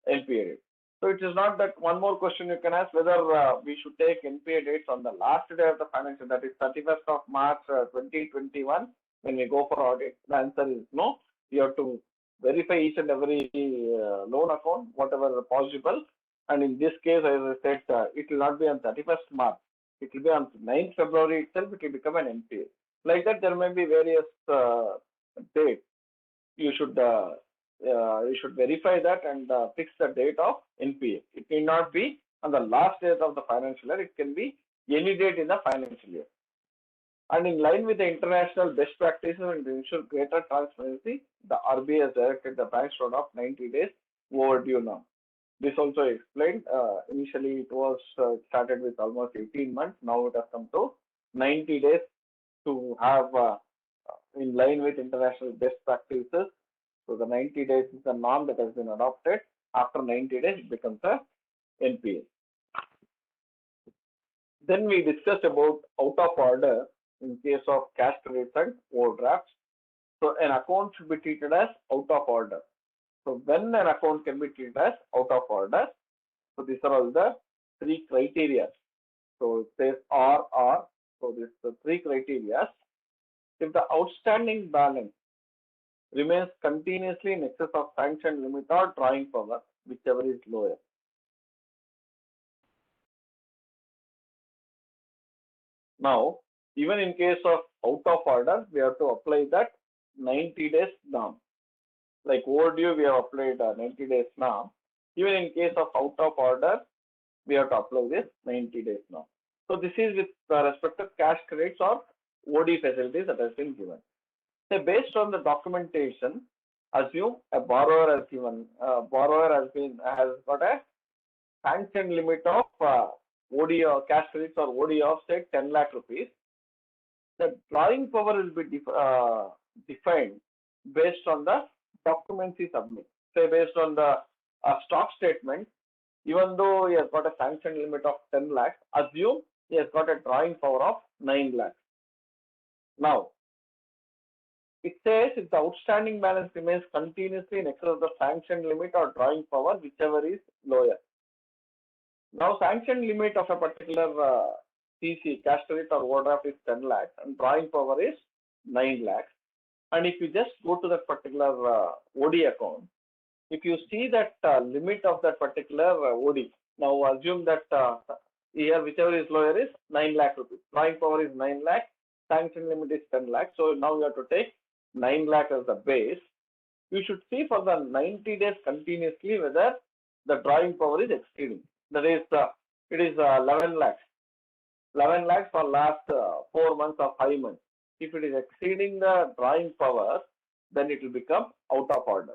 NPA date. So it is not that. One more question you can ask, whether we should take NPA dates on the last day of the financial, that is 31st of March 2021, when we go for audit. The answer is no. You have to verify each and every loan account, whatever possible. And in this case, as I said, it will not be on 31st March. It will be on 9th February itself. It will become an NPA. Like that, there may be various dates. You should verify that and fix the date of NPA. It may not be on the last date of the financial year. It can be any date in the financial year. And in line with the international best practices and to ensure greater transparency, the RBI has directed the banks to adopt 90 days overdue now. This also explained. Initially, it was started with almost 18 months. Now it has come to 90 days to have in line with international best practices. So the 90 days is the norm that has been adopted. After 90 days, it becomes a NPA. Then we discussed about out of order in case of cash credits and overdrafts. So an account should be treated as out of order. So when an account can be treated as out of order, so these are all the three criteria. So it says RR. So this the three criteria. If the outstanding balance remains continuously in excess of sanction limit or drawing power, whichever is lower. Now, even in case of out of order, we have to apply that 90 days norm. Like overdue, we have applied 90 days norm. Even in case of out of order, we have to apply this 90 days norm. So this is with respect to cash credits or OD facilities that has been given. So based on the documentation, assume a borrower has got a sanction limit of OD or cash credits or OD of say 10 lakh rupees. The drawing power will be defined based on the documents he submits. Say based on the stock statement, even though he has got a sanction limit of 10 lakhs, assume he has got a drawing power of 9 lakhs. Now, it says if the outstanding balance remains continuously in excess of the sanction limit or drawing power, whichever is lower. Now, sanction limit of a particular CC, cash credit or overdraft, is 10 lakhs and drawing power is 9 lakhs. And if you just go to that particular OD account, if you see that limit of that particular OD, now assume that here whichever is lower is 9 lakh rupees. Drawing power is 9 lakh, sanction limit is 10 lakh. So now you have to take 9 lakh as the base. you should see for the 90 days continuously whether the drawing power is exceeding. That is, it is 11 lakhs. 11 lakhs for last 4 months or 5 months. If it is exceeding the drawing power, then it will become out of order.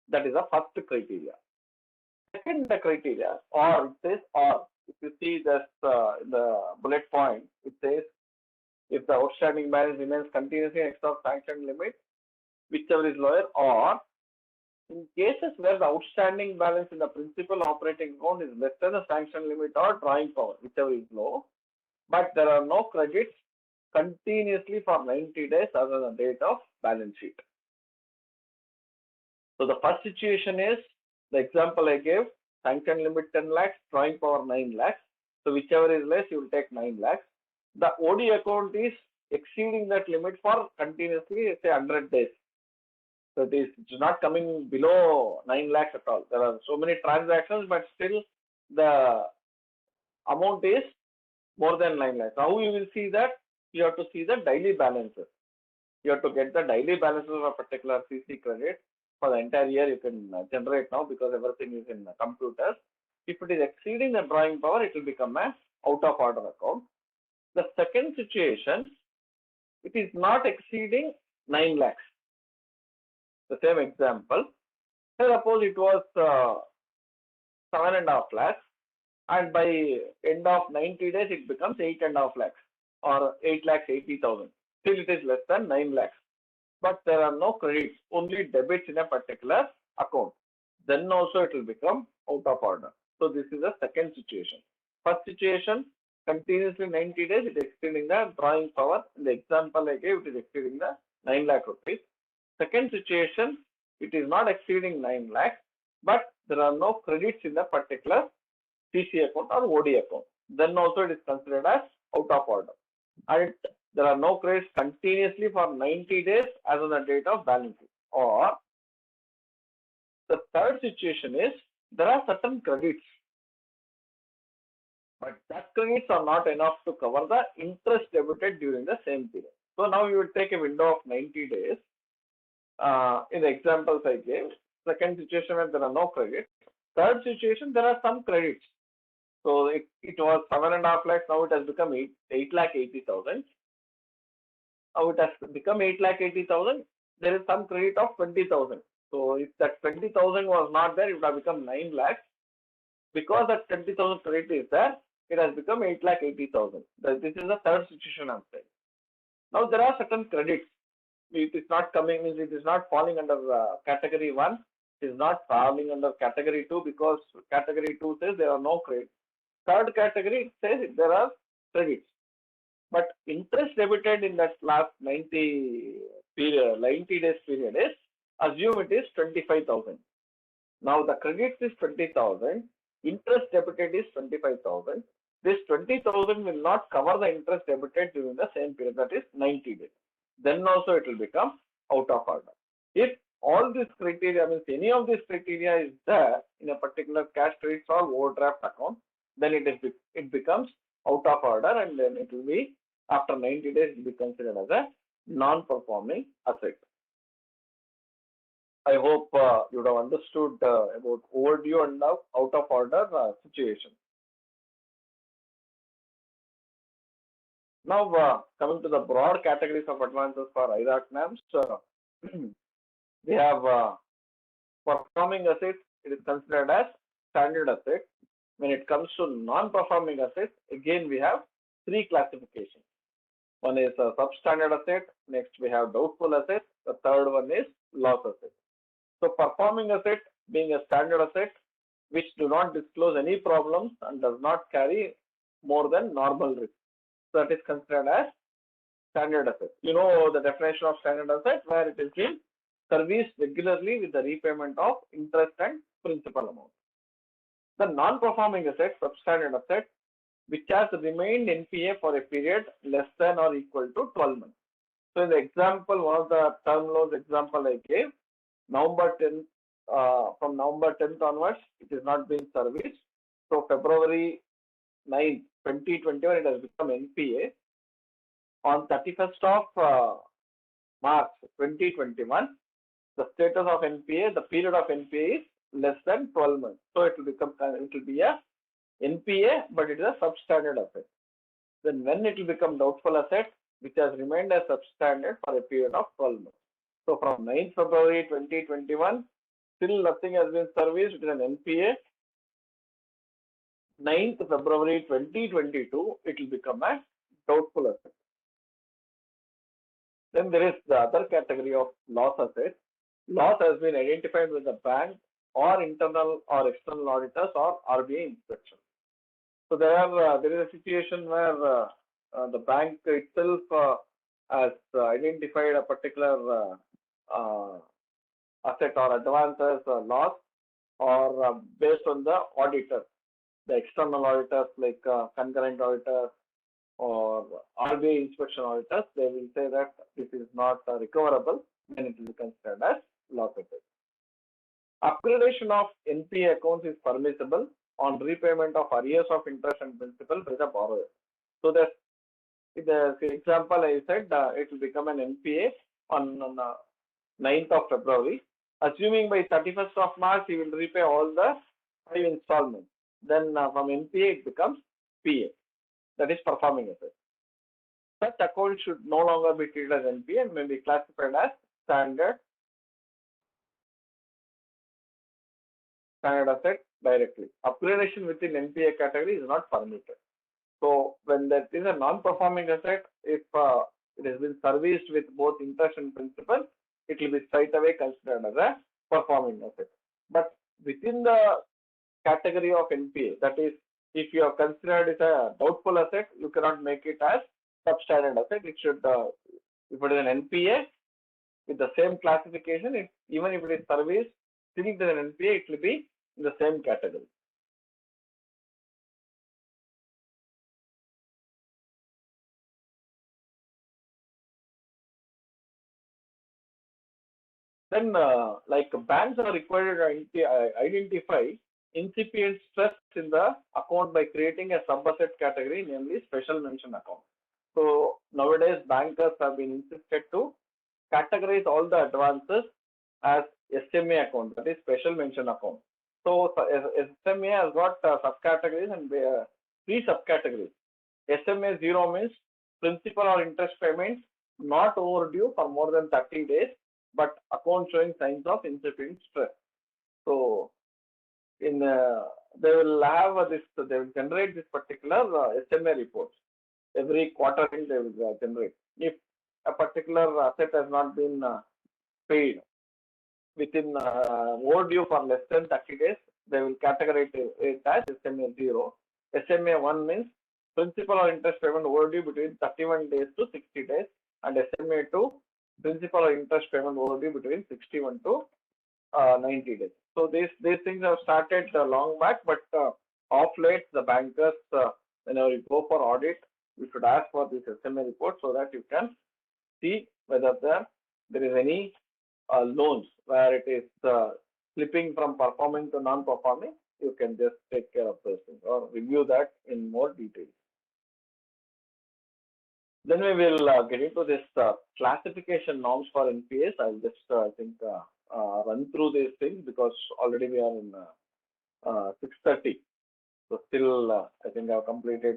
That is the first criteria. Second criteria, or it says or. If you see this the bullet point, it says if the outstanding balance remains continuously in excess of sanctioned limit, whichever is lower, or in cases where the outstanding balance in the principal operating account is less than the sanction limit or drawing power, whichever is low, but there are no credits continuously for 90 days as on the date of balance sheet. So the first situation is the example I gave, sanction limit 10 lakhs, drawing power 9 lakhs. So whichever is less, you will take 9 lakhs. The OD account is exceeding that limit for continuously, say 100 days. So it is not coming below 9 lakhs at all. There are so many transactions, but still the amount is more than 9 lakhs. How you will see that? You have to see the daily balances. You have to get the daily balances of a particular CC credit. For the entire year, you can generate now because everything is in computers. If it is exceeding the drawing power, it will become a out of order account. The second situation, it is not exceeding 9 lakhs. The same example. Suppose it was 7.5 lakhs, and by end of 90 days, it becomes 8.5 lakhs or 8,80,000. Still, it is less than 9 lakhs. But there are no credits, only debits in a particular account. Then also it will become out of order. So this is the second situation. First situation, continuously 90 days, it is exceeding the drawing power. In the example I gave, it is exceeding the 9 lakh rupees. Second situation, it is not exceeding 9 lakhs, but there are no credits in the particular CC account or OD account. Then also it is considered as out of order. And there are no credits continuously for 90 days as on the date of balance sheet. Or the third situation is there are certain credits, but that credits are not enough to cover the interest debited during the same period. So now you will take a window of 90 days. In the examples I gave, second situation where there are no credits. Third situation, there are some credits. So it was 7.5 lakhs, now it has become 8,80,000. Now it has become 8,80,000. There is some credit of 20,000. So if that 20,000 was not there, it would have become 9 lakhs. Because that 20,000 credit is there, it has become 8,80,000. This is the third situation I'm saying. Now there are certain credits. It is not coming, means it is not falling under category 1. It is not falling under category 2 because category 2 says there are no credits. Third category says there are credits. But interest debited in that last 90 days period is, assume it is 25,000. Now the credits is 20,000, interest debited is 25,000. This 20,000 will not cover the interest debited during the same period, that is 90 days. Then also it will become out of order. If all these criteria, means any of these criteria is there in a particular cash credits or overdraft account, then it becomes out of order, and then it will be after 90 days it will be considered as a non-performing asset. I hope you would have understood about overdue and out of order situation. Now coming to the broad categories of advances for IRAC NAMs, we have performing assets. It is considered as standard asset. When it comes to non-performing assets, again we have three classifications. One is a substandard asset. Next we have doubtful asset. The third one is loss asset. So performing asset being a standard asset which do not disclose any problems and does not carry more than normal risk. So that is considered as standard asset. You know the definition of standard asset, where it is being serviced regularly with the repayment of interest and principal amount. The non-performing asset, substandard asset, which has remained NPA for a period less than or equal to 12 months. So in the example, one of the term loans example I gave, November 10th, from November 10th onwards, it is not being serviced. So February 9th, 2021, it has become NPA. On 31st of March 2021, the status of NPA, the period of NPA is less than 12 months. So it will be a NPA, but it is a substandard asset. Then when it will become doubtful asset, which has remained as substandard for a period of 12 months. So from 9th February 2021, still nothing has been serviced, it is an NPA. 9th February 2022, it will become a doubtful asset. Then there is the other category of loss assets. Loss has been identified with the bank or internal or external auditors or RBI inspection. So there is a situation where the bank itself has identified a particular asset or advances loss, or based on the auditor, the external auditors like concurrent auditors or RBI inspection auditors, they will say that this is not recoverable, then it will be considered as loss asset. Upgradation of NPA accounts is permissible on repayment of arrears of interest and principal by the borrower. So that in the example I said, it will become an NPA on 9th of February. Assuming by 31st of March he will repay all the 5 installments. Then from NPA it becomes PA, that is performing asset. Such account should no longer be treated as NPA and may be classified as standard asset directly. Upgradation within NPA category is not permitted. So when there is a non-performing asset, if it has been serviced with both interest and principal, it will be straight away considered as a performing asset. But within the category of NPA, that is, if you have considered it a doubtful asset, you cannot make it as substandard asset. It should, if it is an NPA with the same classification, even if it is serviced, still it is an NPA, it will be in the same category. Then, like banks are required to identify incipient stress in the account by creating a sub-asset category, namely special mention account. So nowadays, bankers have been insisted to categorize all the advances as SMA account, that is special mention account. So SMA has got subcategories and 3 subcategories. SMA 0 means principal or interest payments not overdue for more than 30 days, but account showing signs of incipient stress. So in they will have this, they will generate this particular SMA reports every quarter. They will generate. If a particular asset has not been paid within overdue for less than 30 days, they will categorize it as SMA 0. SMA 1 means principal or interest payment overdue between 31 days to 60 days, and SMA 2 principal or interest payment overdue between 61 to 90 days. So these things have started long back, but of late the bankers, whenever you go for audit, you should ask for this SMA report so that you can see whether there is any loans where it is slipping from performing to non-performing. You can just take care of those things or review that in more detail. Then we will get into this classification norms for NPAs. I'll just run through these things because already we are in 6:30. So still, I think I've completed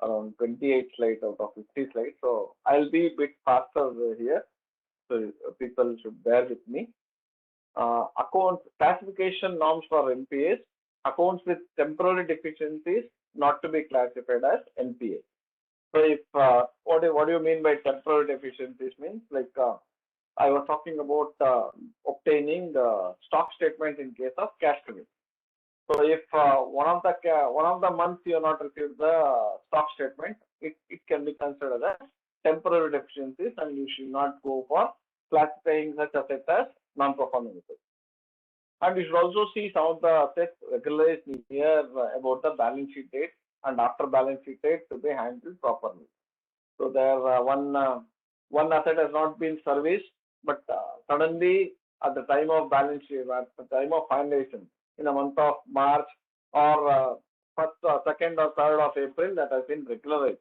around 28 slides out of 50 slides. So I'll be a bit faster here. So people should bear with me. Accounts classification norms for NPAs. Accounts with temporary deficiencies not to be classified as NPA. So if what do you mean by temporary deficiencies? Means like I was talking about obtaining the stock statement in case of cash credit. So if one of the months you have not received the stock statement, it can be considered as temporary deficiencies, and you should not go for classifying such assets as non-performing assets. And you should also see some of the assets regularized here about the balance sheet date and after balance sheet date to be handled properly. So there one asset has not been serviced, but suddenly at the time of balance sheet, at the time of finalization in the month of March or first, second or third of April, that has been regularized.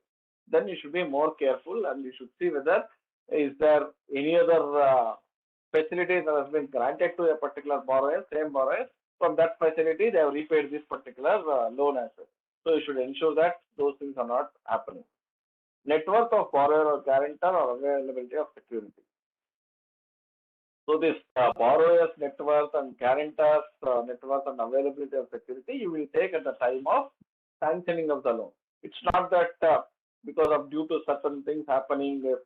Then you should be more careful and you should see whether is there any other facility that has been granted to a particular borrower, same borrower, from that facility they have repaid this particular loan as well. So you should ensure that those things are not happening. Net worth of borrower or guarantor or availability of security. So this borrower's net worth and guarantor's net worth and availability of security you will take at the time of sanctioning of the loan. It's not that because of due to certain things happening, if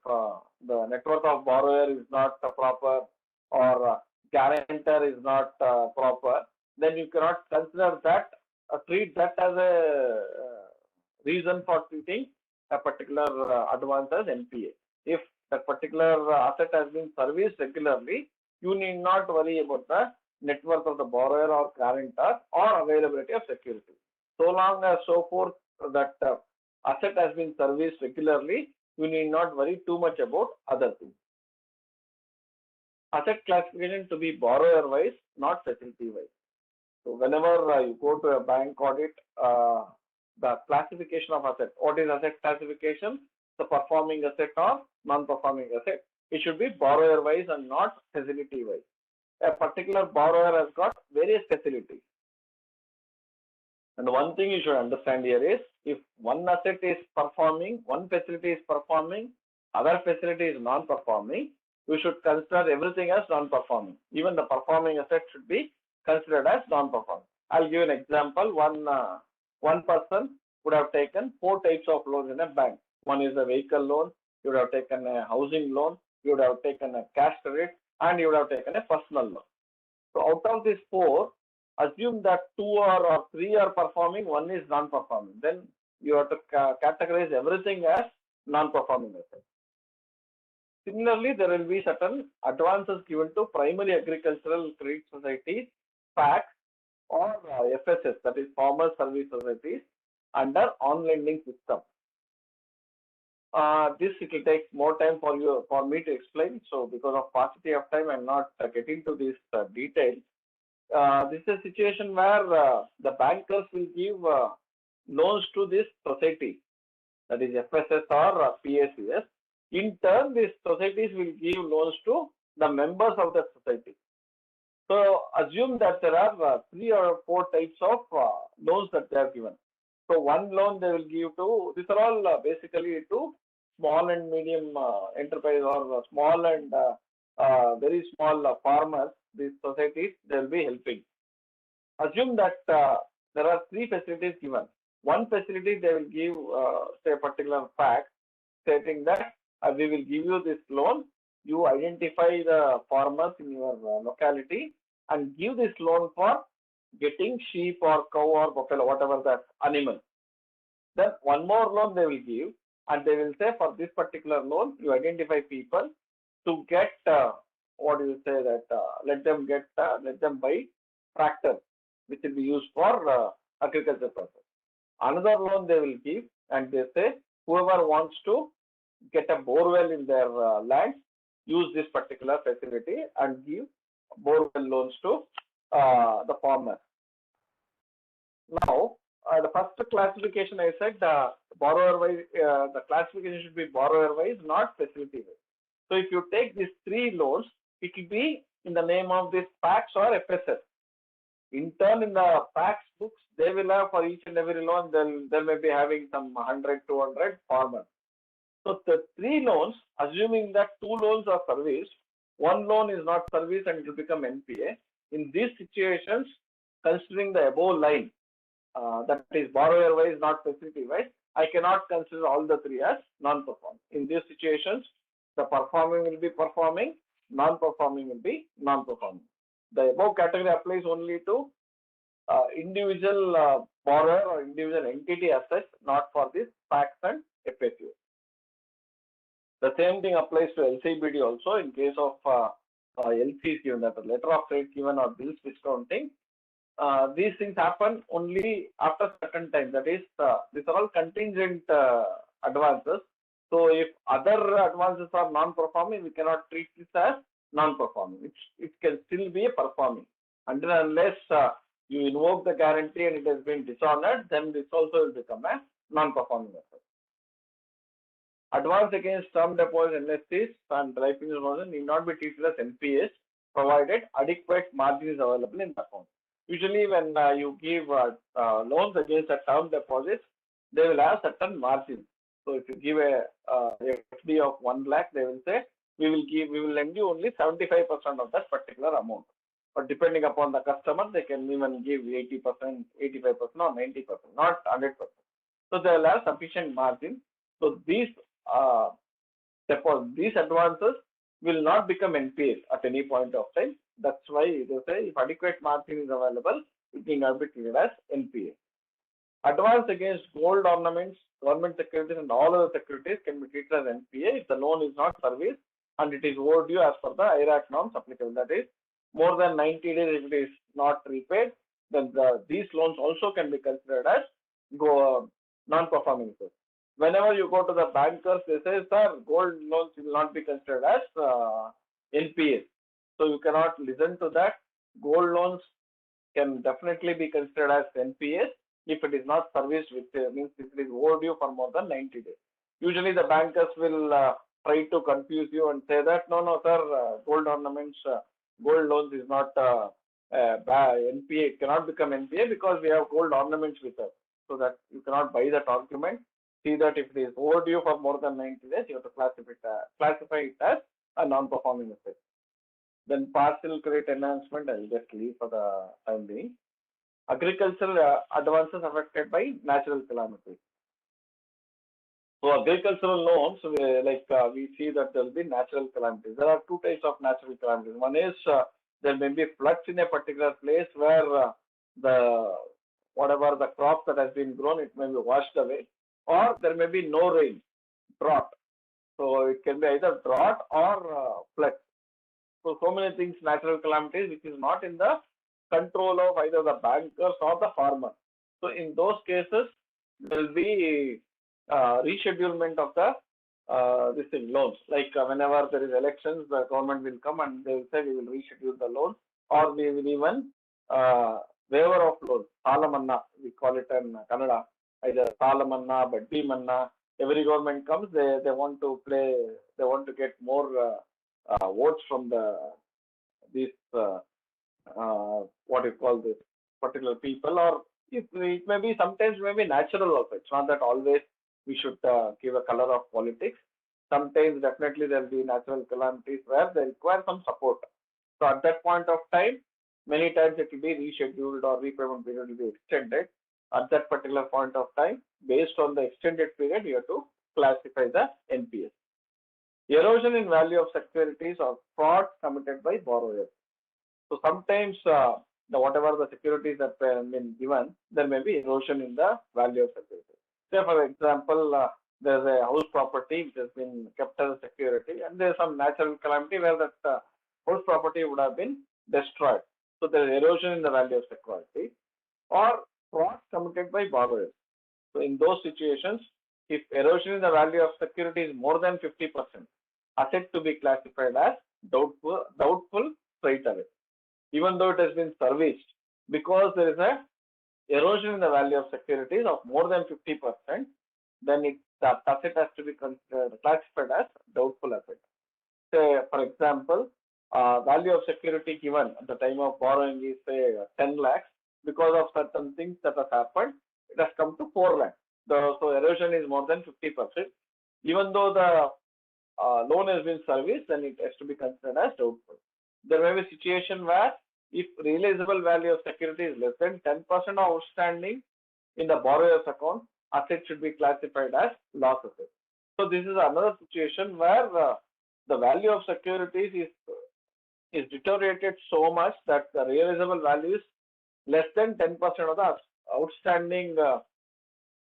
the net worth of borrower is not proper or guarantor is not proper, then you cannot consider that, treat that as a reason for treating a particular advance as NPA. If that particular asset has been serviced regularly, you need not worry about the net worth of the borrower or guarantor or availability of security. So long as so forth that asset has been serviced regularly, you need not worry too much about other things. Asset classification to be borrower wise, not facility wise. So whenever you go to a bank audit, the classification of asset, what is asset classification? The performing asset or non-performing asset. It should be borrower wise and not facility wise. A particular borrower has got various facilities. And one thing you should understand here is, if one asset is performing, one facility is performing, other facility is non-performing, you should consider everything as non-performing. Even the performing asset should be considered as non-performing. I'll give an example. One person would have taken 4 types of loans in a bank. One is a vehicle loan, you would have taken a housing loan, you would have taken a cash credit, and you would have taken a personal loan. So out of these 4, assume that 2 or 3 are performing, 1 is non-performing. Then you have to categorize everything as non-performing assets. Similarly, there will be certain advances given to primary agricultural credit societies, PACs, or FSS, that is Farmer Service Societies, under on-lending system. This it will take more time for me to explain. So because of paucity of time, I'm not getting to this detail. This is a situation where the bankers will give loans to this society, that is FSS or PACS. In turn, these societies will give loans to the members of the society. So assume that there are 3 or 4 types of loans that they are given. So one loan they will give to, these are all basically to small and medium enterprise or small and very small farmers. These societies they will be helping. Assume that there are 3 facilities given. One facility they will give say a particular fact stating that we will give you this loan. You identify the farmers in your locality and give this loan for getting sheep or cow or buffalo, whatever that animal. Then one more loan they will give, and they will say for this particular loan you identify people to get what do you say that let them buy tractor which will be used for agriculture purpose. Another loan they will give, and they say whoever wants to get a borewell in their land, use this particular facility and give borewell loans to the farmer. Now, the first classification I said borrower wise, the classification should be borrower wise, not facility wise. So if you take these 3 loans, it will be in the name of this PACs or FSS. In turn, in the PACs books, they will have for each and every loan, they may be having some 100, 200 farmers. So the 3 loans, assuming that 2 loans are serviced, 1 loan is not serviced and it will become NPA. In these situations, considering the above line, that is borrower wise, not facility wise, I cannot consider all the 3 as non-performing. In these situations, the performing will be performing, non-performing will be non-performing. The above category applies only to individual borrower or individual entity assets, not for this PACs and FSUs. The same thing applies to LCBD also in case of LCs given, that letter of credit given or bills discounting. These things happen only after certain time. That is, these are all contingent advances. So if other advances are non-performing, we cannot treat this as non-performing. It can still be a performing. Until unless you invoke the guarantee and it has been dishonored, then this also will become a non-performing asset. Advance against term deposit NSCs and life insurance policies need not be treated as NPAs provided adequate margin is available in the account. Usually when you give loans against a term deposits, they will have certain margins. So if you give a FD of 1 lakh, they will say we will lend you only 75% of that particular amount. But depending upon the customer, they can even give 80%, 85% or 90%, not 100%. So they will have sufficient margin. So these these advances will not become NPAs at any point of time. That's why they say if adequate margin is available, it will not be treated as NPA. Advance against gold ornaments, government securities, and all other securities can be treated as NPA if the loan is not serviced and it is overdue as per the IRAC norms applicable. That is, more than 90 days if it is not repaid, then these loans also can be considered as non-performing loans. Whenever you go to the bankers, they say, sir, gold loans will not be considered as NPAs. So you cannot listen to that. Gold loans can definitely be considered as NPAs if it is not serviced, which means if it is overdue for more than 90 days. Usually the bankers will try to confuse you and say that, no, sir, gold ornaments, gold loans is not NPA. It cannot become NPA because we have gold ornaments with us. So that you cannot buy that argument. See that if it is overdue for more than 90 days, you have to classify it as a non-performing asset. Then partial credit enhancement, I will just leave for the time being. Agricultural advances affected by natural calamities. So agricultural loans, we see that there will be natural calamities. There are two types of natural calamities. One is there may be floods in a particular place where whatever the crop that has been grown, it may be washed away, or there may be no rain, drought. So it can be either drought or flood. So many things, natural calamities, which is not in the control of either the bankers or the farmer. So in those cases, there will be reschedulement of the loans. Like whenever there is elections, the government will come and they will say we will reschedule the loan, or we will even waiver of loans, Salamanna, we call it in Kannada, either Salamanna, Baddi Manna. Every government comes, they want to get more votes from these what you call this particular people, or it may be sometimes maybe natural also. It's not that always we should give a color of politics. Sometimes definitely there will be natural calamities where they require some support. So at that point of time, many times it will be rescheduled or repayment period will be extended. At that particular point of time, based on the extended period, you have to classify the NPS. Erosion in value of securities or fraud committed by borrowers. So sometimes whatever the securities that have been given, there may be erosion in the value of securities. Say for example, there's a house property which has been kept as a security, and there's some natural calamity where that house property would have been destroyed. So there's erosion in the value of security, or fraud committed by borrowers. So in those situations, if erosion in the value of security is more than 50%, asset to be classified as doubtful straight away, even though it has been serviced, because there is a erosion in the value of securities of more than 50%, then the asset has to be classified as doubtful asset. Say, for example, value of security given at the time of borrowing is say 10 lakhs. Because of certain things that have happened, it has come to 4 lakhs. So erosion is more than 50%. Even though the loan has been serviced, then it has to be considered as doubtful. There may be a situation where if realizable value of security is less than 10% of outstanding in the borrower's account, asset should be classified as loss asset. So this is another situation where the value of securities is deteriorated so much that the realizable value is less than 10% of the outstanding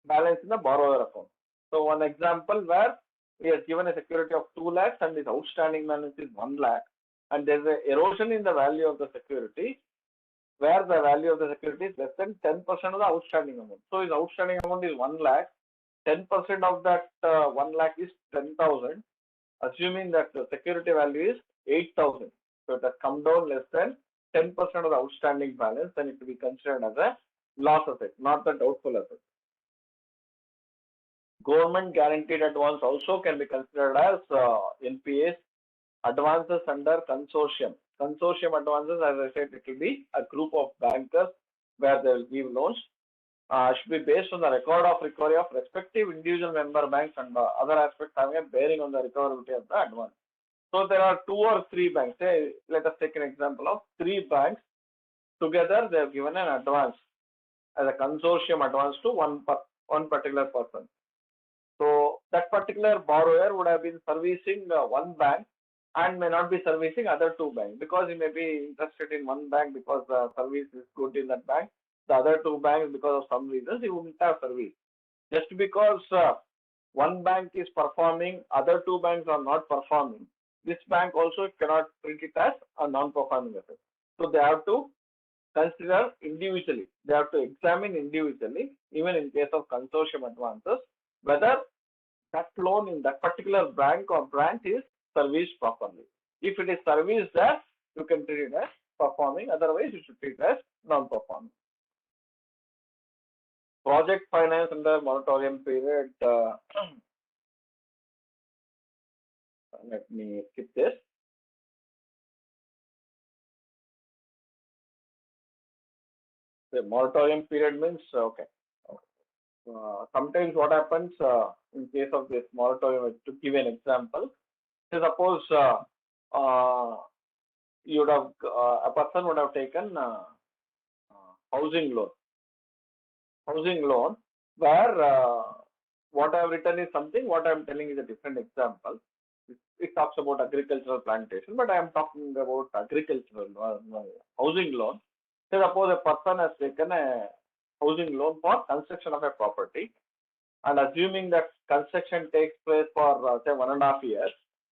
balance in the borrower account. So one example where he has given a security of 2 lakhs and his outstanding balance is 1 lakh, and there is an erosion in the value of the security where the value of the security is less than 10% of the outstanding amount. So his outstanding amount is 1 lakh, 10% of that 1 lakh is 10,000, assuming that the security value is 8,000. So it has come down less than 10% of the outstanding balance, then it will be considered as a loss asset, not the doubtful asset. Government guaranteed advance also can be considered as NPAs. Advances under consortium. Consortium advances, as I said, it will be a group of bankers where they will give loans. Should be based on the record of recovery of respective individual member banks and other aspects having a bearing on the recoverability of the advance. So there are 2 or 3 banks. Say, let us take an example of 3 banks. Together, they have given an advance as a consortium advance to one particular person. So that particular borrower would have been servicing one bank and may not be servicing other 2 banks because he may be interested in one bank because the service is good in that bank. The other 2 banks, because of some reasons, he wouldn't have service. Just because one bank is performing, other 2 banks are not performing, this bank also cannot treat it as a non-performing asset. So they have to consider individually. They have to examine individually, even in case of consortium advances, whether that loan in that particular bank or branch is serviced properly. If it is serviced as, you can treat it as performing. Otherwise, you should treat it as non-performing. Project finance under moratorium period. Let me skip this. The moratorium period means okay. Sometimes what happens in case of this moratorium, to give an example, say suppose you would have a person would have taken housing loan, where what I have written is something, what I am telling is a different example. It talks about agricultural plantation, but I am talking about agricultural housing loan. Say suppose a person has taken a housing loan for construction of a property, and assuming that construction takes place for say 1.5 years,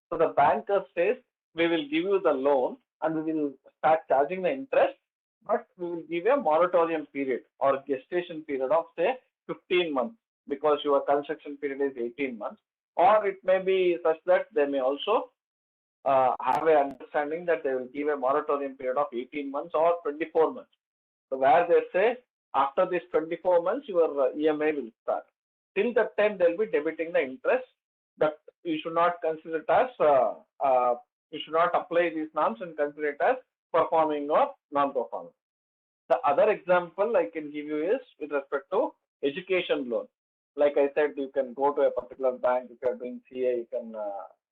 so the banker says we will give you the loan and we will start charging the interest, but we will give a moratorium period or gestation period of say 15 months because your construction period is 18 months, or it may be such that they may also have an understanding that they will give a moratorium period of 18 months or 24 months. So where they say after this 24 months your EMI will start. Till that time they will be debiting the interest, that you should not consider it as you should not apply these norms and consider it as performing or non-performing. The other example I can give you is with respect to education loan. Like I said, you can go to a particular bank. If you are doing CA, you can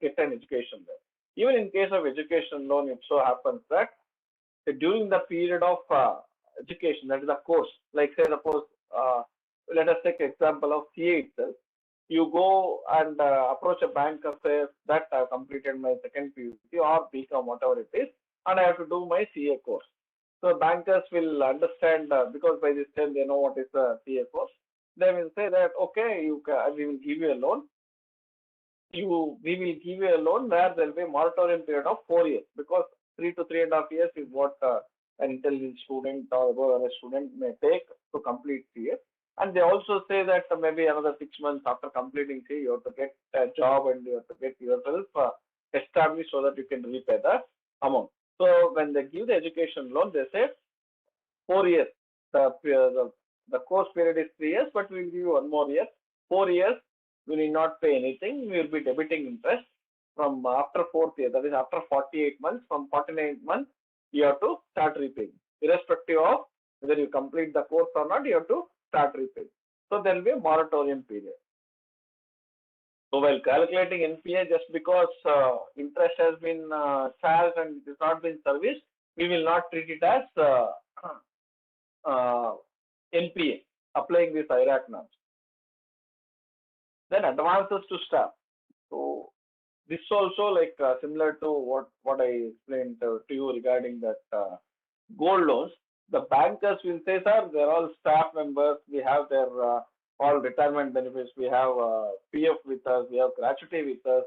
get an education loan. Even in case of education loan, it so happens that during the period of education, that is a course, like say suppose let us take example of CA itself. You go and approach a bank and say that I have completed my second PUC or BCom, whatever it is, and I have to do my CA course. So bankers will understand because by this time they know what is the CA course. They will say that okay, we will give you a loan. We will give you a loan where there will be a moratorium period of 4 years, because 3 to 3.5 years is what an intelligent student or a student may take to complete CA. And they also say that maybe another 6 months after completing CA, you have to get a job and you have to get yourself established so that you can repay the amount. So when they give the education loan, they say 4 years. The course period is 3 years, but we will give you 1 more year. 4 years, we need not pay anything. We will be debiting interest from after 4th year. That is after 48 months. From 49 months, you have to start repaying, irrespective of whether you complete the course or not. You have to start repaying. So there will be a moratorium period. So while calculating NPA, just because interest has been charged and it has not been serviced, we will not treat it as NPA, applying this IRAC norms. Then advances to staff. So this also like similar to what I explained to you regarding that gold loans. The bankers will say, sir, they're all staff members. We have their all retirement benefits. We have PF with us. We have gratuity with us.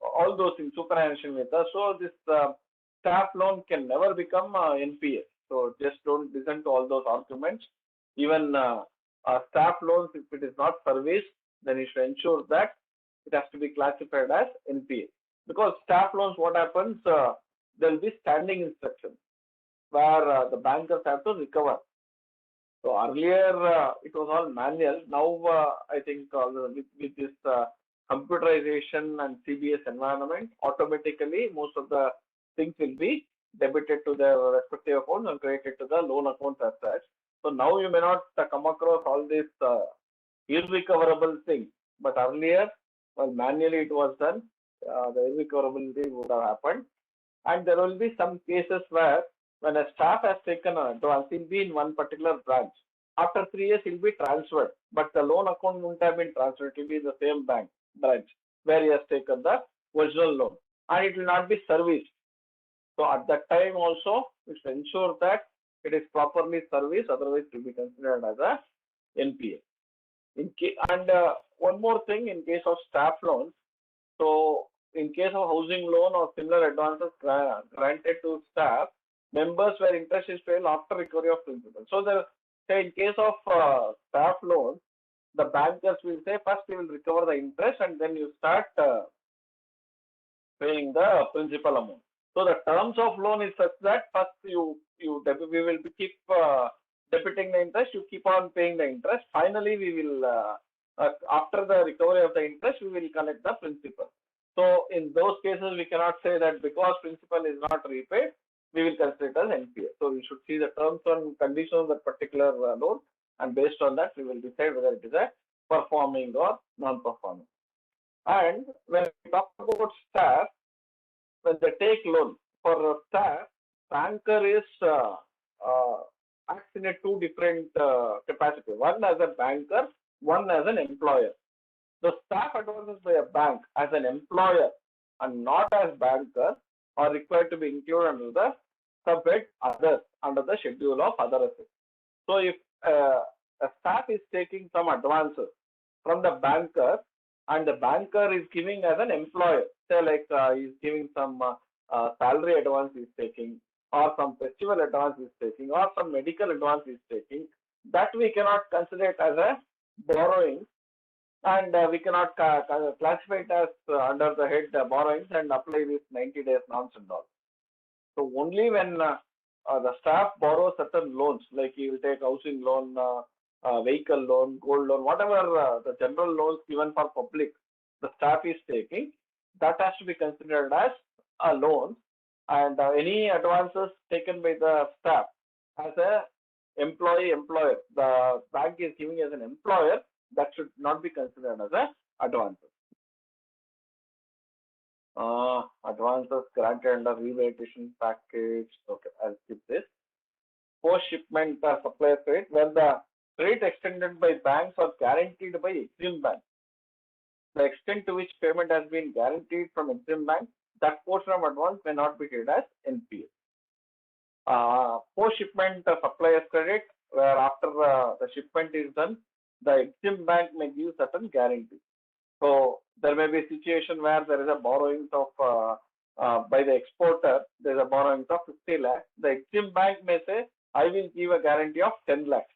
All those things, superannuation with us. So this staff loan can never become NPA. So just don't listen to all those arguments. Even staff loans, if it is not serviced, then you should ensure that it has to be classified as NPA. Because staff loans, what happens? There will be standing instructions where the bankers have to recover. So earlier it was all manual. Now I think with this computerization and CBS environment, automatically most of the things will be debited to their respective accounts and credited to the loan accounts as such. So now you may not come across all these irrecoverable things, but earlier, well, manually it was done, the irrecoverability would have happened. And there will be some cases where when a staff has taken an advance, he'll be in one particular branch. After 3 years, he'll be transferred, but the loan account won't have been transferred. It will be in the same branch where he has taken the original loan, and it will not be serviced. So at that time also, we should ensure that it is properly serviced, otherwise it will be considered as a NPA. And one more thing, in case of staff loans, so in case of housing loan or similar advances granted to staff, members where interest is paid after recovery of principal. So say in case of staff loans, the bankers will say first we will recover the interest and then you start paying the principal amount. So the terms of loan is such that first we will keep debiting the interest, you keep on paying the interest. Finally, we will after the recovery of the interest, we will collect the principal. So in those cases, we cannot say that because principal is not repaid, we will consider it as NPA. So we should see the terms and conditions of that particular loan, and based on that, we will decide whether it is a performing or non-performing. And when we talk about staff, when they take loan for staff, banker is acts in a two different capacity. One as a banker, one as an employer. The staff advances by a bank as an employer and not as banker are required to be included under the subhead others under the schedule of other assets. So if a staff is taking some advances from the banker and the banker is giving as an employer, say like he's giving some salary advance he's taking, or some festival advance is taking, or some medical advance is taking, that we cannot consider it as a borrowing, and we cannot classify it as under the head borrowings and apply this 90 days norms and all. So only when the staff borrows certain loans, like he will take housing loan, vehicle loan, gold loan, whatever the general loans given for public, the staff is taking, that has to be considered as a loan. And any advances taken by the staff as a employer, the bank is giving as an employer, that should not be considered as a advances. Advances granted under rehabilitation package. Okay, I'll skip this. Post-shipment supplier credit, where the credit extended by banks or guaranteed by Exim Bank. The extent to which payment has been guaranteed from Exim Bank, that portion of advance may not be treated as NPA. Post-shipment supplier credit, where after the shipment is done, the Exim Bank may give certain guarantee. So there may be a situation where there is a borrowing of by the exporter, there is a borrowing of 50 lakhs. The Exim Bank may say, I will give a guarantee of 10 lakhs.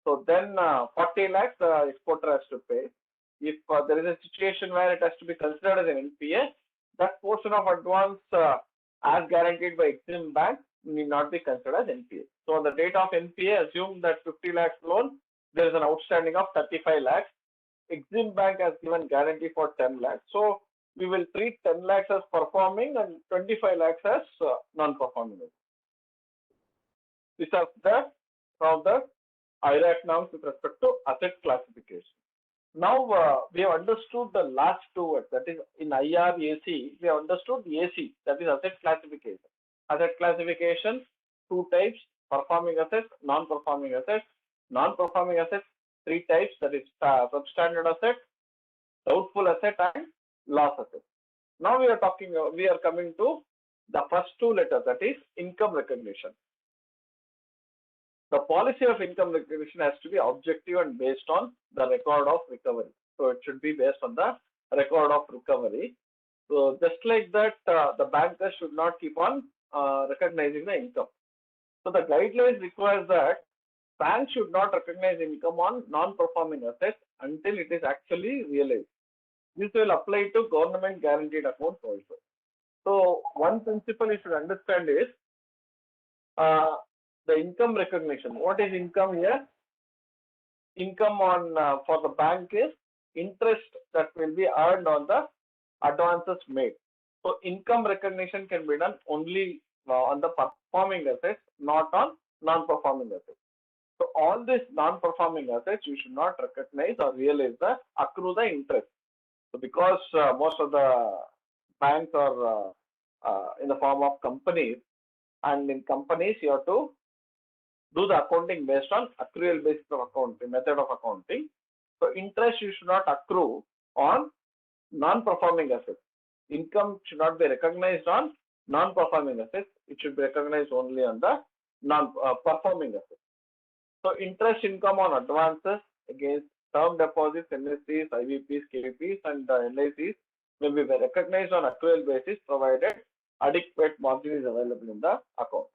So then 40 lakhs the exporter has to pay. If there is a situation where it has to be considered as an NPA, that portion of advance as guaranteed by Exim Bank need not be considered as NPA. So on the date of NPA, assume that 50 lakhs loan, there is an outstanding of 35 lakhs. Exim Bank has given guarantee for 10 lakhs. So we will treat 10 lakhs as performing and 25 lakhs as non-performing. These are from the IRAC norms with respect to asset classification. Now we have understood the last two words, that is in IRAC, we have understood the AC, that is asset classification. Asset classification, two types, performing assets, non-performing assets. Non-performing assets, three types, that is substandard asset, doubtful asset, and loss asset. Now we are coming to the first two letters, that is income recognition. The policy of income recognition has to be objective and based on the record of recovery. So it should be based on the record of recovery. So just like that, the bankers should not keep on recognizing the income. So the guidelines requires that banks should not recognize income on non-performing assets until it is actually realized. This will apply to government guaranteed accounts also. So one principle you should understand is the income recognition. What is income here? income on for the bank is interest that will be earned on the advances made. So income recognition can be done only on the performing assets, not on non-performing assets. So all these non-performing assets you should not recognize or realize accrue the interest. So because most of the banks are in the form of companies, and in companies you have to do the accounting based on accrual basis of accounting, method of accounting. So interest you should not accrue on non-performing assets. Income should not be recognized on non-performing assets. It should be recognized only on the non-performing assets. So interest income on advances against term deposits, NSCs, IVPs, KVPs, and LICs will be recognized on accrual basis provided adequate margin is available in the account.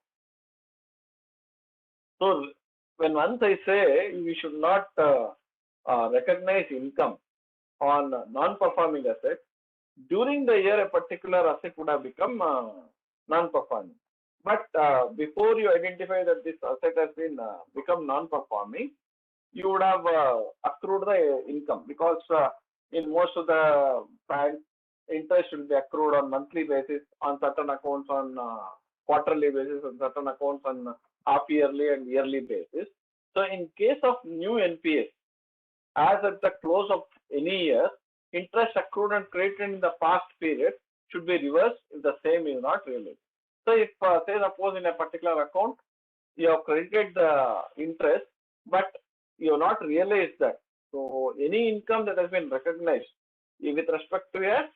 So when once I say we should not recognize income on non-performing assets, during the year a particular asset would have become non-performing. But before you identify that this asset has been become non-performing, you would have accrued the income, because in most of the banks, interest will be accrued on monthly basis, on certain accounts on quarterly basis, on certain accounts on half yearly and yearly basis. So in case of new NPAs, as at the close of any year, interest accrued and credited in the past period should be reversed if the same is not realized. So if say suppose in a particular account you have credited the interest, but you have not realized that. So any income that has been recognized with respect to a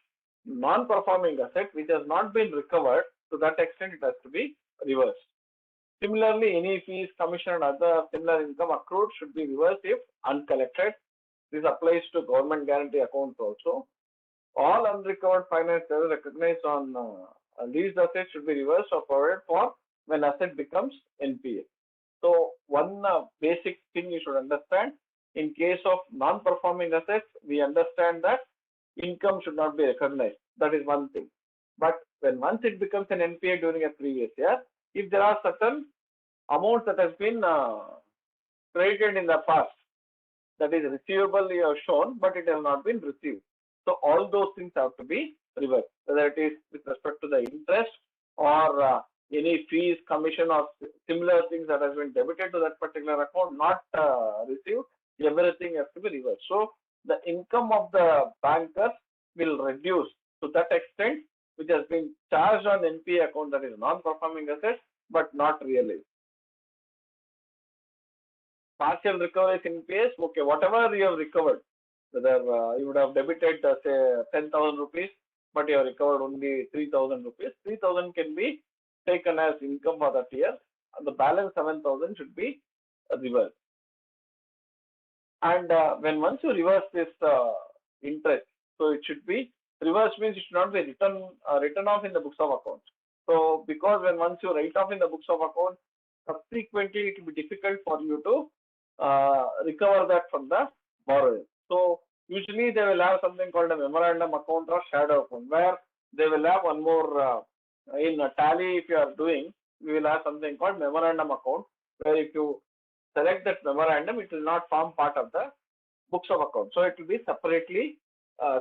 non-performing asset which has not been recovered, to that extent it has to be reversed. Similarly, any fees, commission and other similar income accrued should be reversed if uncollected. This applies to government guarantee accounts also. All unrecovered finance recognized on leased assets should be reversed or provided for when asset becomes NPA. So one basic thing you should understand, in case of non-performing assets, we understand that income should not be recognized. That is one thing. But when once it becomes an NPA during a previous year, if there are certain amounts that has been credited in the past, that is receivable you have shown, but it has not been received. So all those things have to be reversed, whether it is with respect to the interest or any fees, commission or similar things that has been debited to that particular account, not received, everything has to be reversed. So the income of the banker will reduce to that extent which has been charged on NPA account, that is non-performing assets, but not realized. Partial recoveries in case, okay, whatever you have recovered, whether you would have debited say 10,000 rupees, but you have recovered only 3,000 rupees, 3,000 can be taken as income for that year, and the balance 7,000 should be reversed. And when once you reverse this interest, so it should be reversed, means it should not be written off in the books of accounts. So because when once you write off in the books of accounts, subsequently it will be difficult for you to recover that from the borrower. So usually they will have something called a memorandum account or shadow account, where they will have one more in a tally. If you are doing, we will have something called memorandum account, where if you select that memorandum, it will not form part of the books of accounts. So it will be separately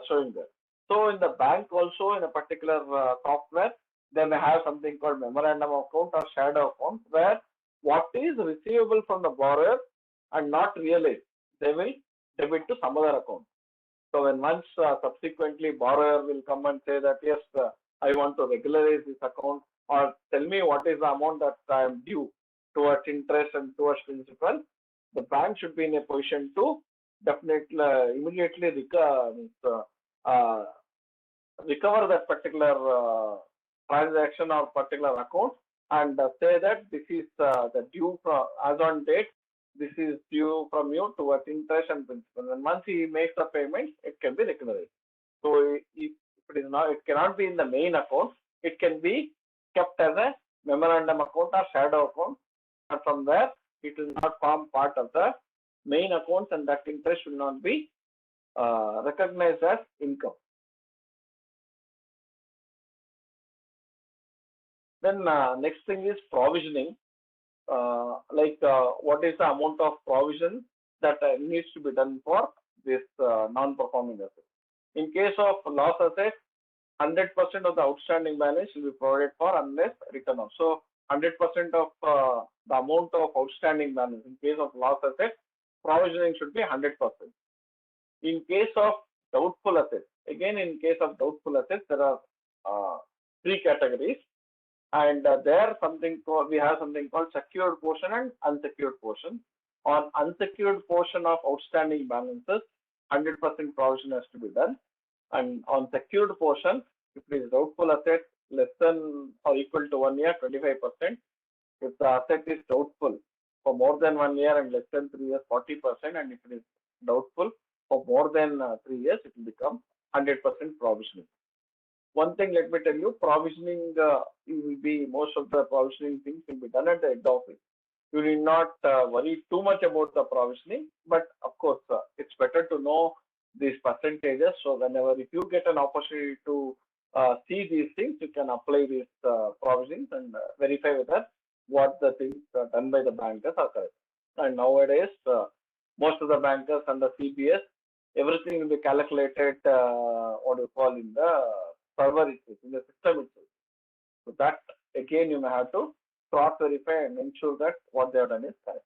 showing there. So in the bank also, in a particular software, they may have something called memorandum account or shadow account, where what is receivable from the borrower and not realized, they will debit to some other account. So when once subsequently borrower will come and say that yes, I want to regularize this account, or tell me what is the amount that I am due towards interest and towards principal, the bank should be in a position to definitely immediately recover that particular transaction or particular account, and say that this is the due from as on date, this is due from you towards interest and principal. And once he makes the payment, it can be recognized. So if it is not, it cannot be in the main account. It can be kept as a memorandum account or shadow account, and from there it will not form part of the main accounts, and that interest will not be recognized as income. Then next thing is provisioning. What is the amount of provision that needs to be done for this non-performing asset. In case of loss asset, 100% of the outstanding balance will be provided for unless written off. So 100% of the amount of outstanding balance in case of loss asset, provisioning should be 100%. In case of doubtful assets, again in case of doubtful assets, there are three categories, and there we have something called secured portion and unsecured portion. On unsecured portion of outstanding balances, 100% provision has to be done, and on secured portion, if it is doubtful asset less than or equal to 1 year, 25%. If the asset is doubtful for more than 1 year and less than 3 years, 40%, and if it is doubtful for more than 3 years, it will become 100% provisioning. One thing, let me tell you, provisioning most of the provisioning things will be done at the head office. You need not worry too much about the provisioning, but of course, it's better to know these percentages. So whenever, if you get an opportunity to see these things, you can apply these provisions and verify whether what the things done by the bankers are correct. And nowadays, most of the bankers under CBS, everything will be calculated, what you call, in the server itself, in the system itself. So that again, you may have to cross-verify and ensure that what they have done is correct.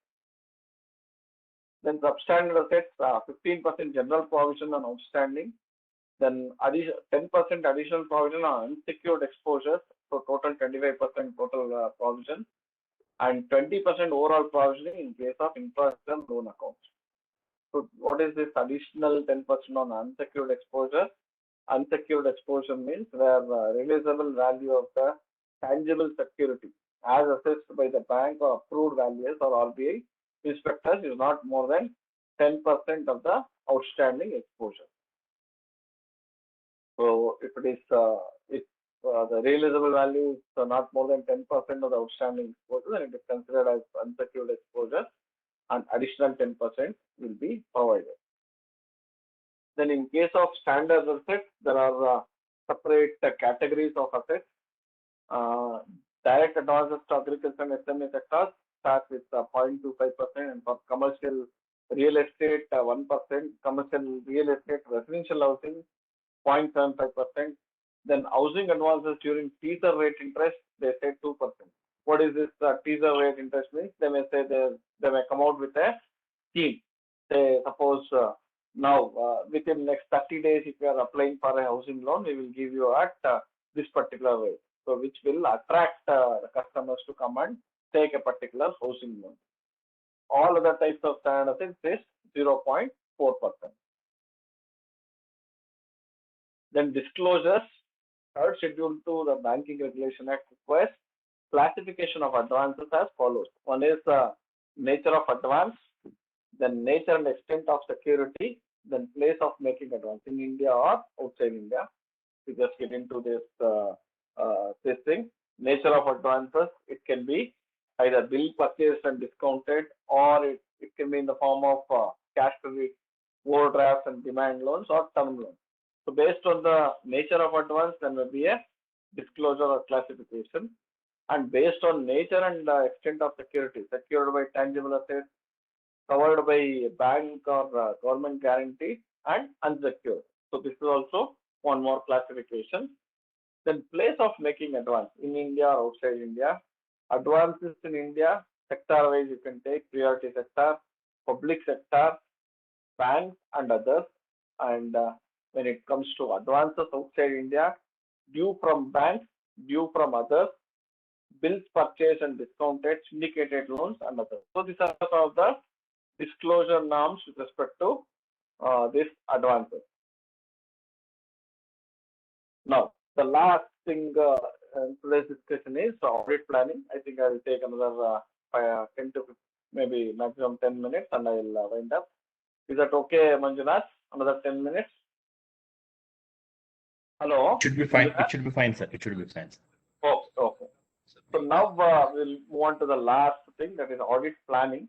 Then substandard assets, 15% general provision on outstanding. Then 10% additional provision on unsecured exposures, so total 25% total provision, and 20% overall provisioning in case of infrastructure loan accounts. So what is this additional 10% on unsecured exposure? Unsecured exposure means where realizable value of the tangible security as assessed by the bank or approved valuers or RBI inspectors is not more than 10% of the outstanding exposure. So if it is the realizable value is not more than 10% of the outstanding exposure, then it is considered as unsecured exposure, and additional 10% will be provided. Then in case of standard assets, there are separate categories of assets. Direct advances to agriculture and SME sectors start with 0.25%, and for commercial real estate 1%, commercial real estate residential housing 0.75%. Then housing advances during teaser rate interest, they say 2%. What is this teaser rate interest means? They may say they may come out with a scheme. Say suppose now within next 30 days, if you are applying for a housing loan, we will give you at this particular rate. So which will attract the customers to come and take a particular housing loan. All other types of standard assets is 0.4%. Then disclosures, third schedule to the Banking Regulation Act requires classification of advances as follows. One is nature of advance, then nature and extent of security, then place of making advance in India or outside India. We just get into this thing. Nature of advances, it can be either bill purchased and discounted, or it can be in the form of cash credit, overdrafts and demand loans, or term loans. So based on the nature of advance, there will be a disclosure or classification, and based on nature and extent of security, secured by tangible assets, covered by bank or government guarantee, and unsecured. So this is also one more classification. Then place of making advance in India or outside India. Advances in India, sector-wise you can take priority sector, public sector, banks and others. And when it comes to advances outside India, due from banks, due from others, bills purchased and discounted, syndicated loans and others. So these are some of the disclosure norms with respect to this advances. Now, the last thing in today's discussion is audit planning. I think I will take another 10 to maybe maximum 10 minutes and I will wind up. Is that okay, Manjunath? Another 10 minutes? Hello? It should be fine. It should be fine, sir. It should be fine, sir. Oh, okay. So now we'll move on to the last thing, that is audit planning.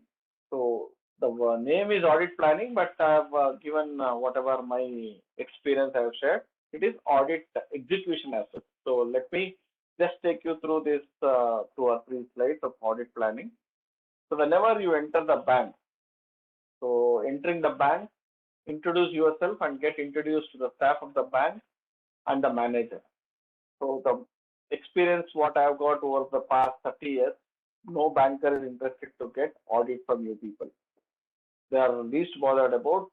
So the name is audit planning, but I have given whatever my experience I have shared. It is audit execution as well. So let me just take you through this 2 or 3 slides of audit planning. So whenever you enter the bank, so entering the bank, introduce yourself and get introduced to the staff of the bank and the manager. So the experience what I have got over the past 30 years, no banker is interested to get audit from you people. They are least bothered about,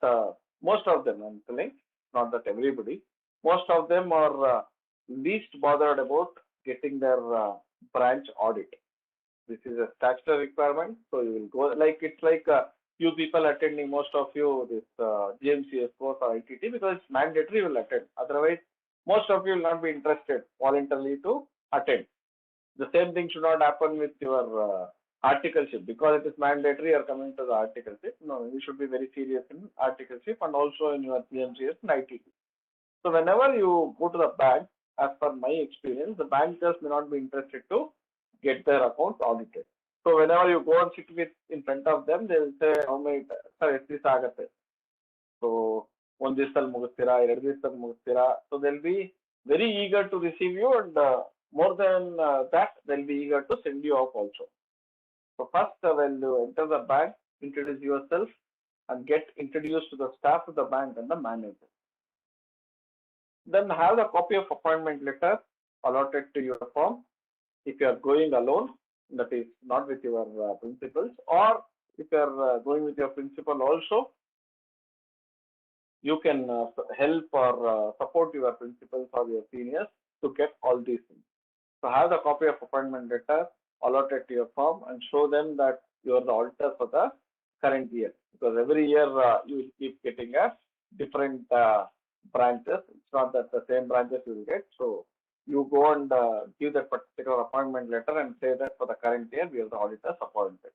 most of them, I'm telling, not that everybody, most of them are least bothered about getting their branch audit. This is a statutory requirement, so you will go, like it's like you people attending, most of you, this GMCS course or ITT, because it's mandatory, you will attend. Otherwise, most of you will not be interested voluntarily to attend. The same thing should not happen with your articleship, because it is mandatory. You are coming to the articleship. No, you should be very serious in articleship and also in your GMCS and ITT. So whenever you go to the bank, as per my experience, the bankers may not be interested to get their accounts audited. So whenever you go and sit with in front of them, they will say, "How many, sir, SICASA." So one distal mugustira, distal mugustira. So they'll be very eager to receive you, and more than that, they'll be eager to send you off also. So first, when you enter the bank, introduce yourself and get introduced to the staff of the bank and the manager. Then have the copy of appointment letter allotted to your firm. If you are going alone, that is not with your principals, or if you are going with your principal also, you can help or support your principals or your seniors to get all these things. So have the copy of appointment letter allotted to your firm and show them that you are the auditor for the current year, because every year you will keep getting a different branches. It's not that the same branches you will get. So you go and give that particular appointment letter and say that for the current year we are the auditors appointed.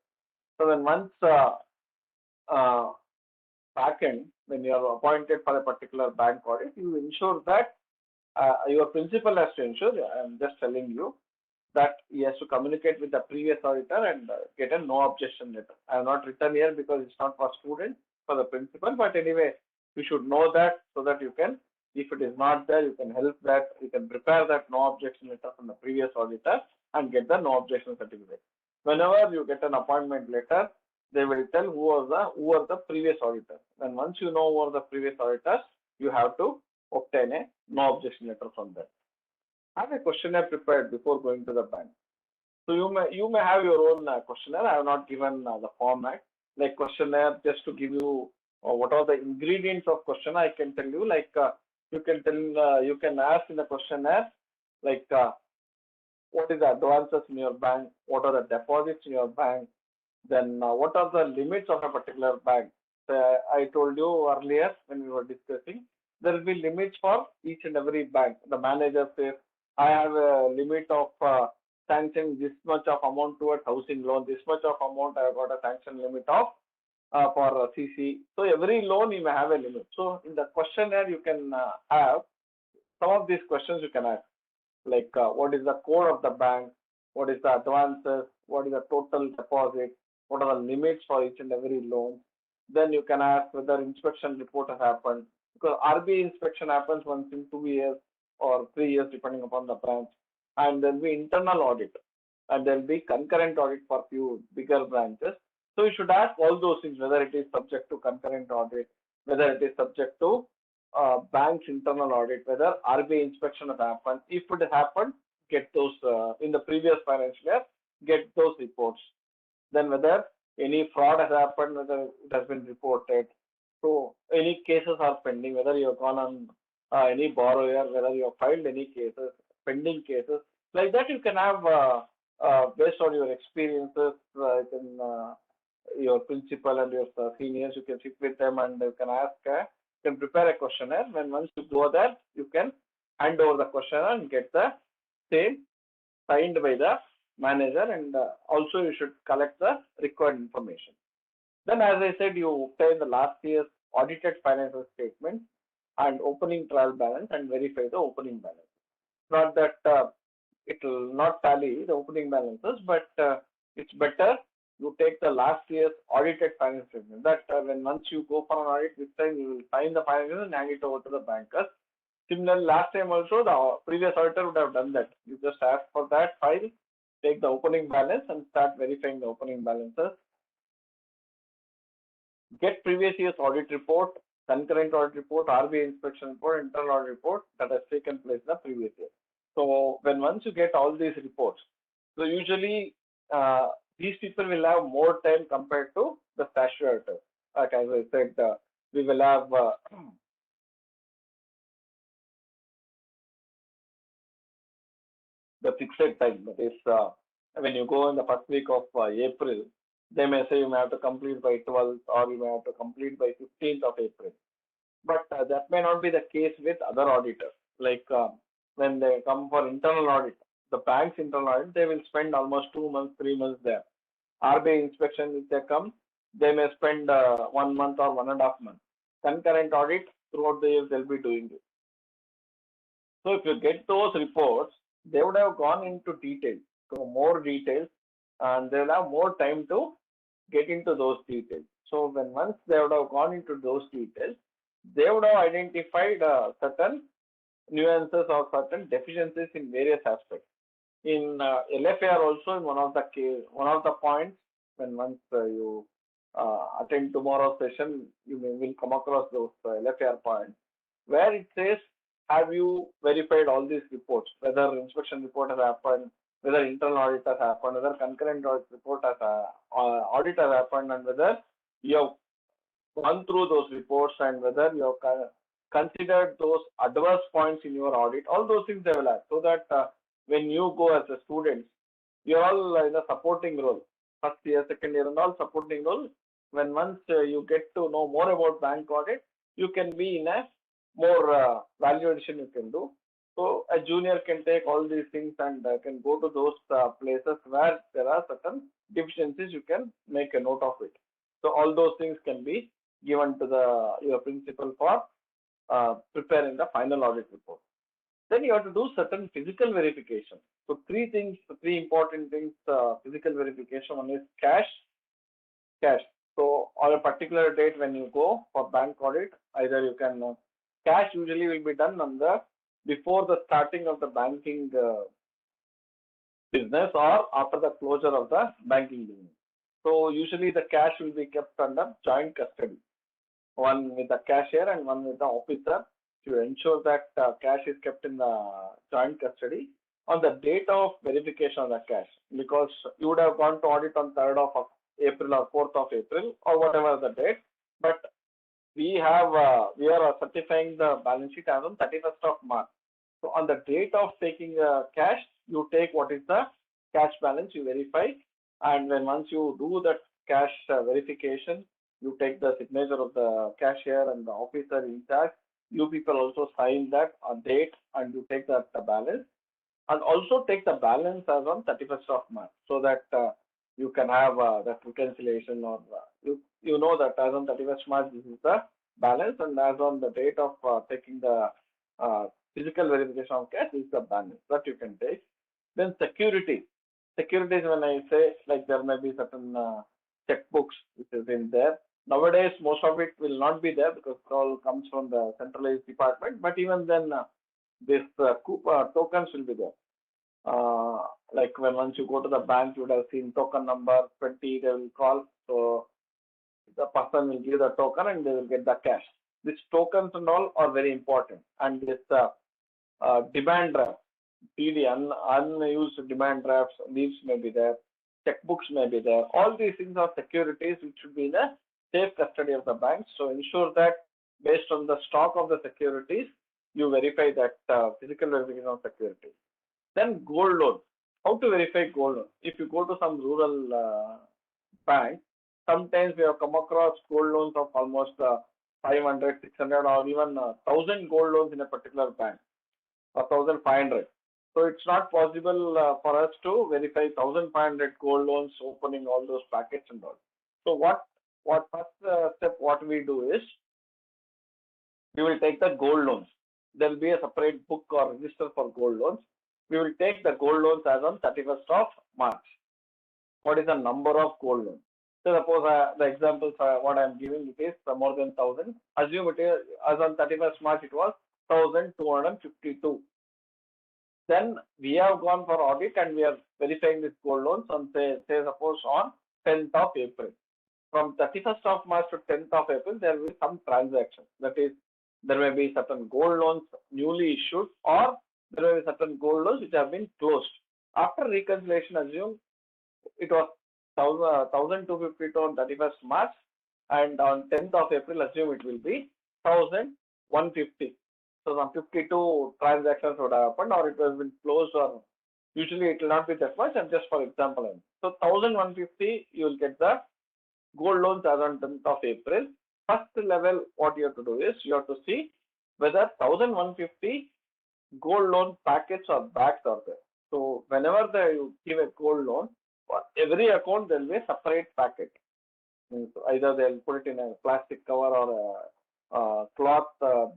So then once backend, when you are appointed for a particular bank audit, you ensure that your principal has to ensure, I'm just telling you, that he has to communicate with the previous auditor and get a no objection letter. I have not written here because it's not for students, for the principal, but anyway, you should know that so that you can, if it is not there, you can help that, you can prepare that no objection letter from the previous auditor and get the no objection certificate. Whenever you get an appointment letter, they will tell who are the previous auditors. And once you know who are the previous auditors, you have to obtain a no objection letter from them. Have a questionnaire prepared before going to the bank. So you may have your own questionnaire. I have not given the format. Like questionnaire, just to give you what are the ingredients of question, I can tell you. Like you can ask in the questionnaire, like what is the advances in your bank, what are the deposits in your bank, then what are the limits of a particular bank. I told you earlier when we were discussing, there will be limits for each and every bank. The manager says, I have a limit of sanctioning this much of amount towards housing loan, this much of amount I have got a sanction limit of for CC. So every loan you may have a limit. So in the questionnaire you can have some of these questions you can ask, like what is the code of the bank, what is the advances, what is the total deposit, what are the limits for each and every loan. Then you can ask whether inspection report has happened, because RBI inspection happens once in 2 years or 3 years depending upon the branch, and there will be internal audit and there will be concurrent audit for few bigger branches. So you should ask all those things, whether it is subject to concurrent audit, whether it is subject to bank's internal audit, whether RBI inspection has happened. If it has happened, get those in the previous financial year, get those reports. Then whether any fraud has happened, whether it has been reported. So any cases are pending, whether you have gone on any borrower, whether you have filed any cases, pending cases. Like that you can have, based on your experiences, your principal and your seniors, you can sit with them and you can ask, you can prepare a questionnaire. When once you go there, you can hand over the questionnaire and get the same signed by the manager, and also you should collect the required information. Then, as I said, you obtain the last year's audited financial statement and opening trial balance and verify the opening balance. Not that it will not tally the opening balances, but it's better you take the last year's audited financial statement. That when once you go for an audit, this time you will sign the financial and hand it over to the bankers. Similarly, last time also the previous auditor would have done that. You just ask for that file, take the opening balance and start verifying the opening balances. get previous year's audit report, concurrent audit report, RBI inspection report, internal audit report that has taken place in the previous year. So when once you get all these reports, so usually these people will have more time compared to the statutory auditor. Like as I said, we will have the fixed time. That is, when you go in the first week of April, they may say you may have to complete by 12th or you may have to complete by 15th of April. But that may not be the case with other auditors. Like when they come for internal audit, the bank's internal audit, they will spend almost 2 months, 3 months there. RBI inspection, if they come, they may spend 1 month or 1.5 months. Concurrent audit, throughout the year, they'll be doing it. So if you get those reports, they would have gone into detail, so more details, and they will have more time to get into those details. So when once they would have gone into those details, they would have identified certain nuances or certain deficiencies in various aspects. In LFAR also, in one of the points, when once you attend tomorrow's session, you will come across those LFAR points, where it says, have you verified all these reports, whether inspection report has happened, whether internal audit has happened, whether concurrent audit report has audit has happened, and whether you have gone through those reports and whether you have considered those adverse points in your audit. All those things they will ask, so that when you go as a student, you're all in a supporting role. First year, second year, and all supporting role. When once you get to know more about bank audit, you can be in a more value addition you can do. So a junior can take all these things and can go to those places where there are certain deficiencies. You can make a note of it. So all those things can be given to your principal for preparing the final audit report. Then you have to do certain physical verification. So three important things, physical verification. One is cash. So on a particular date when you go for bank audit, either you can, cash usually will be done on before the starting of the banking business or after the closure of the banking business. So usually the cash will be kept under joint custody, one with the cashier and one with the officer, to ensure that cash is kept in the joint custody on the date of verification of the cash, because you would have gone to audit on 3rd of April or 4th of April or whatever the date, but we are certifying the balance sheet as on 31st of March. So on the date of taking cash, you take what is the cash balance, you verify, and when once you do that cash verification, you take the signature of the cashier and the officer in charge. You people also sign that on date and you take the balance, and also take the balance as on 31st of March, so that you can have that reconciliation, or you know that as on 31st March this is the balance, and as on the date of taking the physical verification of cash is the balance that you can take. Then securities, when I say, like, there may be certain checkbooks which is in there. Nowadays most of it will not be there because it all comes from the centralized department, but even then this tokens will be there. Like when once you go to the bank, you would have seen token number 20, they will call. So the person will give the token and they will get the cash. These tokens and all are very important. And this demand draft, PD, unused demand drafts, leaves may be there, checkbooks may be there. All these things are securities which should be in a safe custody of the bank. So ensure that based on the stock of the securities, you verify that physical verification of securities. Then gold loan. How to verify gold loan? If you go to some rural bank, sometimes we have come across gold loans of almost 500, 600, or even 1,000 gold loans in a particular bank, or 1,500. So it's not possible for us to verify 1,500 gold loans, opening all those packets and all. So what first step what we do is, we will take the gold loans. There will be a separate book or register for gold loans. We will take the gold loans as on 31st of March. What is the number of gold loans? So suppose the examples what I am giving, it is more than 1,000. Assume it is as on 31st March it was 1,252. Then we have gone for audit and we are verifying these gold loans on say suppose on 10th of April. from 31st of March to 10th of April, there will be some transactions. That is, there may be certain gold loans newly issued, or there may be certain gold loans which have been closed. After reconciliation, assume it was 1,250 on 31st March, and on 10th of April, assume it will be 1,150. So some 52 transactions would have happened, or it has been closed, or usually it will not be that much. And just for example, so 1,150, you will get the gold loans as on 10th of April. First level, what you have to do is you have to see whether 1,150 gold loan packets or bags are there. So whenever you give a gold loan, for every account there will be a separate packet. So either they'll put it in a plastic cover or a cloth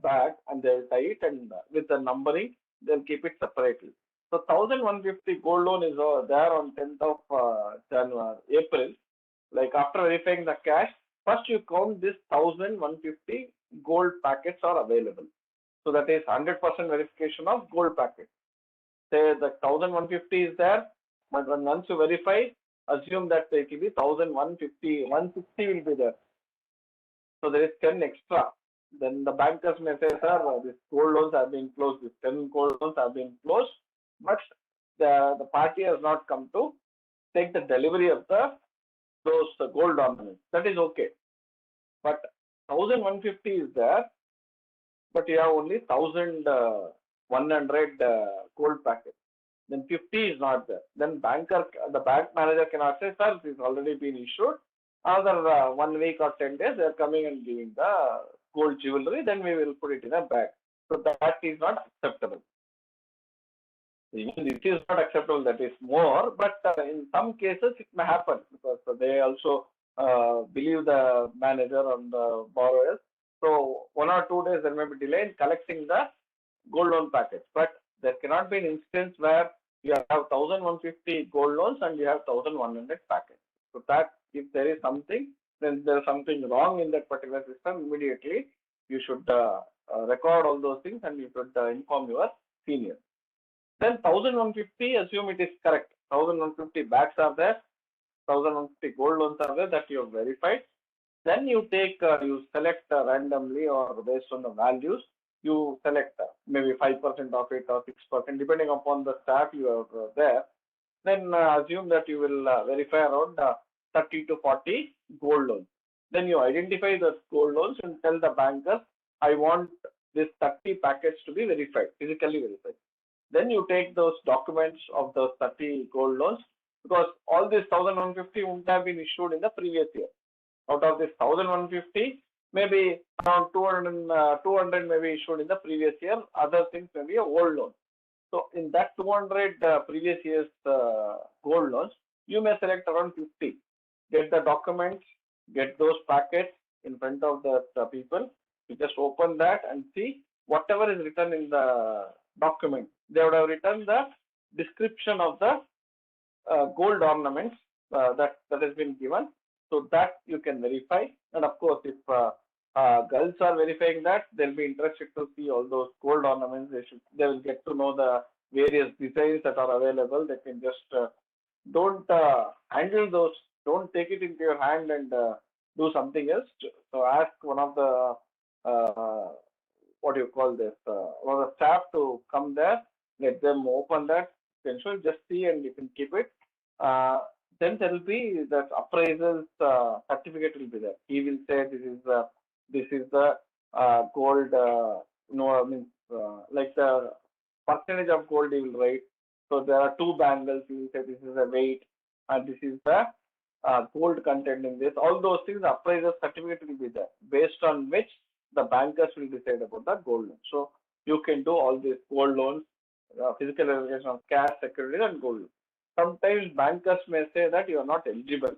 bag, and they'll tie it, and with the numbering they'll keep it separately. So 1,150 gold loan is there on 10th of April. Like after verifying the cash, first you count this 1,150 gold packets are available. So that is 100% verification of gold packets. Say the 1,150 is there, but once you verify, assume that it will be 1,150, 160 will be there. So there is 10 extra. Then the bankers may say, sir, these gold loans have been closed, these 10 gold loans have been closed, but the party has not come to take the delivery of those gold ornaments. That is okay. But 1,150 is there, but you have only 1,100 gold packets. Then 50 is not there. Then the bank manager cannot say, sir, this has already been issued. Another 1 week or 10 days, they are coming and giving the gold jewelry. Then we will put it in a bag. So that is not acceptable. Even it is not acceptable, that is more. But in some cases, it may happen because they also believe the manager and the borrowers. So 1 or 2 days there may be delay in collecting the gold loan packets. But there cannot be an instance where you have 1,150 gold loans and you have 1,100 packets. So that if there is something, then there is something wrong in that particular system. Immediately you should record all those things and you should inform your senior. Then 1,150, assume it is correct. 1,150 bags are there, 1,150 gold loans are there that you have verified. Then you you select randomly or based on the values. You select maybe 5% of it or 6%, depending upon the staff you have there. Then assume that you will verify around 30 to 40 gold loans. Then you identify those gold loans and tell the bankers, I want this 30 packets to be verified, physically verified. Then you take those documents of those 30 gold loans, because all these 1,150 wouldn't have been issued in the previous year. Out of this 1,150, maybe around 200 may be issued in the previous year. Other things may be a old loan. So in that 200 previous year's gold loans, you may select around 50. Get the documents, get those packets in front of the people. You just open that and see whatever is written in the document. They would have written the description of the gold ornaments that has been given. So that you can verify. And of course, if girls are verifying that, they'll be interested to see all those gold ornaments. They will get to know the various designs that are available. They can just don't handle those. Don't take it into your hand and do something else. So ask one of the what do you call this? One of the staff to come there. Let them open that. You can just see and you can keep it. Then there will be that appraisal certificate will be there. He will say this is the gold. Like the percentage of gold he will write. So there are 2 bangles. He will say this is the weight and this is the gold content in this. All those things, the appraisal certificate will be there, based on which the bankers will decide about the gold loan. So you can do all these gold loans, physical verification of cash, security, and gold loan. Sometimes bankers may say that you are not eligible,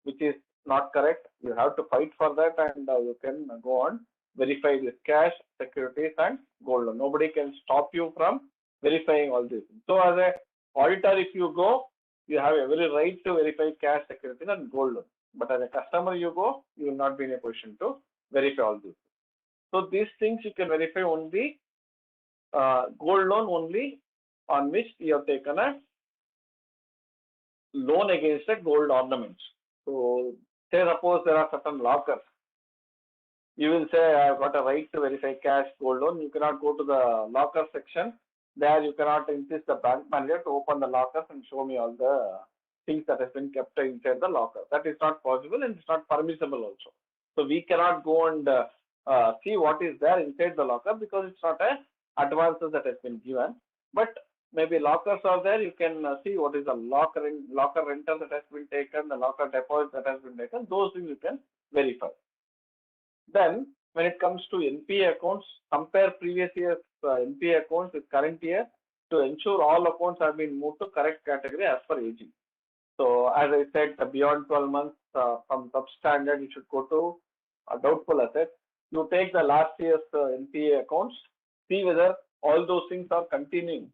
which is not correct. You have to fight for that, and you can go on verify this cash, securities, and gold loan. Nobody can stop you from verifying all this. So as a auditor, if you go, you have every right to verify cash, securities, and gold loan. But as a customer, you go, you will not be in a position to verify all this. So these things you can verify only gold loan only on which you have taken a loan against the gold ornaments. So Say suppose there are certain lockers. You will say, I've got a right to verify cash, gold loan. You cannot go to the locker section. There you cannot insist the bank manager to open the lockers and show me all the things that has been kept inside the locker. That is not possible and it's not permissible also. So we cannot go and see what is there inside the locker because it's not a advances that has been given. But maybe lockers are there. You can see what is the locker rental that has been taken, the locker deposit that has been taken. Those things you can verify. Then when it comes to NPA accounts, compare previous year's NPA accounts with current year to ensure all accounts have been moved to correct category as per aging. So as I said, beyond 12 months from substandard, you should go to doubtful assets. You take the last year's NPA accounts, see whether all those things are continuing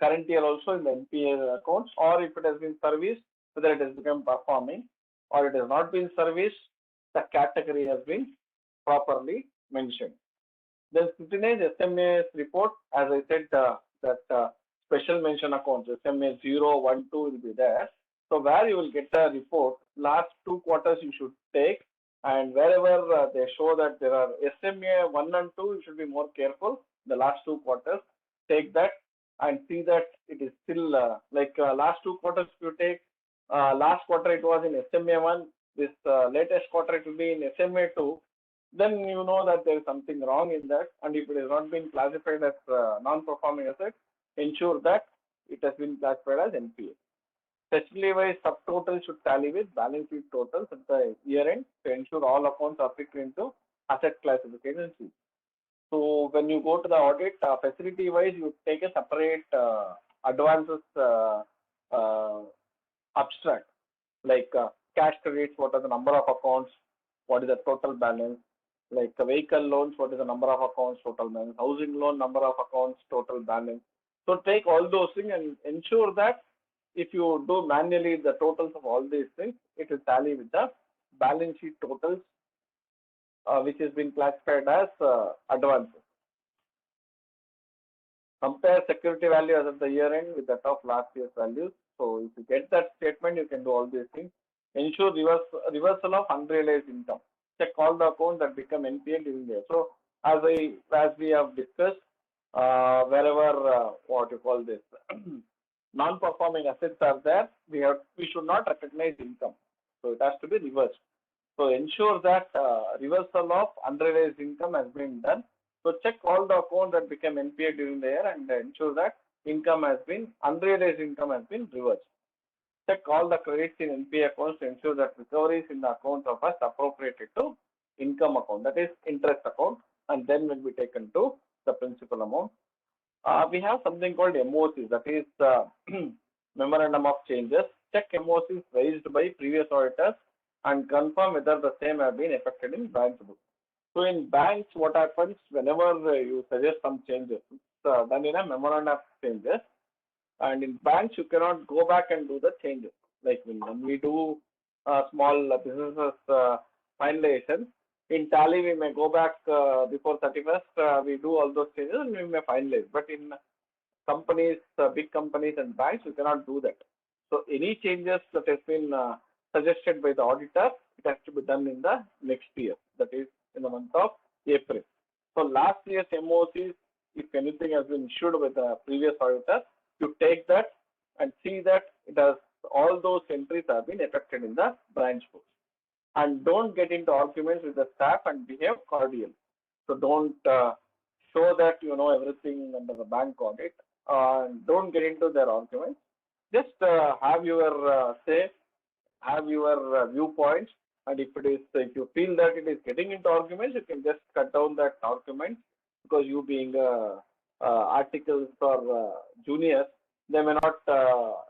current year also in the NPA accounts, or if it has been serviced, whether it has become performing, or it has not been serviced, the category has been properly mentioned. Then scrutinize SMA's report. As I said, that special mention accounts, SMA 0, 1, 2 will be there. So where you will get a report, last 2 quarters you should take, and wherever they show that there are SMA 1 and 2, you should be more careful. The last 2 quarters, take that and see that it is still last 2 quarters. If you take last quarter it was in SMA 1, this latest quarter it will be in SMA 2. Then you know that there is something wrong in that, and if it has not been classified as non-performing asset, ensure that it has been classified as NPA. Statutory wise subtotal should tally with balance sheet totals at the year end to ensure all accounts are fit into asset classification. So when you go to the audit, facility wise, you take a separate advances abstract, like cash credits, what are the number of accounts, what is the total balance, like vehicle loans, what is the number of accounts, total balance, housing loan, number of accounts, total balance. So take all those things and ensure that if you do manually the totals of all these things, it will tally with the balance sheet totals, which has been classified as advances. Compare security value as of the year end with that of last year's values. So if you get that statement, you can do all these things. Ensure reversal of unrealized income. Check all the accounts that become NPA during the year. So as we have discussed, wherever what you call this non-performing assets are there, we should not recognize income. So it has to be reversed. So ensure that reversal of unrealized income has been done. So check all the accounts that became NPA during the year and ensure that unrealized income has been reversed. Check all the credits in NPA accounts to ensure that recoveries in the accounts are first appropriated to income account, that is interest account, and then will be taken to the principal amount. We have something called MOCs, that is Memorandum of Changes. Check MOCs raised by previous auditors and confirm whether the same have been effected in branch book. So in banks, what happens whenever you suggest some changes, it's done in a Memorandum of Changes. And in banks, you cannot go back and do the changes. Like when we do small businesses finalization, in tally we may go back before 31st, we do all those changes and we may finalize. But in companies, big companies and banks, you cannot do that. So any changes that has been suggested by the auditor, it has to be done in the next year, that is in the month of April. So last year's MOCs, if anything has been issued by the previous auditor, you take that and see that it has all those entries have been effected in the branch books. And don't get into arguments with the staff and behave cordial. So don't show that you know everything under the bank audit. Don't get into their arguments. Just have your say, have your viewpoints, and if you feel that it is getting into arguments, you can just cut down that argument, because you being articles or juniors, they may not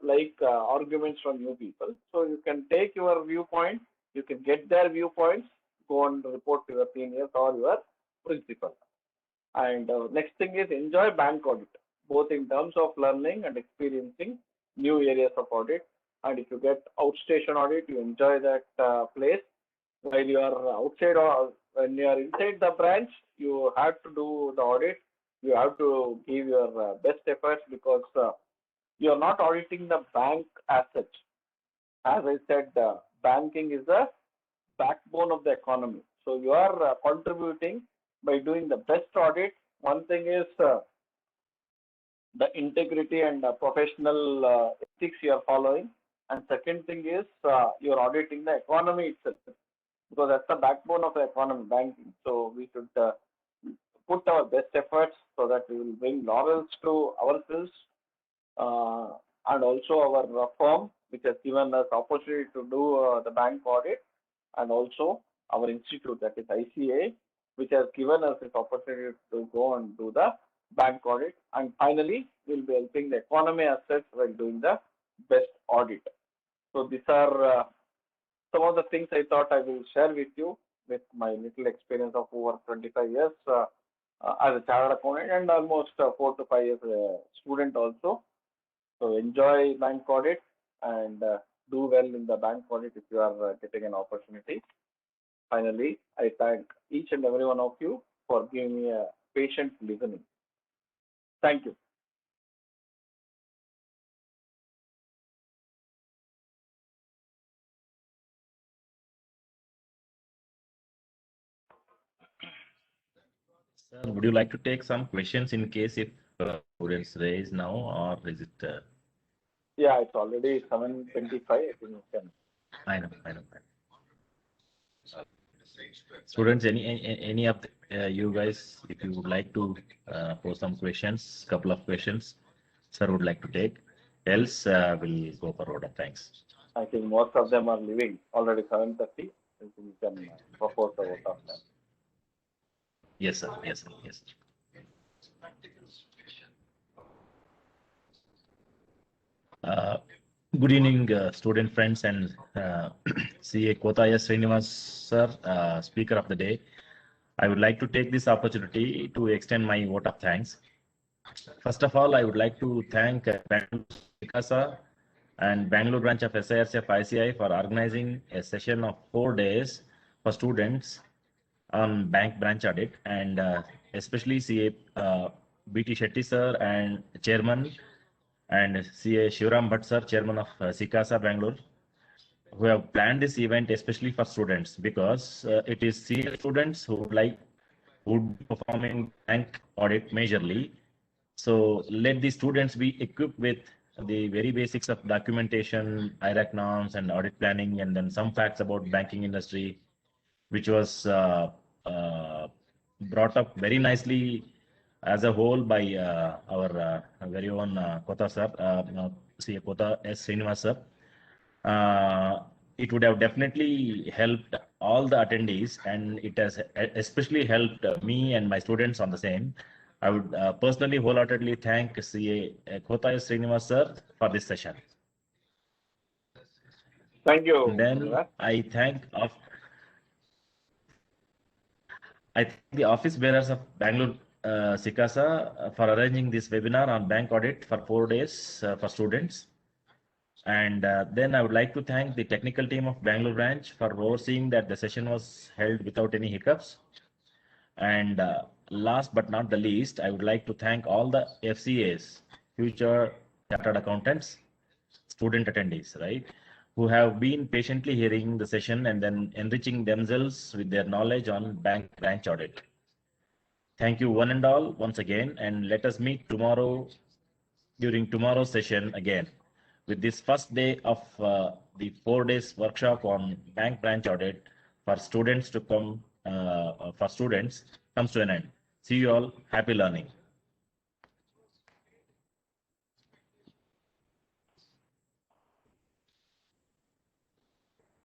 like arguments from new people. So you can take your viewpoint, you can get their viewpoints, go and report to your seniors or your principal. And next thing is enjoy bank audit, both in terms of learning and experiencing new areas of audit. And if you get outstation audit, you enjoy that place. While you are outside or when you are inside the branch, you have to do the audit. You have to give your best efforts, because you are not auditing the bank as such. As I said, banking is a backbone of the economy. So you are contributing by doing the best audit. One thing is the integrity and professional ethics you are following, and second thing is you are auditing the economy itself, because that's the backbone of the economy, banking. So we should put our best efforts so that we will bring laurels to ourselves and also our firm, which has given us opportunity to do the bank audit, and also our institute, that is ICA, which has given us this opportunity to go and do the bank audit. And finally, we'll be helping the economy as such while doing the best audit. So these are some of the things I thought I will share with you with my little experience of over 25 years as a chartered accountant and almost 4 to 5 years student also. So enjoy bank audit and do well in the bank audit if you are getting an opportunity. Finally, I thank each and every one of you for giving me a patient listening. Thank you. Sir, would you like to take some questions in case if students raise now, or is it? Yeah, it's already 7:25. I think you can. I know. Students, any of you guys, if you would like to pose some questions, couple of questions, sir would like to take. Else, we'll go forward. Thanks. I think most of them are leaving already 7:30. I think you can propose the vote of them. Yes, sir. Good evening, student friends and CA Kotaya Srinivas sir, speaker of the day. I would like to take this opportunity to extend my vote of thanks. First of all, I would like to thank SICASA and Bangalore branch of SIRCF ICI for organizing a session of 4 days for students on bank branch audit, and especially CA BT Shetty sir and chairman, and CA Shivram Bhatt sir, chairman of SICASA Bangalore, who have planned this event especially for students, because it is CA students who would be performing bank audit majorly. So let the students be equipped with the very basics of documentation, IRAC norms, and audit planning, and then some facts about banking industry, which was brought up very nicely as a whole by our very own Kota sir, CA Kota S. Srinivas sir. It would have definitely helped all the attendees, and it has especially helped me and my students on the same. I would personally wholeheartedly thank CA Kota S. Srinivas sir for this session. Thank you. And then I thank the office bearers of Bangalore SICASA for arranging this webinar on bank audit for 4 days for students. And then I would like to thank the technical team of Bangalore branch for overseeing that the session was held without any hiccups. And last but not the least, I would like to thank all the FCAs, future chartered accountants, student attendees, right, who have been patiently hearing the session and then enriching themselves with their knowledge on bank branch audit. Thank you one and all once again, and let us meet tomorrow during tomorrow's session again with this first day of the 4 days workshop on bank branch audit for students to come comes to an end. See you all. Happy learning.